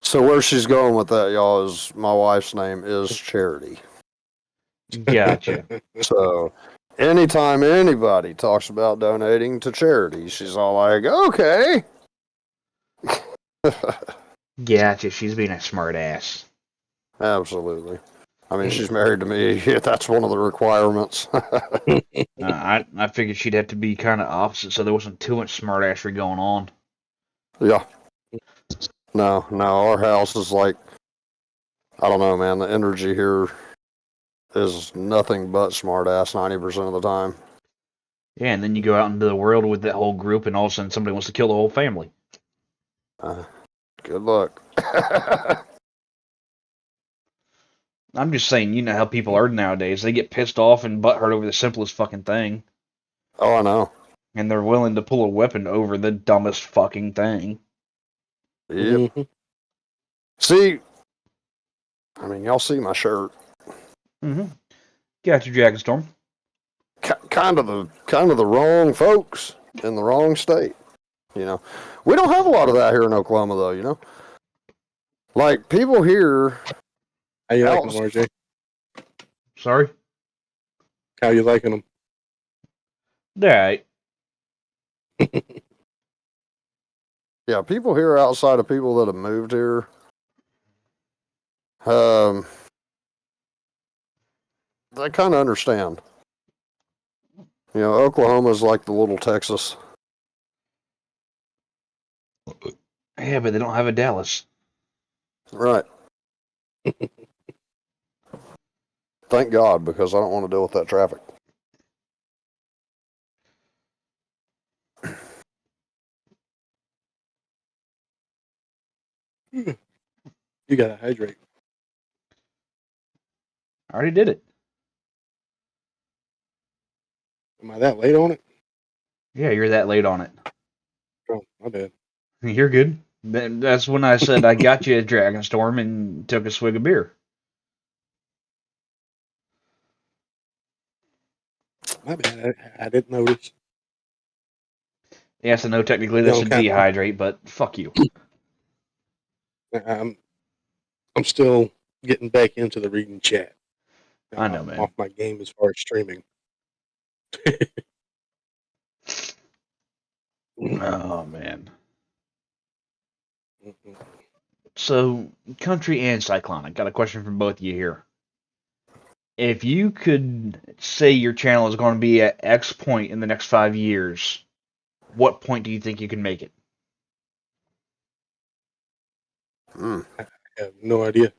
Speaker 3: So where she's going with that, y'all, is my wife's name is Charity.
Speaker 1: Gotcha.
Speaker 3: So anytime anybody talks about donating to charity, she's all like, okay.
Speaker 1: Gotcha. She's being a smart ass.
Speaker 3: Absolutely. I mean, she's married to me. That's one of the requirements.
Speaker 1: I figured she'd have to be kind of opposite, so there wasn't too much smart assery going on.
Speaker 3: Yeah. No, our house is like, I don't know, man. The energy here is nothing but smart ass 90% of the time.
Speaker 1: Yeah, and then you go out into the world with that whole group, and all of a sudden somebody wants to kill the whole family.
Speaker 3: Good luck.
Speaker 1: I'm just saying, you know how people are nowadays. They get pissed off and butthurt over the simplest fucking thing.
Speaker 3: Oh, I know.
Speaker 1: And they're willing to pull a weapon over the dumbest fucking thing.
Speaker 3: Yep.
Speaker 4: Mm-hmm.
Speaker 3: See, I mean, y'all see my shirt.
Speaker 1: Mm-hmm. Gotcha, Dragonstorm.
Speaker 3: Kind of the wrong folks in the wrong state. You know, we don't have a lot of that here in Oklahoma, though. You know, like people here.
Speaker 4: How you liking them, RJ?
Speaker 1: Sorry?
Speaker 4: How you liking them?
Speaker 1: Alright.
Speaker 3: Yeah, people here outside of people that have moved here. They kind of understand. You know, Oklahoma's like the little Texas.
Speaker 1: Yeah, but they don't have a Dallas.
Speaker 3: Right. Thank God, because I don't want to deal with that traffic.
Speaker 4: You gotta hydrate.
Speaker 1: I already did it.
Speaker 4: Am I that late on it?
Speaker 1: Yeah, you're that late on it.
Speaker 4: Oh, my bad.
Speaker 1: You're good. That's when I said I got you a Dragonstorm and took a swig of beer.
Speaker 4: My bad. I didn't notice.
Speaker 1: Yes, I know technically that's a dehydrate, but fuck you.
Speaker 4: I'm still getting back into the reading chat.
Speaker 1: I know,
Speaker 4: I'm
Speaker 1: man.
Speaker 4: off my game as far as streaming.
Speaker 1: Oh man.
Speaker 4: Mm-mm.
Speaker 1: So, Country and Cyclonic, got a question from both of you here. If you could say your channel is going to be at X point in the next 5 years, what point do you think you can make it?
Speaker 3: Hmm.
Speaker 4: I have no idea.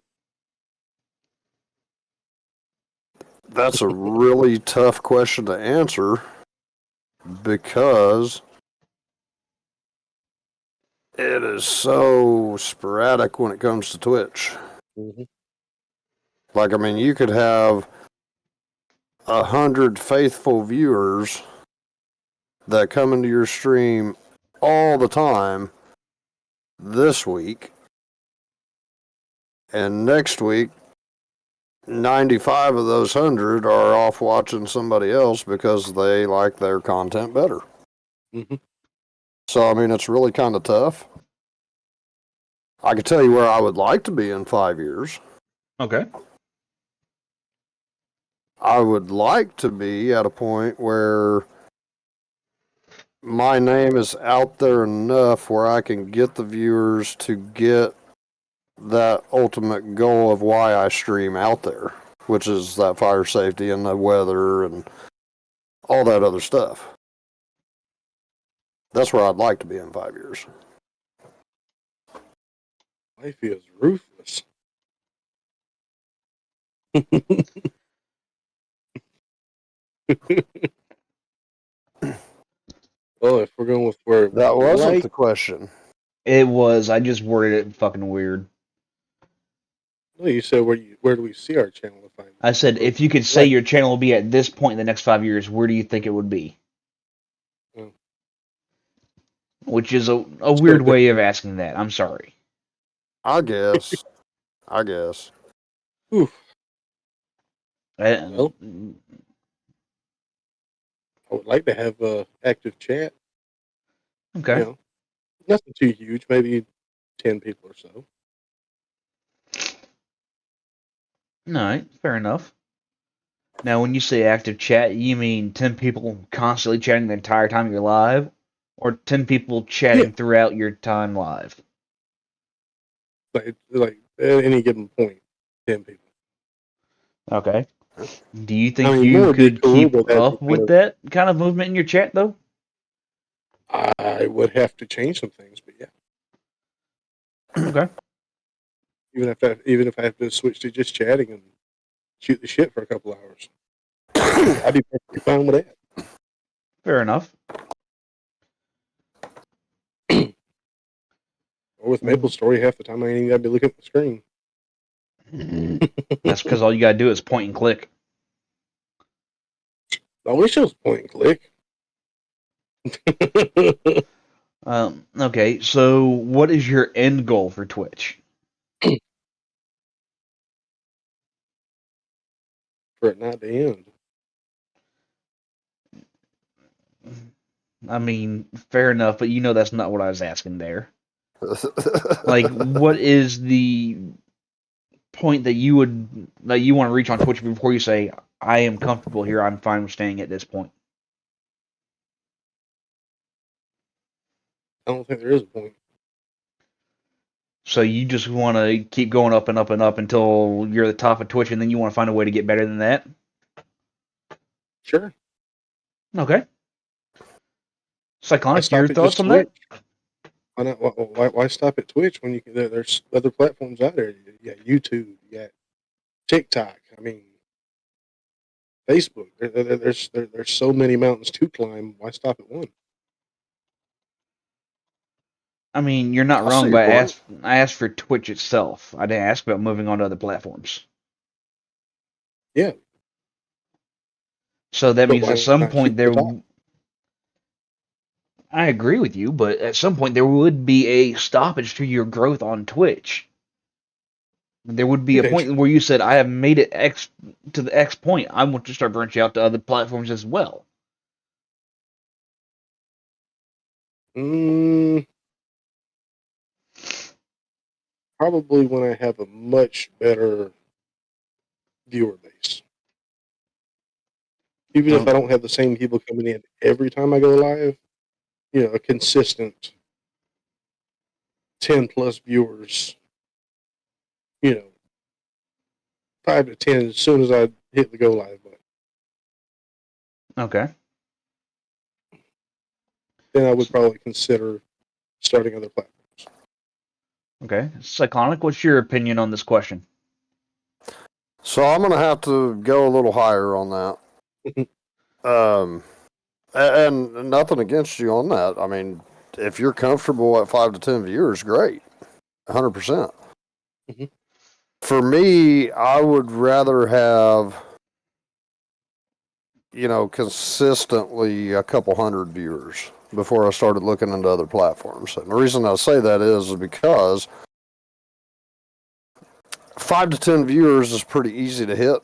Speaker 3: That's a really tough question to answer because it is so sporadic when it comes to Twitch.
Speaker 4: Mm-hmm.
Speaker 3: Like, I mean, you could have 100 faithful viewers that come into your stream all the time this week, and next week 95 of those 100 are off watching somebody else because they like their content better.
Speaker 4: Mm-hmm.
Speaker 3: So I mean, it's really kind of tough. I could tell you where I would like to be in 5 years.
Speaker 1: Okay.
Speaker 3: I would like to be at a point where my name is out there enough where I can get the viewers to get that ultimate goal of why I stream out there, which is that fire safety and the weather and all that other stuff. That's where I'd like to be in 5 years.
Speaker 4: Life is ruthless. Well, if we're going with where
Speaker 3: That
Speaker 4: we
Speaker 3: wasn't
Speaker 4: like,
Speaker 3: the question.
Speaker 1: It was. I just worded it fucking weird.
Speaker 4: no, you said where do we see our channel if
Speaker 1: I said, if you could say
Speaker 4: right.
Speaker 1: your channel will be at this point in the next 5 years, where do you think it would be?
Speaker 4: Oh.
Speaker 1: Which is a
Speaker 4: It's
Speaker 1: weird
Speaker 4: got
Speaker 1: way of
Speaker 4: different.
Speaker 1: asking that. I'm sorry.
Speaker 3: I guess. I guess.
Speaker 4: Oof.
Speaker 1: I,
Speaker 4: Well, I would like to have active chat. You
Speaker 1: okay.
Speaker 4: know, nothing too huge, maybe 10 people or so.
Speaker 1: All right. Fair enough. Now, when you say active chat, you mean 10 people constantly chatting the entire time you're live? Or 10 people
Speaker 4: Yeah,
Speaker 1: chatting throughout your time live?
Speaker 4: like at any given point, 10 people.
Speaker 1: Okay. Do you
Speaker 4: I
Speaker 1: think
Speaker 4: mean,
Speaker 1: you
Speaker 4: more would be
Speaker 1: could
Speaker 4: cool,
Speaker 1: keep
Speaker 4: but that'd be
Speaker 1: up
Speaker 4: kind
Speaker 1: with
Speaker 4: of.
Speaker 1: that kind of movement in your chat, though?
Speaker 4: I would have to change some things, but yeah.
Speaker 1: Okay.
Speaker 4: Even if I have to switch to just chatting and shoot the shit for a couple hours, I'd be perfectly fine with that.
Speaker 1: Fair enough.
Speaker 4: Or with Maple Story, half the time I ain't even got to be looking at the screen.
Speaker 1: That's because all you gotta do is point and click.
Speaker 4: I wish it was point and click.
Speaker 1: Okay, so what is your end goal for Twitch?
Speaker 4: For it not to end.
Speaker 1: I mean, fair enough, but you know that's not what I was asking there. Like, what is the point that you want to reach on Twitch before you say, I am comfortable here, I'm fine with staying at this point?
Speaker 4: I don't think there is a point.
Speaker 1: So you just want to keep going up and up and up until you're the top of Twitch, and then you want to find a way to get better than that?
Speaker 4: Sure.
Speaker 1: Okay.
Speaker 4: Why
Speaker 1: Cyclonic, your
Speaker 4: stop at just
Speaker 1: thoughts on
Speaker 4: Twitch?
Speaker 1: that?
Speaker 4: Why not? Why stop at Twitch when you can? There's other platforms out there. You got YouTube. You got TikTok. I mean, Facebook. There's so many mountains to climb. Why stop at one?
Speaker 1: I mean, you're not
Speaker 3: I see
Speaker 1: wrong,
Speaker 3: your
Speaker 1: but
Speaker 3: point.
Speaker 1: I asked for Twitch itself. I didn't ask about moving on to other platforms.
Speaker 4: Yeah,
Speaker 1: So that
Speaker 4: but
Speaker 1: means at
Speaker 4: why
Speaker 1: some
Speaker 4: not keep
Speaker 1: point
Speaker 4: at the top?
Speaker 1: I agree with you, but at some point there would be a stoppage to your growth on Twitch. There would be a point
Speaker 4: Eventually.
Speaker 1: where you said, I have made it X to the X point. I want to start branching out to other platforms as well.
Speaker 4: Mm, probably when I have a much better viewer base. Even if I
Speaker 1: So,
Speaker 4: don't have the same people coming in every time I go live, a consistent 10 plus viewers, 5 to 10 as soon as I hit the go live button.
Speaker 1: Okay.
Speaker 4: Then I would probably consider starting other platforms.
Speaker 1: Okay. Cyclonic, what's your opinion on this question?
Speaker 3: So I'm gonna have to go a little higher on that. And nothing against you on that. I mean, if you're comfortable at 5 to 10 viewers, great, 100%.
Speaker 4: Mhm.
Speaker 3: For me, I would rather have, consistently a couple hundred viewers before I started looking into other platforms. And the reason I say that is because 5 to 10 viewers is pretty easy to hit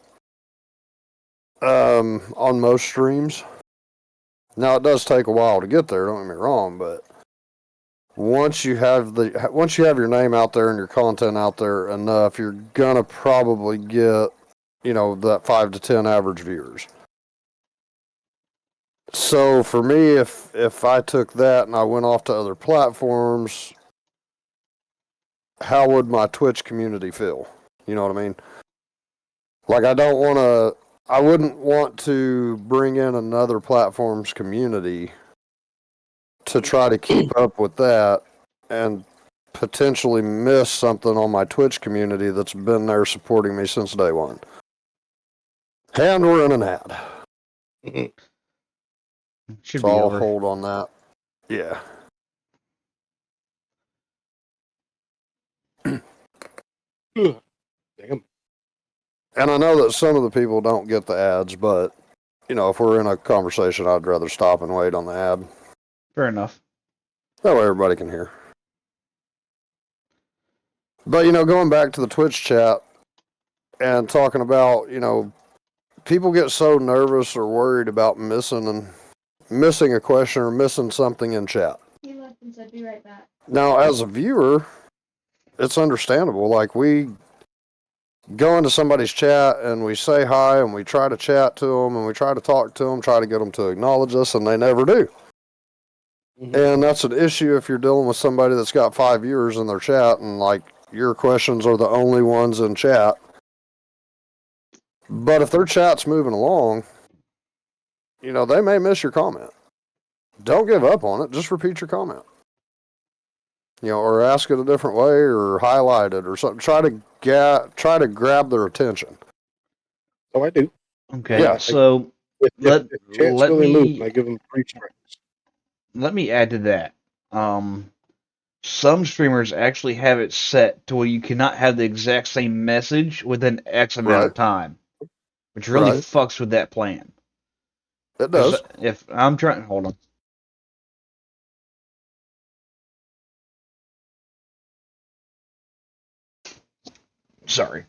Speaker 3: on most streams. Now it does take a while to get there, don't get me wrong, but once you have your name out there and your content out there enough, you're gonna probably get, that 5 to 10 average viewers. So for me, if I took that and I went off to other platforms, how would my Twitch community feel? You know what I mean? Like I wouldn't want to bring in another platform's community to try to keep up with that and potentially miss something on my Twitch community that's been there supporting me since day one. And we're in an ad.
Speaker 1: Should
Speaker 3: So
Speaker 1: be
Speaker 3: I'll
Speaker 1: over.
Speaker 3: hold on that. Yeah.
Speaker 4: Damn.
Speaker 3: And I know that some of the people don't get the ads, but, if we're in a conversation, I'd rather stop and wait on the ad.
Speaker 1: Fair enough.
Speaker 3: That way everybody can hear. But, going back to the Twitch chat and talking about, people get so nervous or worried about missing a question or missing something in chat.
Speaker 2: He left and said, "Be right back."
Speaker 3: Now, as a viewer, it's understandable. Like, we go into somebody's chat and we say hi and we try to chat to them and we try to talk to them, try to get them to acknowledge us, and they never do.
Speaker 4: Mhm.
Speaker 3: And that's an issue if you're dealing with somebody that's got 5 viewers in their chat and, like, your questions are the only ones in chat. But if their chat's moving along, they may miss your comment. Don't give up on it. Just repeat your comment. Or ask it a different way or highlight it or something. Try to grab their attention.
Speaker 4: So I do.
Speaker 1: Okay.
Speaker 3: Yeah.
Speaker 1: So
Speaker 4: If
Speaker 1: let
Speaker 4: chat's
Speaker 1: let
Speaker 4: really moving,
Speaker 1: me
Speaker 4: I give them 3 strikes.
Speaker 1: let me add to that. Some streamers actually have it set to where you cannot have the exact same message within X amount of
Speaker 3: Right.
Speaker 1: time, which really
Speaker 3: Right.
Speaker 1: fucks with that plan.
Speaker 3: It
Speaker 1: Because
Speaker 3: does.
Speaker 1: if I'm trying, hold on. Sorry.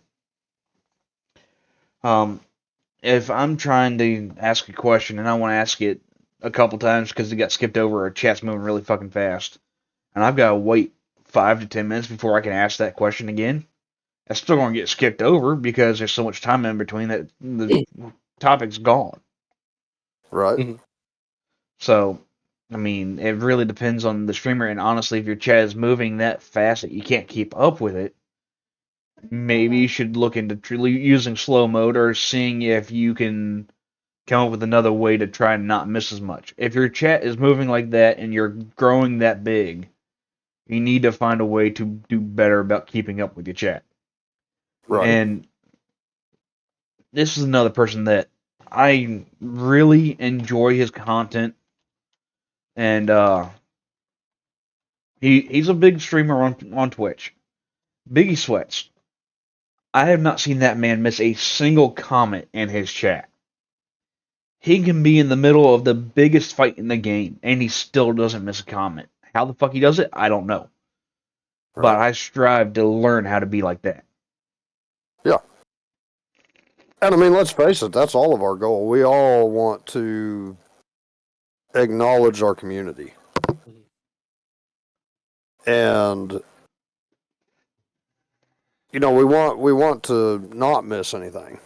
Speaker 1: If I'm trying to ask a question and I want to ask it a couple times because it got skipped over or chat's moving really fucking fast, and I've got to wait 5 to 10 minutes before I can ask that question again, that's still going to get skipped over because there's so much time in between that the topic's gone.
Speaker 3: Right.
Speaker 4: Mhm.
Speaker 1: So, I mean, it really depends on the streamer, and honestly, if your chat is moving that fast that you can't keep up with it, maybe you should look into using slow mode or seeing if you can come up with another way to try and not miss as much. If your chat is moving like that and you're growing that big, you need to find a way to do better about keeping up with your chat.
Speaker 3: Right.
Speaker 1: And this is another person that I really enjoy his content, and he's a big streamer on Twitch. Biggie Sweats. I have not seen that man miss a single comment in his chat. He can be in the middle of the biggest fight in the game, and he still doesn't miss a comment. How the fuck he does it, I don't know. But
Speaker 3: Right.
Speaker 1: I strive to learn how to be like that.
Speaker 3: Yeah. And I mean, let's face it, that's all of our goal. We all want to acknowledge our community. And we want to not miss anything.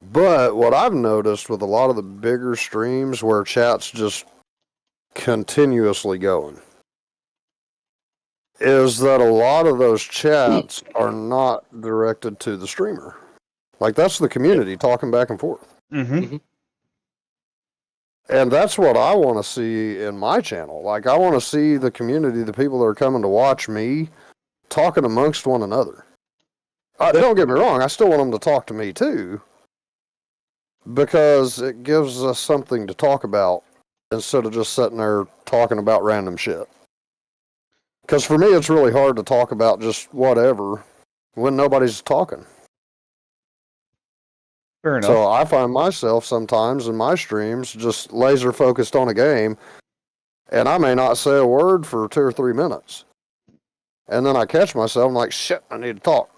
Speaker 3: But what I've noticed with a lot of the bigger streams where chat's just continuously going is that a lot of those chats are not directed to the streamer. Like, that's the community talking back and forth.
Speaker 1: Mm-hmm.
Speaker 3: And that's what I want to see in my channel. Like, I want to see the community, the people that are coming to watch me, talking amongst one another. Don't get me wrong, I still want them to talk to me too, because it gives us something to talk about instead of just sitting there talking about random shit. Because for me, it's really hard to talk about just whatever when nobody's talking.
Speaker 1: Fair enough.
Speaker 3: So I find myself sometimes in my streams just laser focused on a game, and I may not say a word for 2 or 3 minutes. And then I catch myself, I'm like, shit, I need to talk.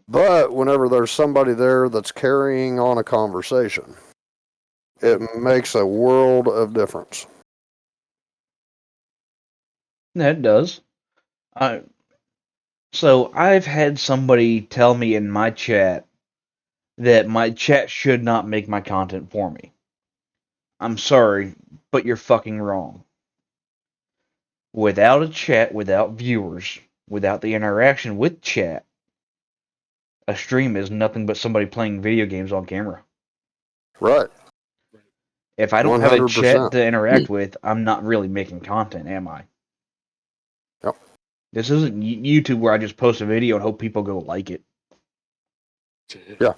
Speaker 3: But whenever there's somebody there that's carrying on a conversation, it makes a world of difference.
Speaker 1: Yeah, it does. So I've had somebody tell me in my chat that my chat should not make my content for me. I'm sorry, but you're fucking wrong. Without a chat, without viewers, without the interaction with chat, a stream is nothing but somebody playing video games on camera.
Speaker 3: Right.
Speaker 1: If I don't have a
Speaker 3: 100%.
Speaker 1: chat to interact with, I'm not really making content, am I?
Speaker 3: Yep.
Speaker 1: This isn't YouTube where I just post a video and hope people go like it.
Speaker 3: Yeah.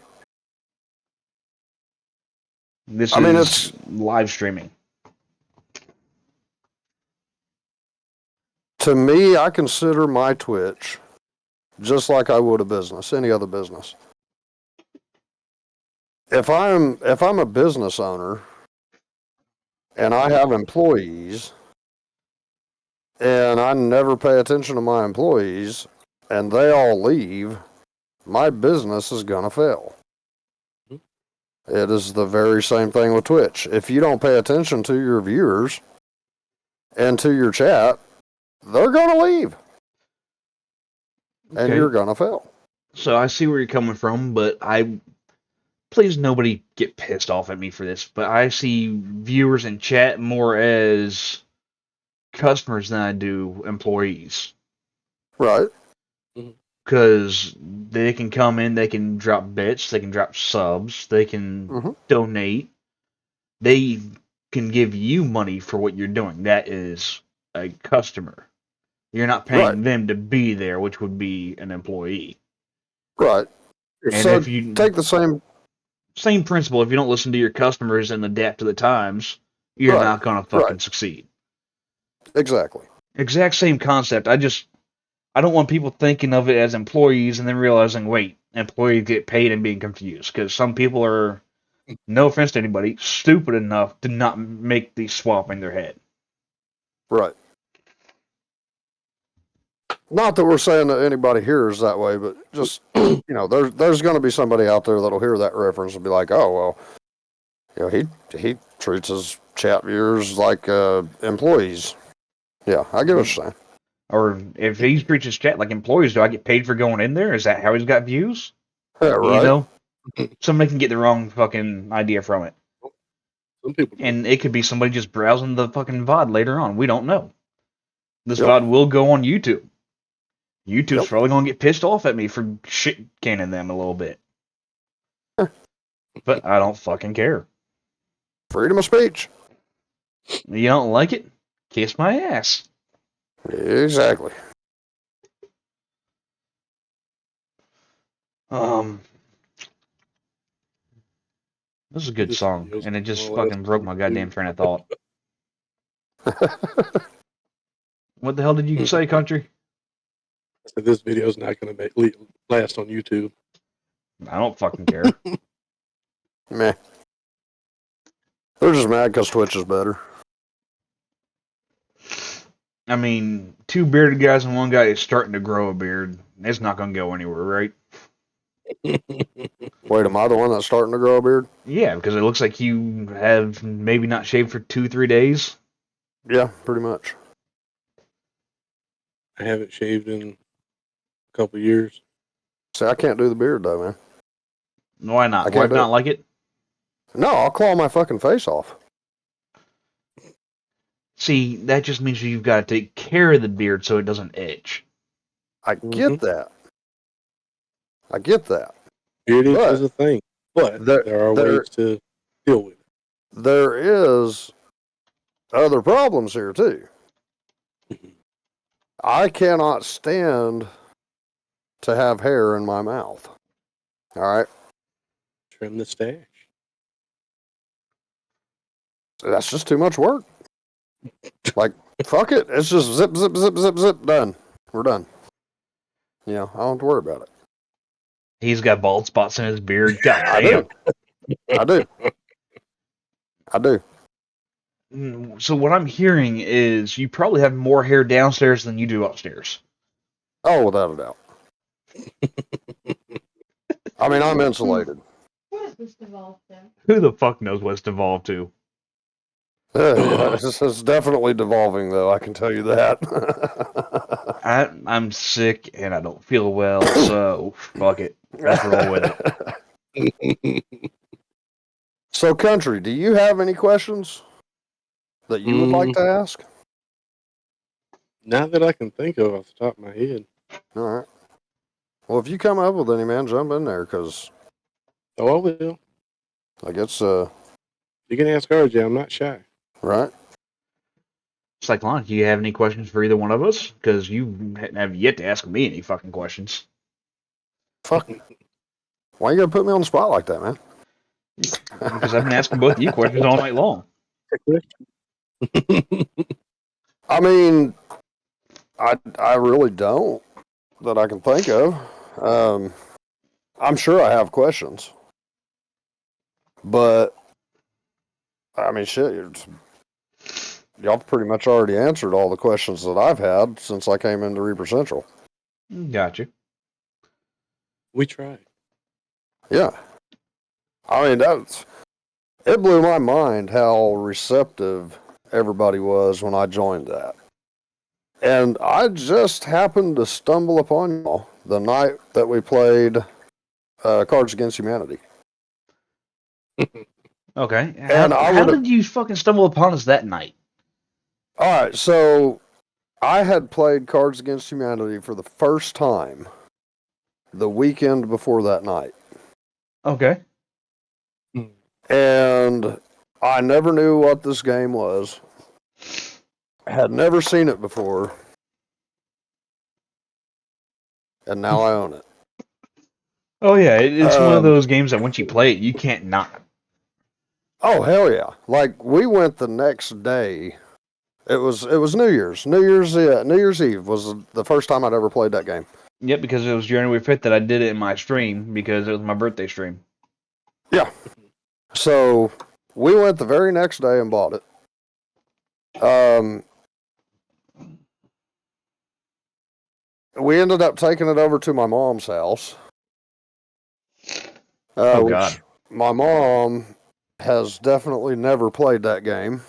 Speaker 1: This
Speaker 3: I mean,
Speaker 1: is
Speaker 3: it's
Speaker 1: live streaming.
Speaker 3: to me, I consider my Twitch just like I would a business, any other business. If I'm a business owner and I have employees and I never pay attention to my employees and they all leave, my business is gonna fail. It is the very same thing with Twitch. If you don't pay attention to your viewers and to your chat, they're gonna leave. And you're gonna fail.
Speaker 1: So I see where you're coming from, but please nobody get pissed off at me for this, but I see viewers in chat more as customers than I do employees.
Speaker 3: Right.
Speaker 1: Because they can come in, they can drop bits, they can drop subs, they can donate. They can give you money for what you're doing. That is a customer. You're not paying them to be there, which would be an employee.
Speaker 3: Right.
Speaker 1: And
Speaker 3: so
Speaker 1: if you
Speaker 3: take the
Speaker 1: same principle, if you don't listen to your customers and adapt to the times, you're not gonna fucking succeed.
Speaker 3: Exactly.
Speaker 1: Exact same concept. I don't want people thinking of it as employees and then realizing, wait, employees get paid and being confused. Because some people are, no offense to anybody, stupid enough to not make the swap in their head.
Speaker 3: Right. Not that we're saying that anybody here is that way, but just, there's going to be somebody out there that'll hear that reference and be like, oh, well, he treats his chat viewers like employees. Yeah, I get what you're saying.
Speaker 1: Or if he treats his chat like employees, do I get paid for going in there? Is that how he's got views?
Speaker 3: Yeah, right.
Speaker 1: Somebody can get the wrong fucking idea from it.
Speaker 4: Some people do.
Speaker 1: And it could be somebody just browsing the fucking VOD later on. We don't know. This VOD will go on YouTube. YouTube's probably going to get pissed off at me for shit canning them a little bit. But I don't fucking care.
Speaker 3: Freedom of speech.
Speaker 1: You don't like it? Kiss my ass.
Speaker 3: Exactly.
Speaker 1: This is a good song, and it just fucking broke my goddamn train of thought. What the hell did you say, Country?
Speaker 4: I said this video's not going to last on YouTube.
Speaker 1: I don't fucking care.
Speaker 3: Meh. They're just mad because Twitch is better.
Speaker 1: I mean, 2 bearded guys and 1 guy is starting to grow a beard. It's not going to go anywhere, right?
Speaker 3: Wait, am I the one that's starting to grow a beard?
Speaker 1: Yeah, because it looks like you have maybe not shaved for 2-3 days.
Speaker 3: Yeah, pretty much.
Speaker 4: I haven't shaved in a couple years.
Speaker 3: See, I can't do the beard though, man.
Speaker 1: Why not? Why not like it?
Speaker 3: No, I'll claw my fucking face off.
Speaker 1: See, that just means you've got to take care of the beard so it doesn't itch.
Speaker 3: I get that. I get that.
Speaker 4: Beard itch
Speaker 3: But
Speaker 4: is a thing, but there are ways to deal with it.
Speaker 3: There is other problems here too. I cannot stand to have hair in my mouth. All right.
Speaker 4: Trim the stash.
Speaker 3: That's just too much work. Like, fuck it. It's just zip, zip, zip, zip, zip. Done. We're done. You know, I don't have to worry about it.
Speaker 1: He's got bald spots in his beard. God
Speaker 3: I
Speaker 1: damn.
Speaker 3: do. I do.
Speaker 1: So what I'm hearing is you probably have more hair downstairs than you do upstairs.
Speaker 3: Oh, without a doubt. I mean, I'm insulated.
Speaker 2: What is this devolved to?
Speaker 1: Who the fuck knows what's devolved to?
Speaker 3: It's definitely devolving, though. I can tell you that.
Speaker 1: I'm sick and I don't feel well, so fuck it. Let's roll with it.
Speaker 3: So, Country, do you have any questions that you would like to ask?
Speaker 4: Not that I can think of off the top of my head.
Speaker 3: All right. Well, if you come up with any, man, jump in there, because
Speaker 4: Oh, I will.
Speaker 3: like it's
Speaker 4: You can ask RJ. I'm not shy.
Speaker 3: right.
Speaker 1: Cyclonic, do you have any questions for either one of us? Because you have yet to ask me any fucking questions.
Speaker 3: Fuck. Why you gotta put me on the spot like that, man?
Speaker 1: Because I've been asking both of you questions all night long.
Speaker 3: I mean, I really don't that I can think of. I'm sure I have questions, but I mean, shit, y'all pretty much already answered all the questions that I've had since I came into Reaper Central.
Speaker 1: Gotcha.
Speaker 4: We tried.
Speaker 3: Yeah. I mean, it blew my mind how receptive everybody was when I joined that. And I just happened to stumble upon y'all the night that we played Cards Against Humanity.
Speaker 1: Okay.
Speaker 3: And
Speaker 1: How did you fucking stumble upon us that night?
Speaker 3: All right, so I had played Cards Against Humanity for the first time the weekend before that night.
Speaker 1: Okay.
Speaker 3: And I never knew what this game was. Had never seen it before. And now I own it.
Speaker 1: Oh yeah, it's one of those games that once you play it, you can't not.
Speaker 3: Oh hell yeah! Like we went the next day. It was New Year's. New Year's Eve was the first time I'd ever played that game.
Speaker 1: Yep, because it was January 5th that I did it in my stream because it was my birthday stream.
Speaker 3: Yeah. So we went the very next day and bought it. We ended up taking it over to my mom's house.
Speaker 1: Oh
Speaker 3: which
Speaker 1: God.
Speaker 3: My mom has definitely never played that game.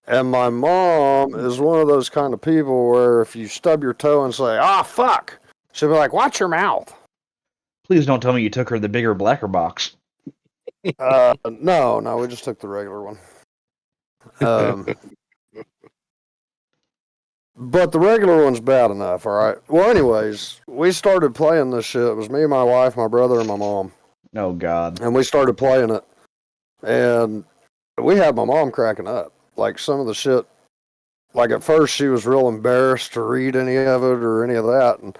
Speaker 3: And my mom is one of those kind of people where if you stub your toe and say, "Ah, fuck," she'll be like, "Watch your mouth."
Speaker 1: Please don't tell me you took her the bigger, blacker box.
Speaker 3: No, we just took the regular one. But the regular one's bad enough, all right? Well, anyways, we started playing this shit. It was me, my wife, my brother, and my mom.
Speaker 1: Oh God.
Speaker 3: And we started playing it. And we had my mom cracking up. Like some of the shit, like at first she was real embarrassed to read any of it or any of that. And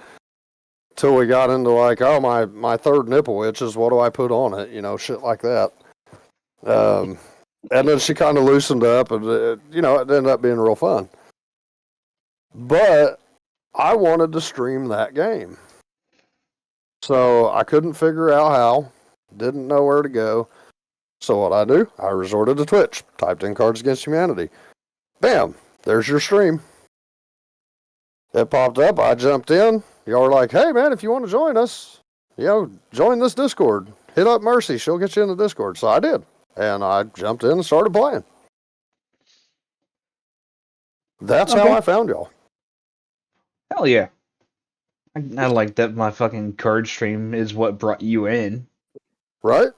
Speaker 3: until we got into like, oh, my third nipple itches, what do I put on it? You know, shit like that. And then she kind of loosened up and, it ended up being real fun. But I wanted to stream that game. So I couldn't figure out how, didn't know where to go. So what I do, I resorted to Twitch, typed in Cards Against Humanity. Bam, there's your stream. It popped up, I jumped in. Y'all were like, hey man, if you want to join us, join this Discord. Hit up Mercy, she'll get you in the Discord. So I did. And I jumped in and started playing. That's how I found y'all.
Speaker 1: Hell yeah. I like that my fucking card stream is what brought you in.
Speaker 3: Right?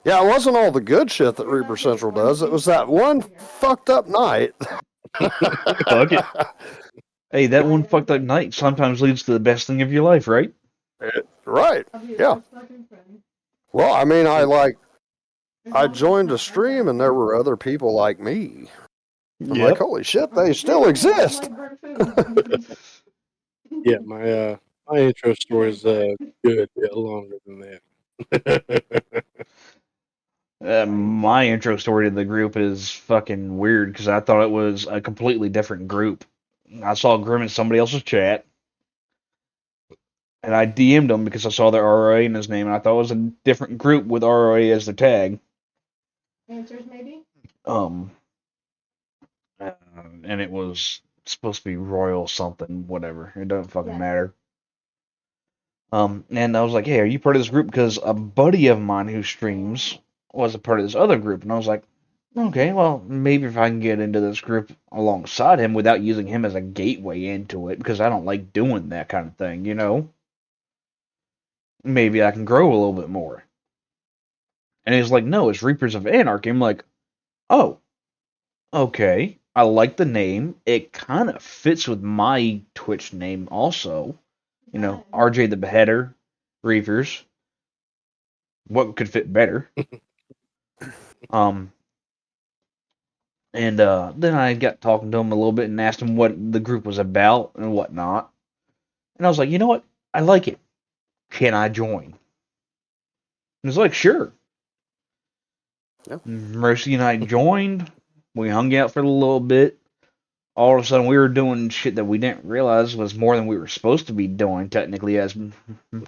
Speaker 3: Yeah, it wasn't all the good shit that Reaper Central does. It was that one fucked up night.
Speaker 1: Fuck it. Hey, that one fucked up night sometimes leads to the best thing of your life, right?
Speaker 3: Right. Yeah. Well, I mean, I joined a stream and there were other people like me. I'm like, holy shit, they still exist.
Speaker 4: Yeah, my intro story is a good bit longer than that.
Speaker 1: My intro story to the group is fucking weird because I thought it was a completely different group. I saw Grim in somebody else's chat, and I DM'd him because I saw their ROA in his name, and I thought it was a different group with ROA as the tag.
Speaker 2: Answers, maybe?
Speaker 1: Um, and it was supposed to be Royal something, whatever. It doesn't fucking matter. And I was like, hey, are you part of this group? Because a buddy of mine who streams was a part of this other group. And I was like, okay, well, maybe if I can get into this group alongside him without using him as a gateway into it, because I don't like doing that kind of thing, you know? Maybe I can grow a little bit more. And he's like, no, it's Reapers of Anarchy. I'm like, oh, okay. I like the name. It kind of fits with my Twitch name also. You know, RjTheBeheader, Reapers. What could fit better? Um, and then I got talking to him a little bit and asked him what the group was about and whatnot. And I was like, you know what? I like it. Can I join? And he's like, sure.
Speaker 3: Yep.
Speaker 1: Mercy and I joined. We hung out for a little bit. All of a sudden, we were doing shit that we didn't realize was more than we were supposed to be doing, technically, as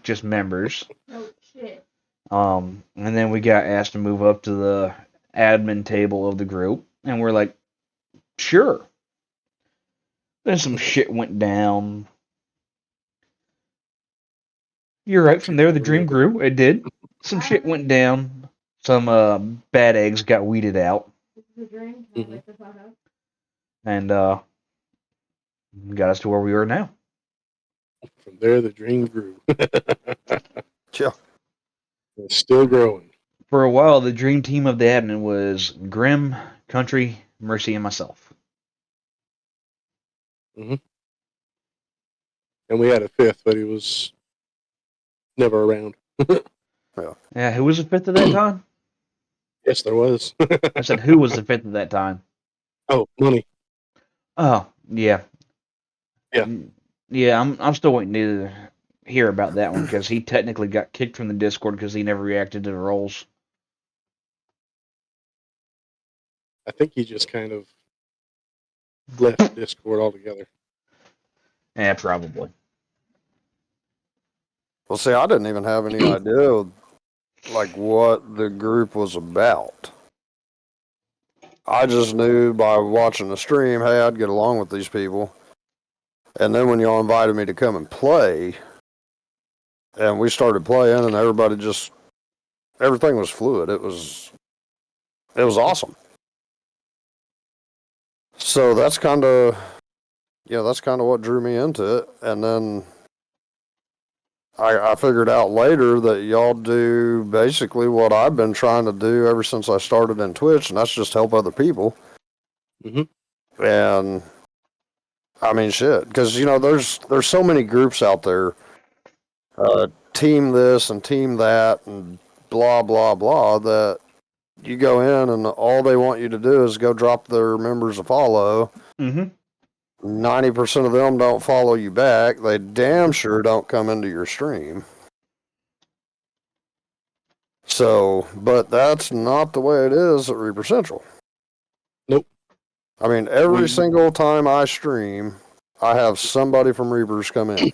Speaker 1: just members.
Speaker 2: Oh, shit.
Speaker 1: And then we got asked to move up to the admin table of the group, and we're like, sure. Then some shit went down. You're right. From there, the dream grew. It did. Some shit went down. Some bad eggs got weeded out.
Speaker 2: This is a dream.
Speaker 1: And got us to where we are now.
Speaker 4: From there, the dream grew.
Speaker 3: Yeah.
Speaker 4: It's still growing.
Speaker 1: For a while, the dream team of the admin was Grim, Country, Mercy, and myself.
Speaker 4: Mm-hmm. And we had a fifth, but he was never around.
Speaker 1: Yeah, who was the fifth at that time?
Speaker 4: Yes, there was.
Speaker 1: I said, who was the fifth at that time?
Speaker 4: Oh, Money.
Speaker 1: Oh, yeah.
Speaker 4: Yeah.
Speaker 1: Yeah, I'm still waiting to hear about that one because he technically got kicked from the Discord because he never reacted to the rolls.
Speaker 4: I think he just kind of left Discord altogether.
Speaker 1: Yeah, probably.
Speaker 3: Well, see, I didn't even have any idea, like, what the group was about. I just knew by watching the stream, hey, I'd get along with these people. And then when y'all invited me to come and play, and we started playing, and everything was fluid. It was awesome. So that's kind of what drew me into it. And then I figured out later that y'all do basically what I've been trying to do ever since I started in Twitch, and that's just help other people.
Speaker 4: Mm-hmm.
Speaker 3: And I mean, shit, because there's so many groups out there, team this and team that and blah blah blah, that you go in and all they want you to do is go drop their members a follow.
Speaker 1: Mm-hmm.
Speaker 3: 90% of them don't follow you back. They damn sure don't come into your stream. So, but that's not the way it is at Reaper Central.
Speaker 4: Nope.
Speaker 3: I mean, every single time I stream, I have somebody from Reapers come in.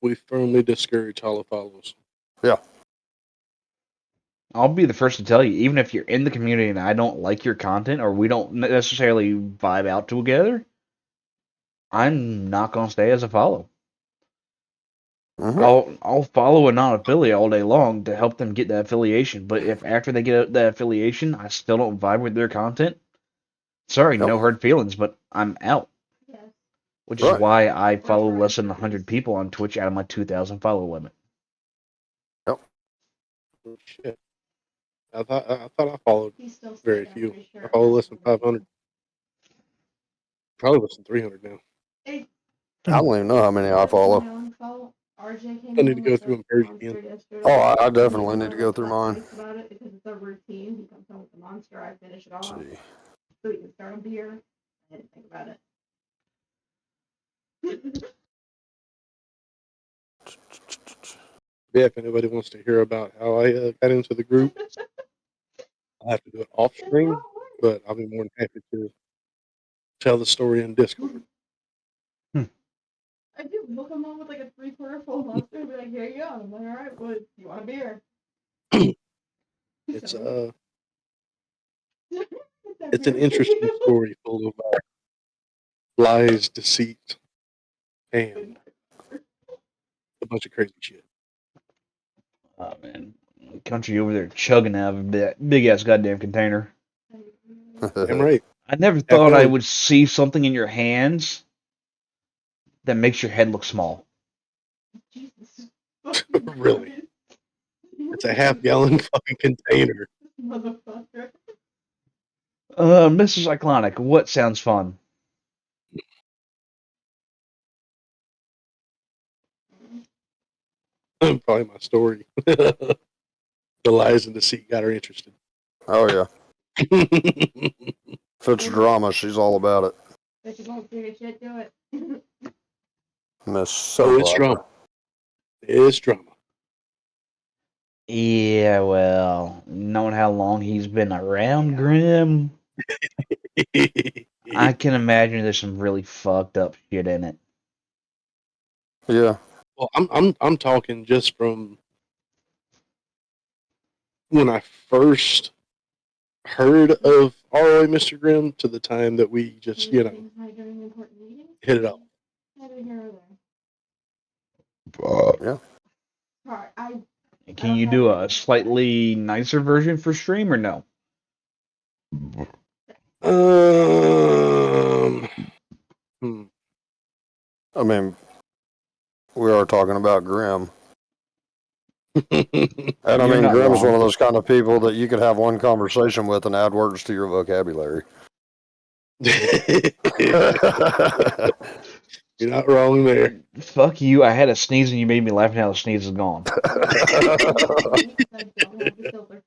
Speaker 4: We firmly discourage hollow follows.
Speaker 3: Yeah.
Speaker 1: I'll be the first to tell you, even if you're in the community and I don't like your content or we don't necessarily vibe out together, I'm not gonna stay as a follow.
Speaker 3: Mm-hmm.
Speaker 1: I'll follow a non-affiliate all day long to help them get that affiliation. But if after they get that affiliation, I still don't vibe with their content, sorry, no hard feelings, but I'm out.
Speaker 2: Yes.
Speaker 1: Which is why I follow less than 100 people on Twitch out of my 2,000 follow limit.
Speaker 3: Yep.
Speaker 4: Oh, shit. I thought I followed
Speaker 2: He's still
Speaker 4: very
Speaker 2: sick, I'm
Speaker 4: few.
Speaker 2: pretty
Speaker 4: I
Speaker 2: sure.
Speaker 4: follow less than 500. Probably less than 300 now.
Speaker 2: Hey,
Speaker 3: I don't even know how many I
Speaker 2: let me
Speaker 3: follow.
Speaker 2: know info. RJ came
Speaker 4: I need
Speaker 2: in
Speaker 4: to go
Speaker 2: with
Speaker 4: through
Speaker 2: the
Speaker 4: and purge
Speaker 2: monster
Speaker 4: again.
Speaker 2: yesterday.
Speaker 3: Oh, I
Speaker 2: and
Speaker 3: definitely
Speaker 2: he's
Speaker 3: need to
Speaker 2: more
Speaker 3: go
Speaker 2: like
Speaker 3: through
Speaker 2: that
Speaker 3: mine.
Speaker 2: nice about it because it's a routine. He comes home with the monster, I finish it
Speaker 3: Let's
Speaker 2: off,
Speaker 3: see.
Speaker 2: so he can start a beer. I didn't think about it.
Speaker 4: Yeah, if anybody wants to hear about how I got into the group, I'll have to do it off
Speaker 2: It's
Speaker 4: stream,
Speaker 2: not work.
Speaker 4: but I'll be more than happy to tell the story in Discord.
Speaker 2: I do. He'll come home with like a 3-quarter full monster and be like, here you go. And I'm like, all right, what? You want a beer?
Speaker 4: It's
Speaker 2: So, that
Speaker 4: it's an
Speaker 2: beer for
Speaker 4: interesting
Speaker 2: you.
Speaker 4: story full of lies, deceit, and a bunch of crazy shit.
Speaker 1: Oh man, country over there chugging out of that big ass goddamn container.
Speaker 4: Damn right.
Speaker 1: I never
Speaker 4: Half
Speaker 1: thought I
Speaker 4: gallon.
Speaker 1: would see something in your hands that makes your head look small.
Speaker 2: Jesus.
Speaker 4: Really. It's a half-gallon fucking container.
Speaker 2: Motherfucker.
Speaker 1: Mr. Cyclonic, what sounds fun?
Speaker 4: Probably my story. The lies and deceit got her interested.
Speaker 3: Oh yeah.
Speaker 4: Oh,
Speaker 3: If it's drama, she's all about it.
Speaker 2: If you won't figure shit, do it.
Speaker 3: Miss so
Speaker 4: it's drama. It's drama.
Speaker 1: Yeah, well, knowing how long he's been around Grim, I can imagine there's some really fucked up shit in it.
Speaker 3: Yeah.
Speaker 4: Well, I'm talking just from when I first heard of ROA Mr. Grimm to the time that we just,
Speaker 2: Things like during important meetings.
Speaker 4: hit it off.
Speaker 2: Neither here or there.
Speaker 3: Yeah.
Speaker 2: Sorry,
Speaker 1: Can you do a slightly nicer version for stream or no?
Speaker 3: I mean, we are talking about Grim. And I
Speaker 1: You're
Speaker 3: mean,
Speaker 1: not
Speaker 3: Grim's one
Speaker 1: wrong.
Speaker 3: of those kind of people that you could have one conversation with and add words to your vocabulary.
Speaker 4: You're not wrong there.
Speaker 1: Fuck you, I had a sneeze and you made me laugh and now the sneeze is gone.
Speaker 2: I don't have the filter for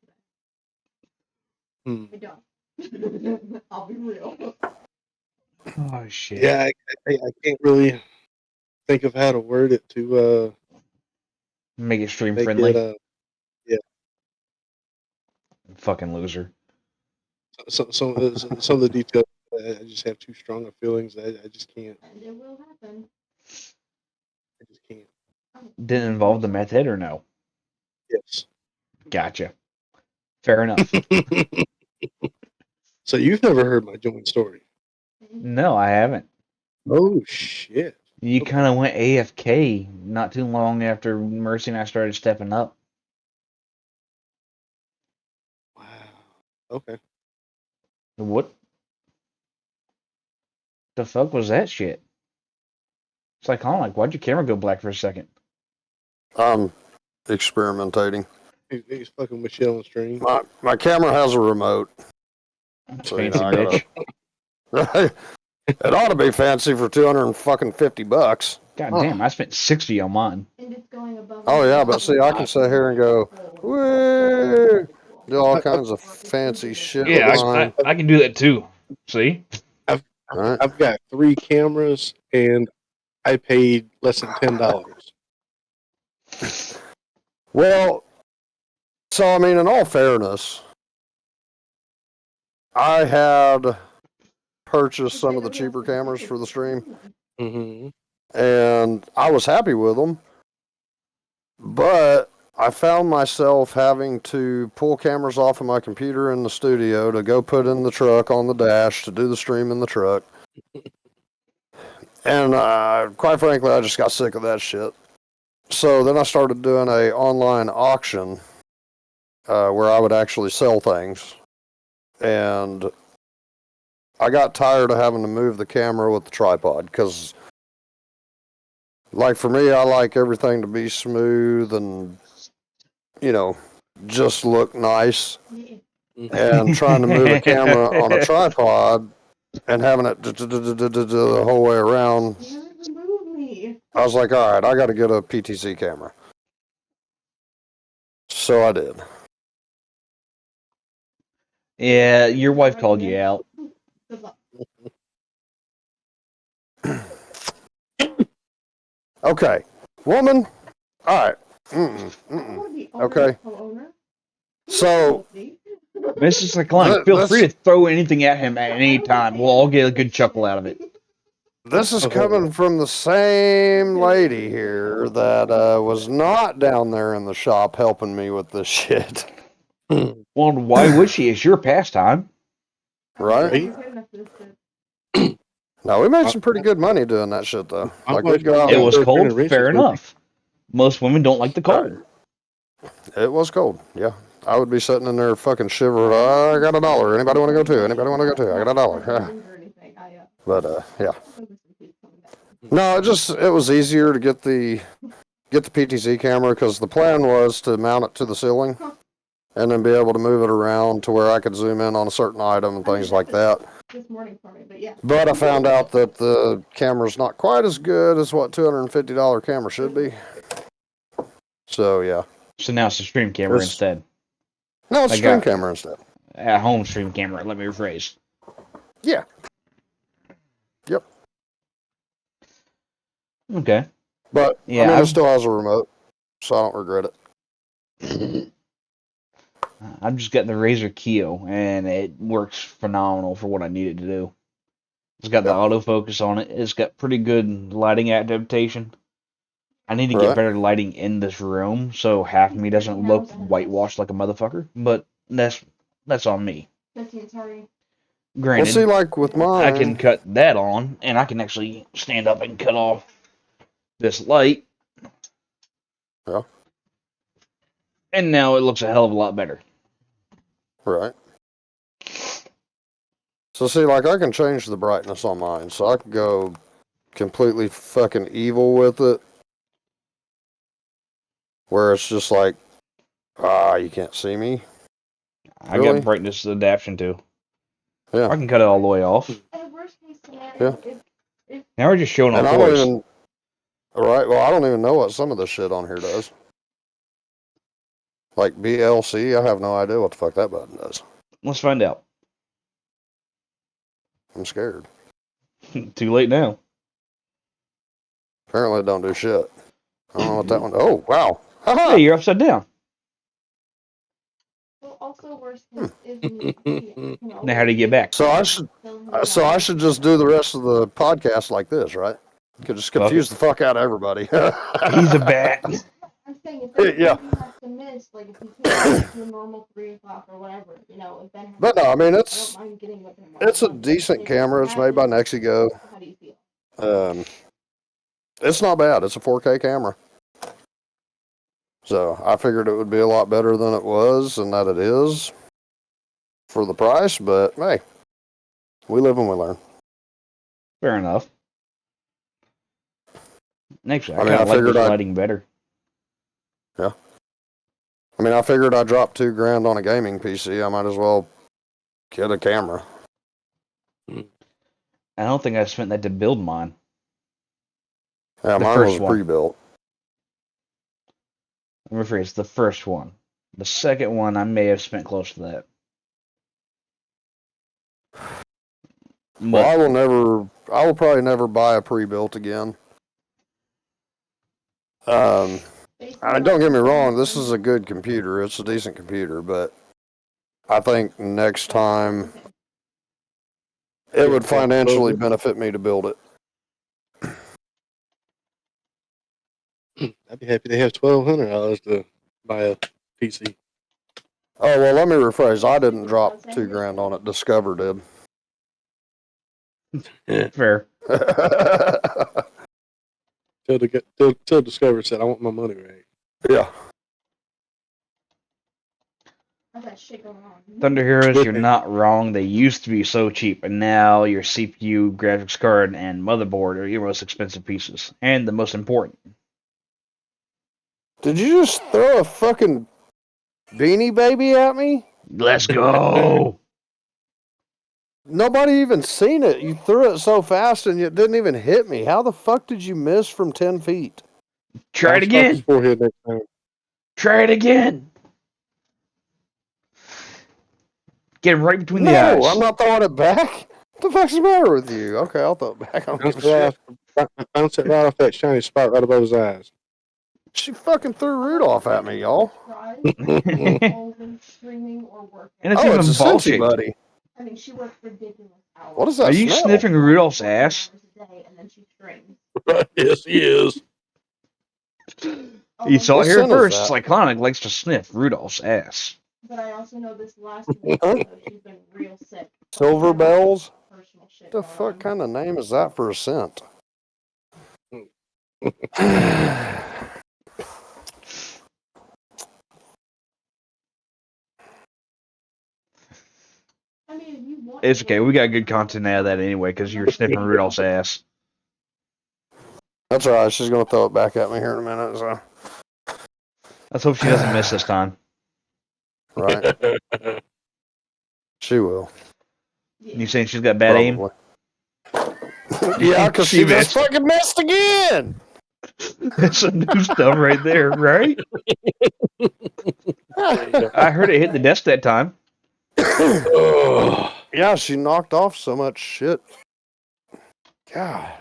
Speaker 4: Hmm.
Speaker 2: that. I don't. I'll be real.
Speaker 1: Oh shit.
Speaker 4: Yeah, I can't really think of how to word it to
Speaker 1: Make it stream
Speaker 4: make
Speaker 1: friendly.
Speaker 4: it yeah.
Speaker 1: Fucking loser.
Speaker 4: Some of the details. I just have too strong of feelings. I just can't.
Speaker 2: And it will happen.
Speaker 4: I just can't.
Speaker 1: Didn't involve the method or no?
Speaker 4: Yes.
Speaker 1: Gotcha. Fair enough.
Speaker 4: So you've never heard my joint story?
Speaker 1: No, I haven't.
Speaker 4: Oh shit!
Speaker 1: You
Speaker 4: Okay.
Speaker 1: kind of went AFK not too long after Mercy and I started stepping up.
Speaker 4: Wow. Okay.
Speaker 1: What the fuck was that shit? It's like, why'd your camera go black for a second?
Speaker 3: I'm experimenting.
Speaker 4: He's fucking with shit on stream.
Speaker 3: My camera has a remote. So,
Speaker 1: Fancy
Speaker 3: I
Speaker 1: bitch.
Speaker 3: gotta. It ought to be fancy for $250.
Speaker 1: God damn, I spent 60 on mine.
Speaker 2: And it's going above.
Speaker 3: Oh yeah, but see, I can sit here and go, woo, do all kinds of fancy shit with
Speaker 1: Yeah,
Speaker 3: mine.
Speaker 1: I can do that too. See?
Speaker 3: Right.
Speaker 4: I've got 3 cameras and I paid less than $10.
Speaker 3: Well, so I mean, in all fairness, I had purchased some of the cheaper cameras for the stream,
Speaker 4: Mm-hmm.
Speaker 3: and I was happy with them, but I found myself having to pull cameras off of my computer in the studio to go put in the truck on the dash to do the stream in the truck. And quite frankly, I just got sick of that shit. So then I started doing a online auction where I would actually sell things. And I got tired of having to move the camera with the tripod because, like, for me, I like everything to be smooth and, just look nice,
Speaker 2: Yeah.
Speaker 3: and trying to move a camera on a tripod and having it the whole way around.
Speaker 2: You remove me.
Speaker 3: I was like, all right, I got to get a PTZ camera. So I did.
Speaker 1: Yeah, your wife called you out.
Speaker 2: Good luck.
Speaker 3: Okay, woman. All right.
Speaker 2: I don't want to be owner,
Speaker 3: Okay.
Speaker 2: co-owner.
Speaker 3: So
Speaker 1: Mrs. Cyclonic, feel free to throw anything at him at any time. We'll all get a good chuckle out of it.
Speaker 3: this is coming from the same lady here that was not down there in the shop helping me with this shit.
Speaker 1: Well, why would she? It's your pastime.
Speaker 3: Right? No, we made some pretty good money doing that shit, though. Like, we'd go out
Speaker 1: It
Speaker 3: and-
Speaker 1: was cold,
Speaker 4: Races
Speaker 1: fair
Speaker 4: with
Speaker 1: enough. Most women don't like the cold.
Speaker 3: It was cold, yeah. I would be sitting in there fucking shivering. I got $1. Anybody want to go to? Anybody want to go to? I got $1. But yeah. No, it was easier to get the PTZ camera because the plan was to mount it to the ceiling and then be able to move it around to where I could zoom in on a certain item and things like that.
Speaker 2: This morning for me, but yeah.
Speaker 3: But I found out that the camera's not quite as good as what $250 camera should be. So yeah.
Speaker 1: So now it's a stream camera
Speaker 3: It's-
Speaker 1: instead.
Speaker 3: No, it's a
Speaker 1: I
Speaker 3: stream
Speaker 1: got-
Speaker 3: camera instead.
Speaker 1: At home stream camera, let me rephrase.
Speaker 3: Yeah. Yep.
Speaker 1: Okay.
Speaker 3: But
Speaker 1: Yeah,
Speaker 3: I mean,
Speaker 1: I've-
Speaker 3: it still has a remote, so I don't regret it.
Speaker 1: I've just got the Razer Keo, and it works phenomenal for what I need it to do. It's got the autofocus on it. It's got pretty good lighting adaptation. I need to get
Speaker 3: Right.
Speaker 1: better lighting in this room so half of me doesn't look whitewashed like a motherfucker. But that's on me.
Speaker 2: 15, sorry.
Speaker 3: Well,
Speaker 1: Granted,
Speaker 3: see, like with mine,
Speaker 1: I can cut that on, and I can actually stand up and cut off this light.
Speaker 3: Yeah.
Speaker 1: And now it looks a hell of a lot better.
Speaker 3: Right. So see, like I can change the brightness on mine, so I can go completely fucking evil with it, where it's just like, you can't see me.
Speaker 1: I
Speaker 3: Really?
Speaker 1: got brightness adaptation too.
Speaker 3: Yeah.
Speaker 1: I can cut it all the way off.
Speaker 2: And worst case scenario, if
Speaker 1: Now we're just showing
Speaker 3: And
Speaker 1: off
Speaker 3: I don't
Speaker 1: toys.
Speaker 3: even. Right. Well, I don't even know what some of this shit on here does. Like BLC, I have no idea what the fuck that button does.
Speaker 1: Let's find out.
Speaker 3: I'm scared.
Speaker 1: Too late now.
Speaker 3: Apparently, it don't do shit. I don't know what that one. Oh wow! Haha!
Speaker 1: Hey, you're upside down.
Speaker 2: well, also worst case is you know,
Speaker 1: Now how do you get back?
Speaker 3: So I should just do the rest of the podcast like this, right? Could just confuse the fuck out of everybody.
Speaker 1: He's a bat.
Speaker 2: I'm saying if there's
Speaker 3: Yeah.
Speaker 2: something you have to miss, like if you can't do a normal 3 o'clock or whatever, you know, if Ben
Speaker 3: But no, I mean
Speaker 2: I
Speaker 3: it's
Speaker 2: don't mind getting with him.
Speaker 3: it's a decent camera. It's made by Nexigo.
Speaker 2: How do you feel?
Speaker 3: It's not bad. It's a 4K camera. So I figured it would be a lot better than it was and that it is for the price, but hey, we live and we learn.
Speaker 1: Fair enough. Actually, I
Speaker 3: I mean,
Speaker 1: kind
Speaker 3: I
Speaker 1: of like
Speaker 3: figured
Speaker 1: this
Speaker 3: I'd-
Speaker 1: lighting better.
Speaker 3: I mean, I figured I dropped $2,000 on a gaming PC. I might as well get a camera.
Speaker 1: I don't think I spent that to build mine.
Speaker 3: Yeah,
Speaker 1: The
Speaker 3: mine
Speaker 1: first
Speaker 3: was
Speaker 1: one.
Speaker 3: pre-built.
Speaker 1: Let me rephrase, the first one. The second one, I may have spent close to that.
Speaker 3: Well,
Speaker 1: But
Speaker 3: I will probably never buy a pre-built again. I mean, don't get me wrong, this is a good computer. It's a decent computer, but I think next time it would financially benefit me to build it.
Speaker 4: I'd be happy to have $1,200 to buy a PC.
Speaker 3: Oh, well, let me rephrase. I didn't drop $2,000 on it. Discover did.
Speaker 1: fair.
Speaker 4: Till Discover said, I want my money right.
Speaker 3: Yeah.
Speaker 2: How's that shit going on?
Speaker 1: Thunder Heroes, you're not wrong. They used to be so cheap, and now your CPU, graphics card, and motherboard are your most expensive pieces, and the most important.
Speaker 3: Did you just throw a fucking Beanie Baby at me?
Speaker 1: Let's go.
Speaker 3: Nobody even seen it. You threw it so fast and it didn't even hit me. How the fuck did you miss from 10 feet?
Speaker 1: Try it
Speaker 4: Bounce off his
Speaker 1: again.
Speaker 4: forehead next time.
Speaker 1: Try it again. Get him right between the
Speaker 3: No,
Speaker 1: eyes.
Speaker 3: I'm not throwing it back. What the fuck's the matter with you? Okay, I'll throw it back. I don't give a shit.
Speaker 4: Bounce it right off that shiny spot right above his eyes.
Speaker 3: She fucking threw Rudolph at me, y'all.
Speaker 1: And
Speaker 2: Always streaming or working.
Speaker 1: it's
Speaker 3: Oh, it's
Speaker 1: even
Speaker 3: a
Speaker 1: ball
Speaker 3: Cincy
Speaker 1: shaped.
Speaker 3: buddy.
Speaker 2: I mean, she works ridiculous hours.
Speaker 3: What is
Speaker 1: Are
Speaker 3: that
Speaker 1: you
Speaker 3: smell?
Speaker 1: sniffing Rudolph's ass?
Speaker 2: 14 hours a day, and then she streams.
Speaker 4: Yes, he is.
Speaker 1: You saw
Speaker 3: What
Speaker 1: it here
Speaker 3: scent is
Speaker 1: first.
Speaker 3: that?
Speaker 1: Cyclonic likes to sniff Rudolph's ass.
Speaker 2: But I also know this last week, so she's been real sick.
Speaker 3: Silver bells?
Speaker 2: Personal shit.
Speaker 3: What the fuck kind of name is that for a scent?
Speaker 2: I mean, if you want
Speaker 1: It's okay. We got good content out of that anyway because you're sniffing Rudolph's ass.
Speaker 3: That's all right. She's going to throw it back at me here in a minute. So.
Speaker 1: Let's hope she doesn't miss this time.
Speaker 3: Right. She will.
Speaker 1: You saying she's got bad aim?
Speaker 3: Yeah, because she just
Speaker 1: missed.
Speaker 3: fucking missed again.
Speaker 1: That's some new stuff right there, right? I heard it hit the desk that time.
Speaker 3: Yeah, she knocked off so much shit. God.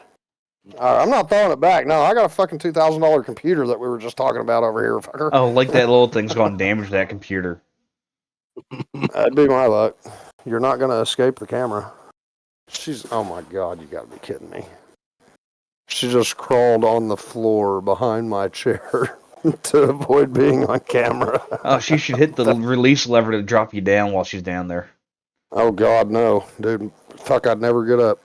Speaker 3: All right, I'm not throwing it back. No, I got a fucking $2,000 computer that we were just talking about over here, fucker.
Speaker 1: Oh, like that little thing's gone damage to that computer.
Speaker 3: That'd be my luck. You're not going to escape the camera. Oh my God, you got to be kidding me. She just crawled on the floor behind my chair to avoid being on camera.
Speaker 1: Oh, she should hit the release lever to drop you down while she's down there.
Speaker 3: Oh God, no. Dude, fuck, I'd never get up.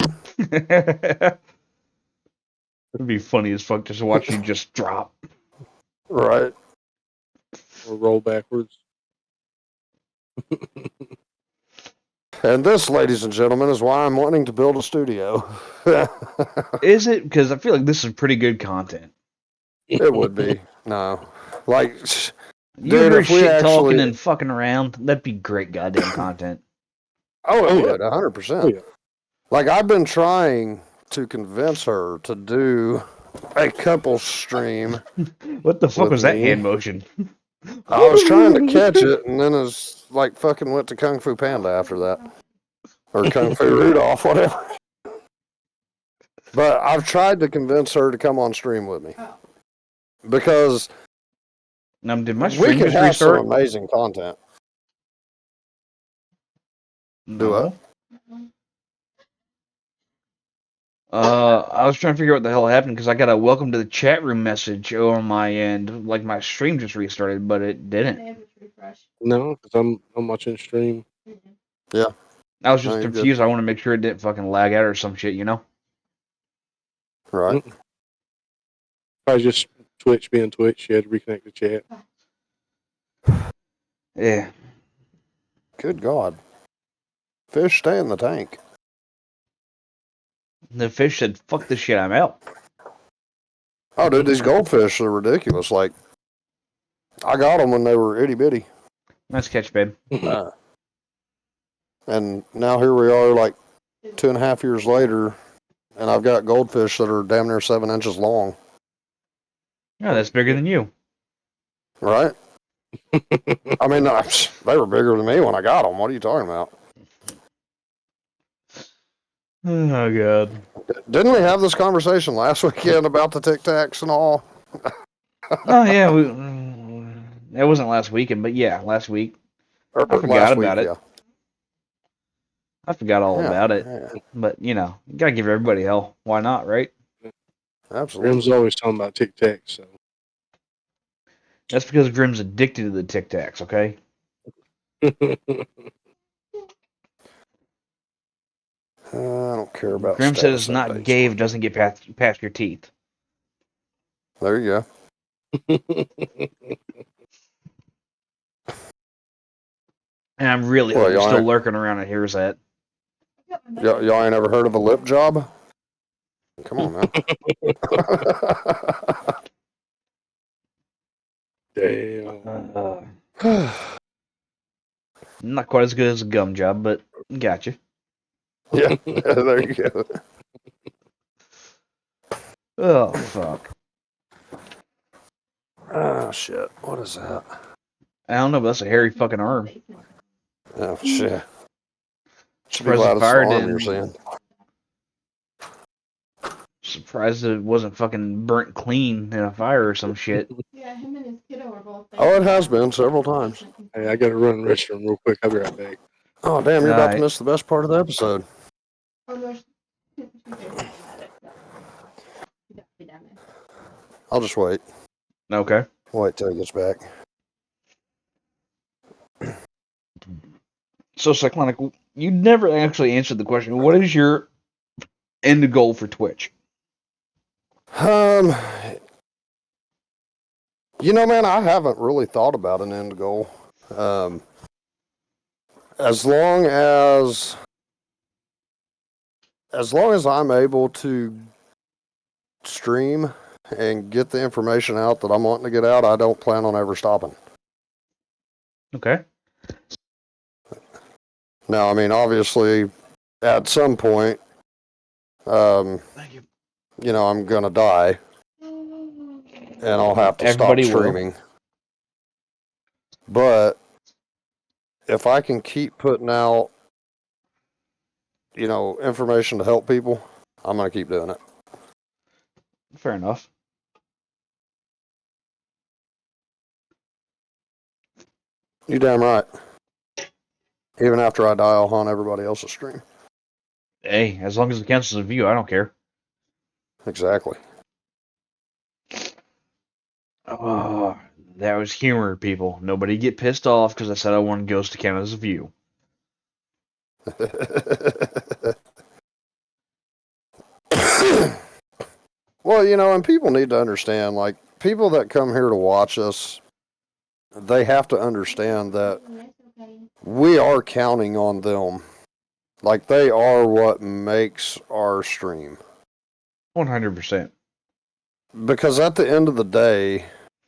Speaker 1: It'd be funny as fuck just to watch you just drop.
Speaker 3: Right.
Speaker 4: Or roll backwards.
Speaker 3: And this, ladies and gentlemen, is why I'm wanting to build a studio.
Speaker 1: Is it? Because I feel like this is pretty good content.
Speaker 3: It would be. No. Like,
Speaker 1: You
Speaker 3: dude,
Speaker 1: ever
Speaker 3: if we
Speaker 1: shit talking
Speaker 3: actually...
Speaker 1: and fucking around? That'd be great goddamn content.
Speaker 3: Oh, it
Speaker 4: Oh, yeah.
Speaker 3: would, 100%.
Speaker 4: Oh, yeah.
Speaker 3: Like, I've been trying to convince her to do a couple stream.
Speaker 1: What the fuck
Speaker 3: With
Speaker 1: was that
Speaker 3: me.
Speaker 1: hand motion?
Speaker 3: I was trying to catch it, and then it's like fucking went to Kung Fu Panda after that. Or Kung Fu Rudolph, whatever. But I've tried to convince her to come on stream with me. Because
Speaker 1: Now, did my
Speaker 3: we
Speaker 1: stream
Speaker 3: can
Speaker 1: just
Speaker 3: have some
Speaker 1: restart?
Speaker 3: amazing content. Do what?
Speaker 1: I was trying to figure out what the hell happened because I got a welcome to the chat room message on my end. Like my stream just restarted, but it didn't.
Speaker 4: No, because I'm watching stream.
Speaker 3: Yeah.
Speaker 1: I was just
Speaker 3: No, you're good.
Speaker 1: confused. I want to make sure it didn't fucking lag out or some shit, you know?
Speaker 3: Right.
Speaker 4: Probably just Twitch being Twitch. You had to reconnect the chat.
Speaker 1: Yeah.
Speaker 3: Good God. Fish, stay in the tank.
Speaker 1: The fish said, fuck this shit, I'm out.
Speaker 3: Oh, dude, these goldfish are ridiculous. Like, I got them when they were itty bitty.
Speaker 1: Nice catch, babe.
Speaker 3: And now here we are, like 2.5 years later, and I've got goldfish that are damn near 7 inches long.
Speaker 1: Yeah, that's bigger than you.
Speaker 3: Right? I mean, they were bigger than me when I got them. What are you talking about?
Speaker 1: Oh, God.
Speaker 3: Didn't we have this conversation last weekend about the Tic Tacs and all?
Speaker 1: Oh, yeah. That wasn't last weekend, but yeah, last week.
Speaker 3: Or
Speaker 1: I forgot
Speaker 3: last
Speaker 1: about
Speaker 3: week,
Speaker 1: it.
Speaker 3: yeah.
Speaker 1: I forgot all
Speaker 3: Yeah,
Speaker 1: about it.
Speaker 3: yeah.
Speaker 1: But, you know, you gotta give everybody hell. Why not, right?
Speaker 3: Absolutely.
Speaker 4: Grim's always talking about Tic Tacs, so.
Speaker 1: That's because Grim's addicted to the Tic Tacs, okay?
Speaker 3: I don't care about
Speaker 1: Grim said it's
Speaker 3: status
Speaker 1: not
Speaker 3: updates.
Speaker 1: gay if it doesn't get past your teeth.
Speaker 3: There you go.
Speaker 1: And I'm really
Speaker 3: Well,
Speaker 1: hoping
Speaker 3: y'all
Speaker 1: still
Speaker 3: ain't-
Speaker 1: lurking around and hears that.
Speaker 3: Y'all ain't ever heard of a lip job? Come on, man.
Speaker 4: Damn.
Speaker 1: Not quite as good as a gum job, but gotcha.
Speaker 3: Yeah, there you go.
Speaker 1: Oh, fuck.
Speaker 3: Oh, shit. What is that?
Speaker 1: I don't know, but that's a hairy fucking arm.
Speaker 3: Oh, shit. Should be
Speaker 1: Surprised the
Speaker 3: glad it's the
Speaker 1: fire
Speaker 3: arm you're
Speaker 1: didn't.
Speaker 3: seeing.
Speaker 1: Surprised that it wasn't fucking burnt clean in a fire or some shit.
Speaker 2: Yeah, him and his kiddo were both there.
Speaker 3: Oh, it has been several times.
Speaker 4: Hey, I gotta run to the restroom real quick. I'll be right back.
Speaker 3: Oh, damn, you're about to
Speaker 1: Alright.
Speaker 3: miss the best part of the episode.
Speaker 2: Oh, no, she's there talking about it. So. She got to be down there.
Speaker 3: I'll just wait.
Speaker 1: Okay.
Speaker 3: Wait till he gets back.
Speaker 1: So, Cyclonic, you never actually answered the question. What is your end goal for Twitch?
Speaker 3: You know, man, I haven't really thought about an end goal. As long as I'm able to stream and get the information out that I'm wanting to get out, I don't plan on ever stopping.
Speaker 1: Okay.
Speaker 3: Now, I mean, obviously, at some point,
Speaker 1: Thank you.
Speaker 3: you know, I'm gonna die, and I'll have to
Speaker 1: Everybody
Speaker 3: stop
Speaker 1: will.
Speaker 3: streaming. But if I can keep putting out, you know, information to help people, I'm gonna keep doing it.
Speaker 1: Fair enough.
Speaker 3: You damn right. Even after I die, I'll haunt everybody else's stream.
Speaker 1: Hey, as long as it counts as a view, I don't care.
Speaker 3: Exactly.
Speaker 1: Oh, that was humor, people. Nobody get pissed off because I said I wanted Ghost to count as a view.
Speaker 3: Well, you know, and people need to understand, like, people that come here to watch us, they have to understand that we are counting on them. Like, they are what makes our stream.
Speaker 1: 100%.
Speaker 3: Because at the end of the day,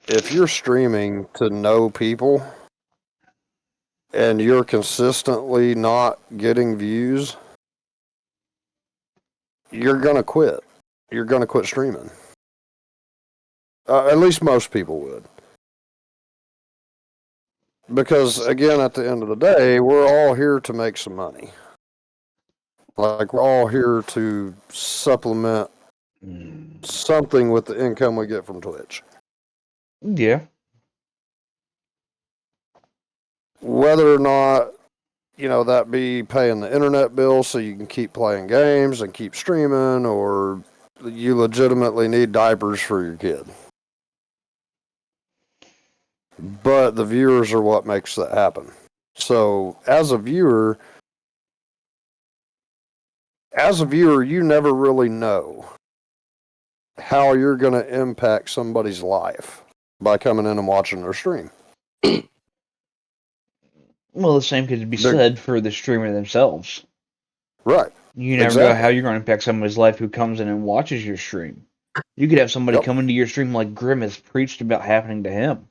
Speaker 3: if you're streaming to know people and you're consistently not getting views, you're going to quit. You're going to quit streaming. At least most people would. Because, again, at the end of the day, we're all here to make some money. Like, we're all here to supplement something with the income we get from Twitch.
Speaker 1: Yeah.
Speaker 3: Whether or not, you know, that be paying the internet bill so you can keep playing games and keep streaming, or you legitimately need diapers for your kid. But the viewers are what makes that happen. So, as a viewer, you never really know how you're going to impact somebody's life by coming in and watching their stream.
Speaker 1: Well, the same could be said for the streamer themselves.
Speaker 3: Right.
Speaker 1: You never know how you're going to impact somebody's life who comes in and watches your stream. You could have somebody come into your stream like Grim has preached about happening to him.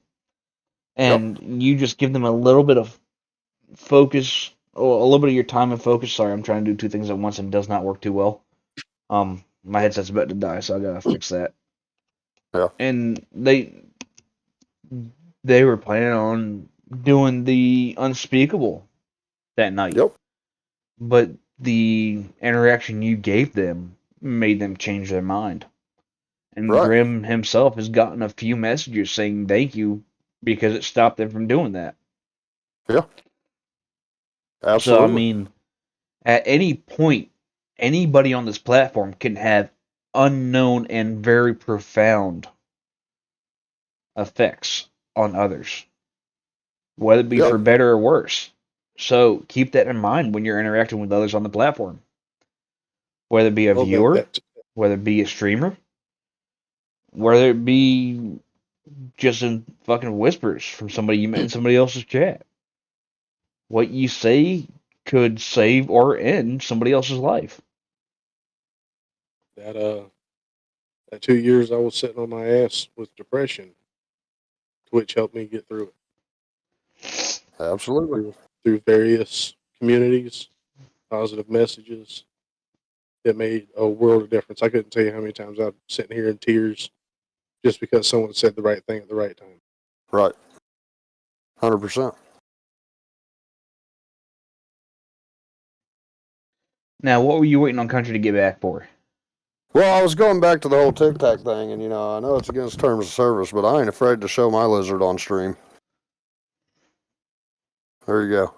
Speaker 1: And you just give them a little bit of focus, or a little bit of your time and focus. Sorry, I'm trying to do two things at once and it does not work too well. My headset's about to die, so I gotta fix that.
Speaker 3: Yeah.
Speaker 1: And they were planning on doing the unspeakable that night.
Speaker 3: Yep.
Speaker 1: But the interaction you gave them made them change their mind. And Grim himself has gotten a few messages saying thank you because it stopped them from doing that.
Speaker 3: Yeah. Absolutely.
Speaker 1: So, I mean, at any point, anybody on this platform can have unknown and very profound effects on others, whether it be for better or worse. So keep that in mind when you're interacting with others on the platform. Whether it be a viewer, whether it be a streamer, whether it be just in fucking whispers from somebody you met in somebody else's chat. What you say could save or end somebody else's life.
Speaker 4: That 2 years I was sitting on my ass with depression, Twitch helped me get through it.
Speaker 3: Absolutely.
Speaker 4: through various communities, positive messages that made a world of difference. I couldn't tell you how many times I'm sitting here in tears just because someone said the right thing at the right time.
Speaker 3: Right. 100%.
Speaker 1: Now, what were you waiting on Country to get back for?
Speaker 3: Well, I was going back to the whole Tic Tac thing, and I know it's against terms of service, but I ain't afraid to show my lizard on stream. There you go.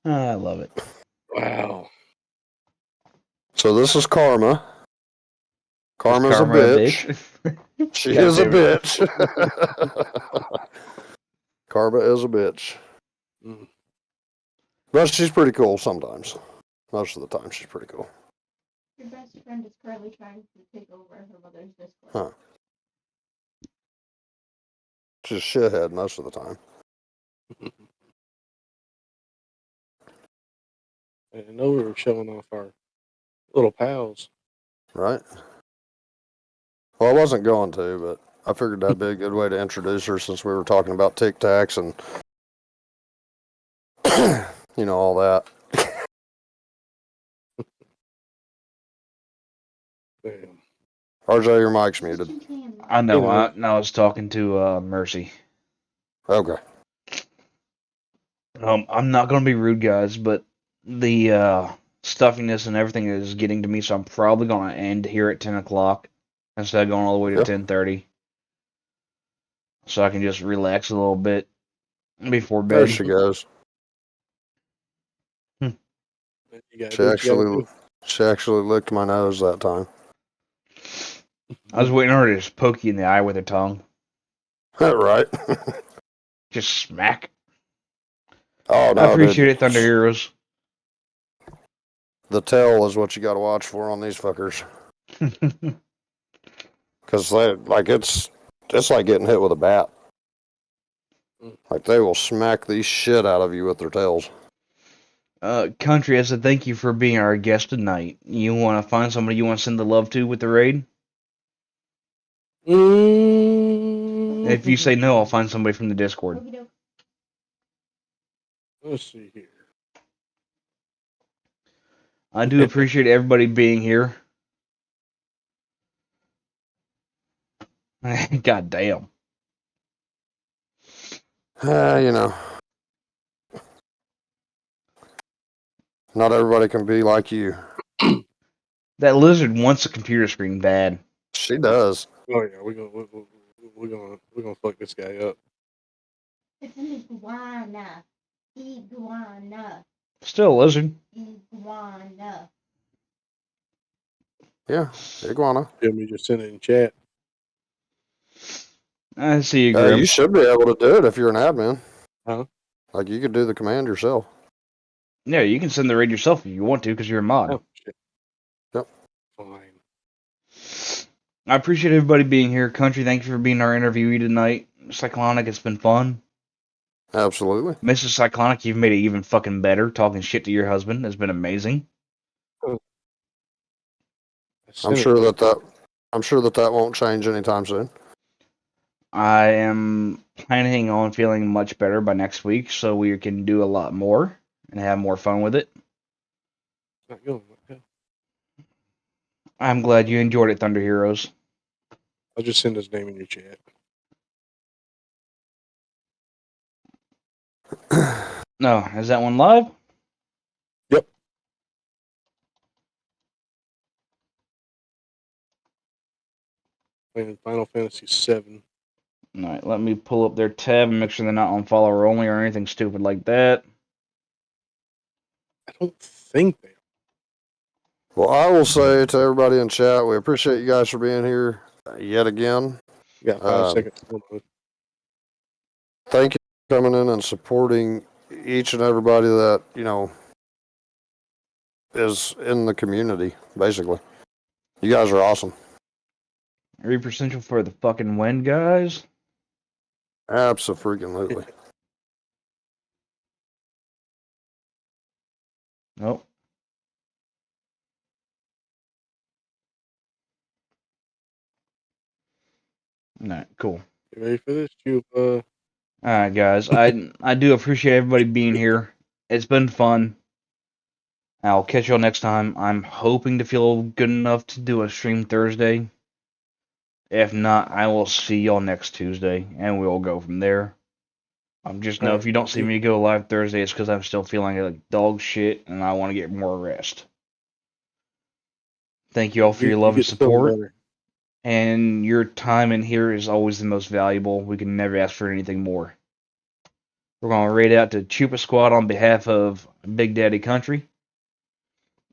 Speaker 1: I love it.
Speaker 4: Wow.
Speaker 3: So this is Karma. Karma's
Speaker 1: Karma
Speaker 3: a bitch. She
Speaker 1: God
Speaker 3: is a
Speaker 1: damn it.
Speaker 3: bitch. Karma is a bitch.
Speaker 4: Mm.
Speaker 3: But she's pretty cool sometimes. Most of the time, she's pretty cool.
Speaker 2: Your best friend is currently trying to take over her mother's Discord.
Speaker 3: Huh. She's a shithead most of the time.
Speaker 4: I know we were showing off our little pals.
Speaker 3: Right? Well, I wasn't going to, but I figured that'd be a good way to introduce her since we were talking about Tic Tacs and, all that.
Speaker 4: Damn.
Speaker 3: RJ, your mic's muted.
Speaker 1: I know.
Speaker 4: You
Speaker 1: I
Speaker 4: know.
Speaker 1: was talking to Mercy.
Speaker 3: Okay.
Speaker 1: I'm not gonna be rude, guys, but the stuffiness and everything is getting to me, so I'm probably gonna end here at 10 o'clock instead of going all the way to
Speaker 3: Yep.
Speaker 1: 10:30, so I can just relax a little bit before
Speaker 3: There
Speaker 1: bed.
Speaker 3: she goes.
Speaker 4: You gotta
Speaker 3: She
Speaker 4: do what you gotta
Speaker 3: actually,
Speaker 4: do.
Speaker 3: she actually licked my nose that time.
Speaker 1: I was waiting for her to just poke you in the eye with her tongue,
Speaker 3: Right.
Speaker 1: just smack.
Speaker 3: Oh
Speaker 1: I
Speaker 3: no,
Speaker 1: appreciate
Speaker 3: dude.
Speaker 1: it, Thunder Heroes.
Speaker 3: The tail is what you got to watch for on these fuckers, because it's like getting hit with a bat. Like they will smack the shit out of you with their tails.
Speaker 1: Country, I said thank you for being our guest tonight. You want to find somebody you want to send the love to with the raid? If you say no, I'll find somebody from the Discord.
Speaker 2: Okey-doke.
Speaker 4: Let's see here.
Speaker 1: I do appreciate everybody being here. God damn.
Speaker 3: You know, not everybody can be like you.
Speaker 1: That lizard wants a computer screen bad.
Speaker 3: She does.
Speaker 4: Oh yeah, we're gonna fuck this guy up.
Speaker 2: It's an iguana. Iguana.
Speaker 1: Still a lizard.
Speaker 2: Iguana.
Speaker 3: Yeah, iguana.
Speaker 4: Feel me? Just send it in chat.
Speaker 1: I see you,
Speaker 3: Yeah,
Speaker 1: Grim.
Speaker 3: you should be able to do it if you're an admin.
Speaker 4: Huh?
Speaker 3: Like you could do the command yourself.
Speaker 1: Yeah, you can send the raid yourself if you want to, because you're a mod.
Speaker 4: Oh shit.
Speaker 3: Yep.
Speaker 4: Fine.
Speaker 1: I appreciate everybody being here. Country, thank you for being our interviewee tonight. Cyclonic, it's been fun.
Speaker 3: Absolutely.
Speaker 1: Mrs. Cyclonic, you've made it even fucking better. Talking shit to your husband has been amazing.
Speaker 3: I'm sure that won't change anytime soon.
Speaker 1: I am planning on feeling much better by next week, so we can do a lot more and have more fun with it.
Speaker 4: Not going. Okay.
Speaker 1: I'm glad you enjoyed it, Thunder Heroes.
Speaker 4: I'll just send his name in your chat.
Speaker 1: No, is that one live?
Speaker 4: Yep. Playing Final Fantasy VII.
Speaker 1: Alright, let me pull up their tab and make sure they're not on follower only or anything stupid like that.
Speaker 4: I don't think they are.
Speaker 3: Well, I will say to everybody in chat, we appreciate you guys for being here yet again.
Speaker 4: You got 5 seconds. Hold on.
Speaker 3: Thank you for coming in and supporting each and everybody that, is in the community, basically. You guys are awesome.
Speaker 1: Reaper Central for the fucking win, guys.
Speaker 3: Absolutely.
Speaker 1: Nope. Alright, cool.
Speaker 4: You ready for this?
Speaker 1: Alright, guys. I do appreciate everybody being here. It's been fun. I'll catch y'all next time. I'm hoping to feel good enough to do a stream Thursday. If not, I will see y'all next Tuesday, and we'll go from there. Just know if you don't see me go live Thursday, it's because I'm still feeling like dog shit, and I want to get more rest. Thank you all for your love and support. And your time in here is always the most valuable. We can never ask for anything more. We're going to raid out to Chupa Squad on behalf of Big Daddy Country.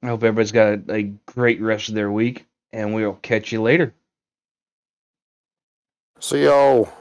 Speaker 1: I hope everybody's got a great rest of their week, and we'll catch you later.
Speaker 3: See y'all.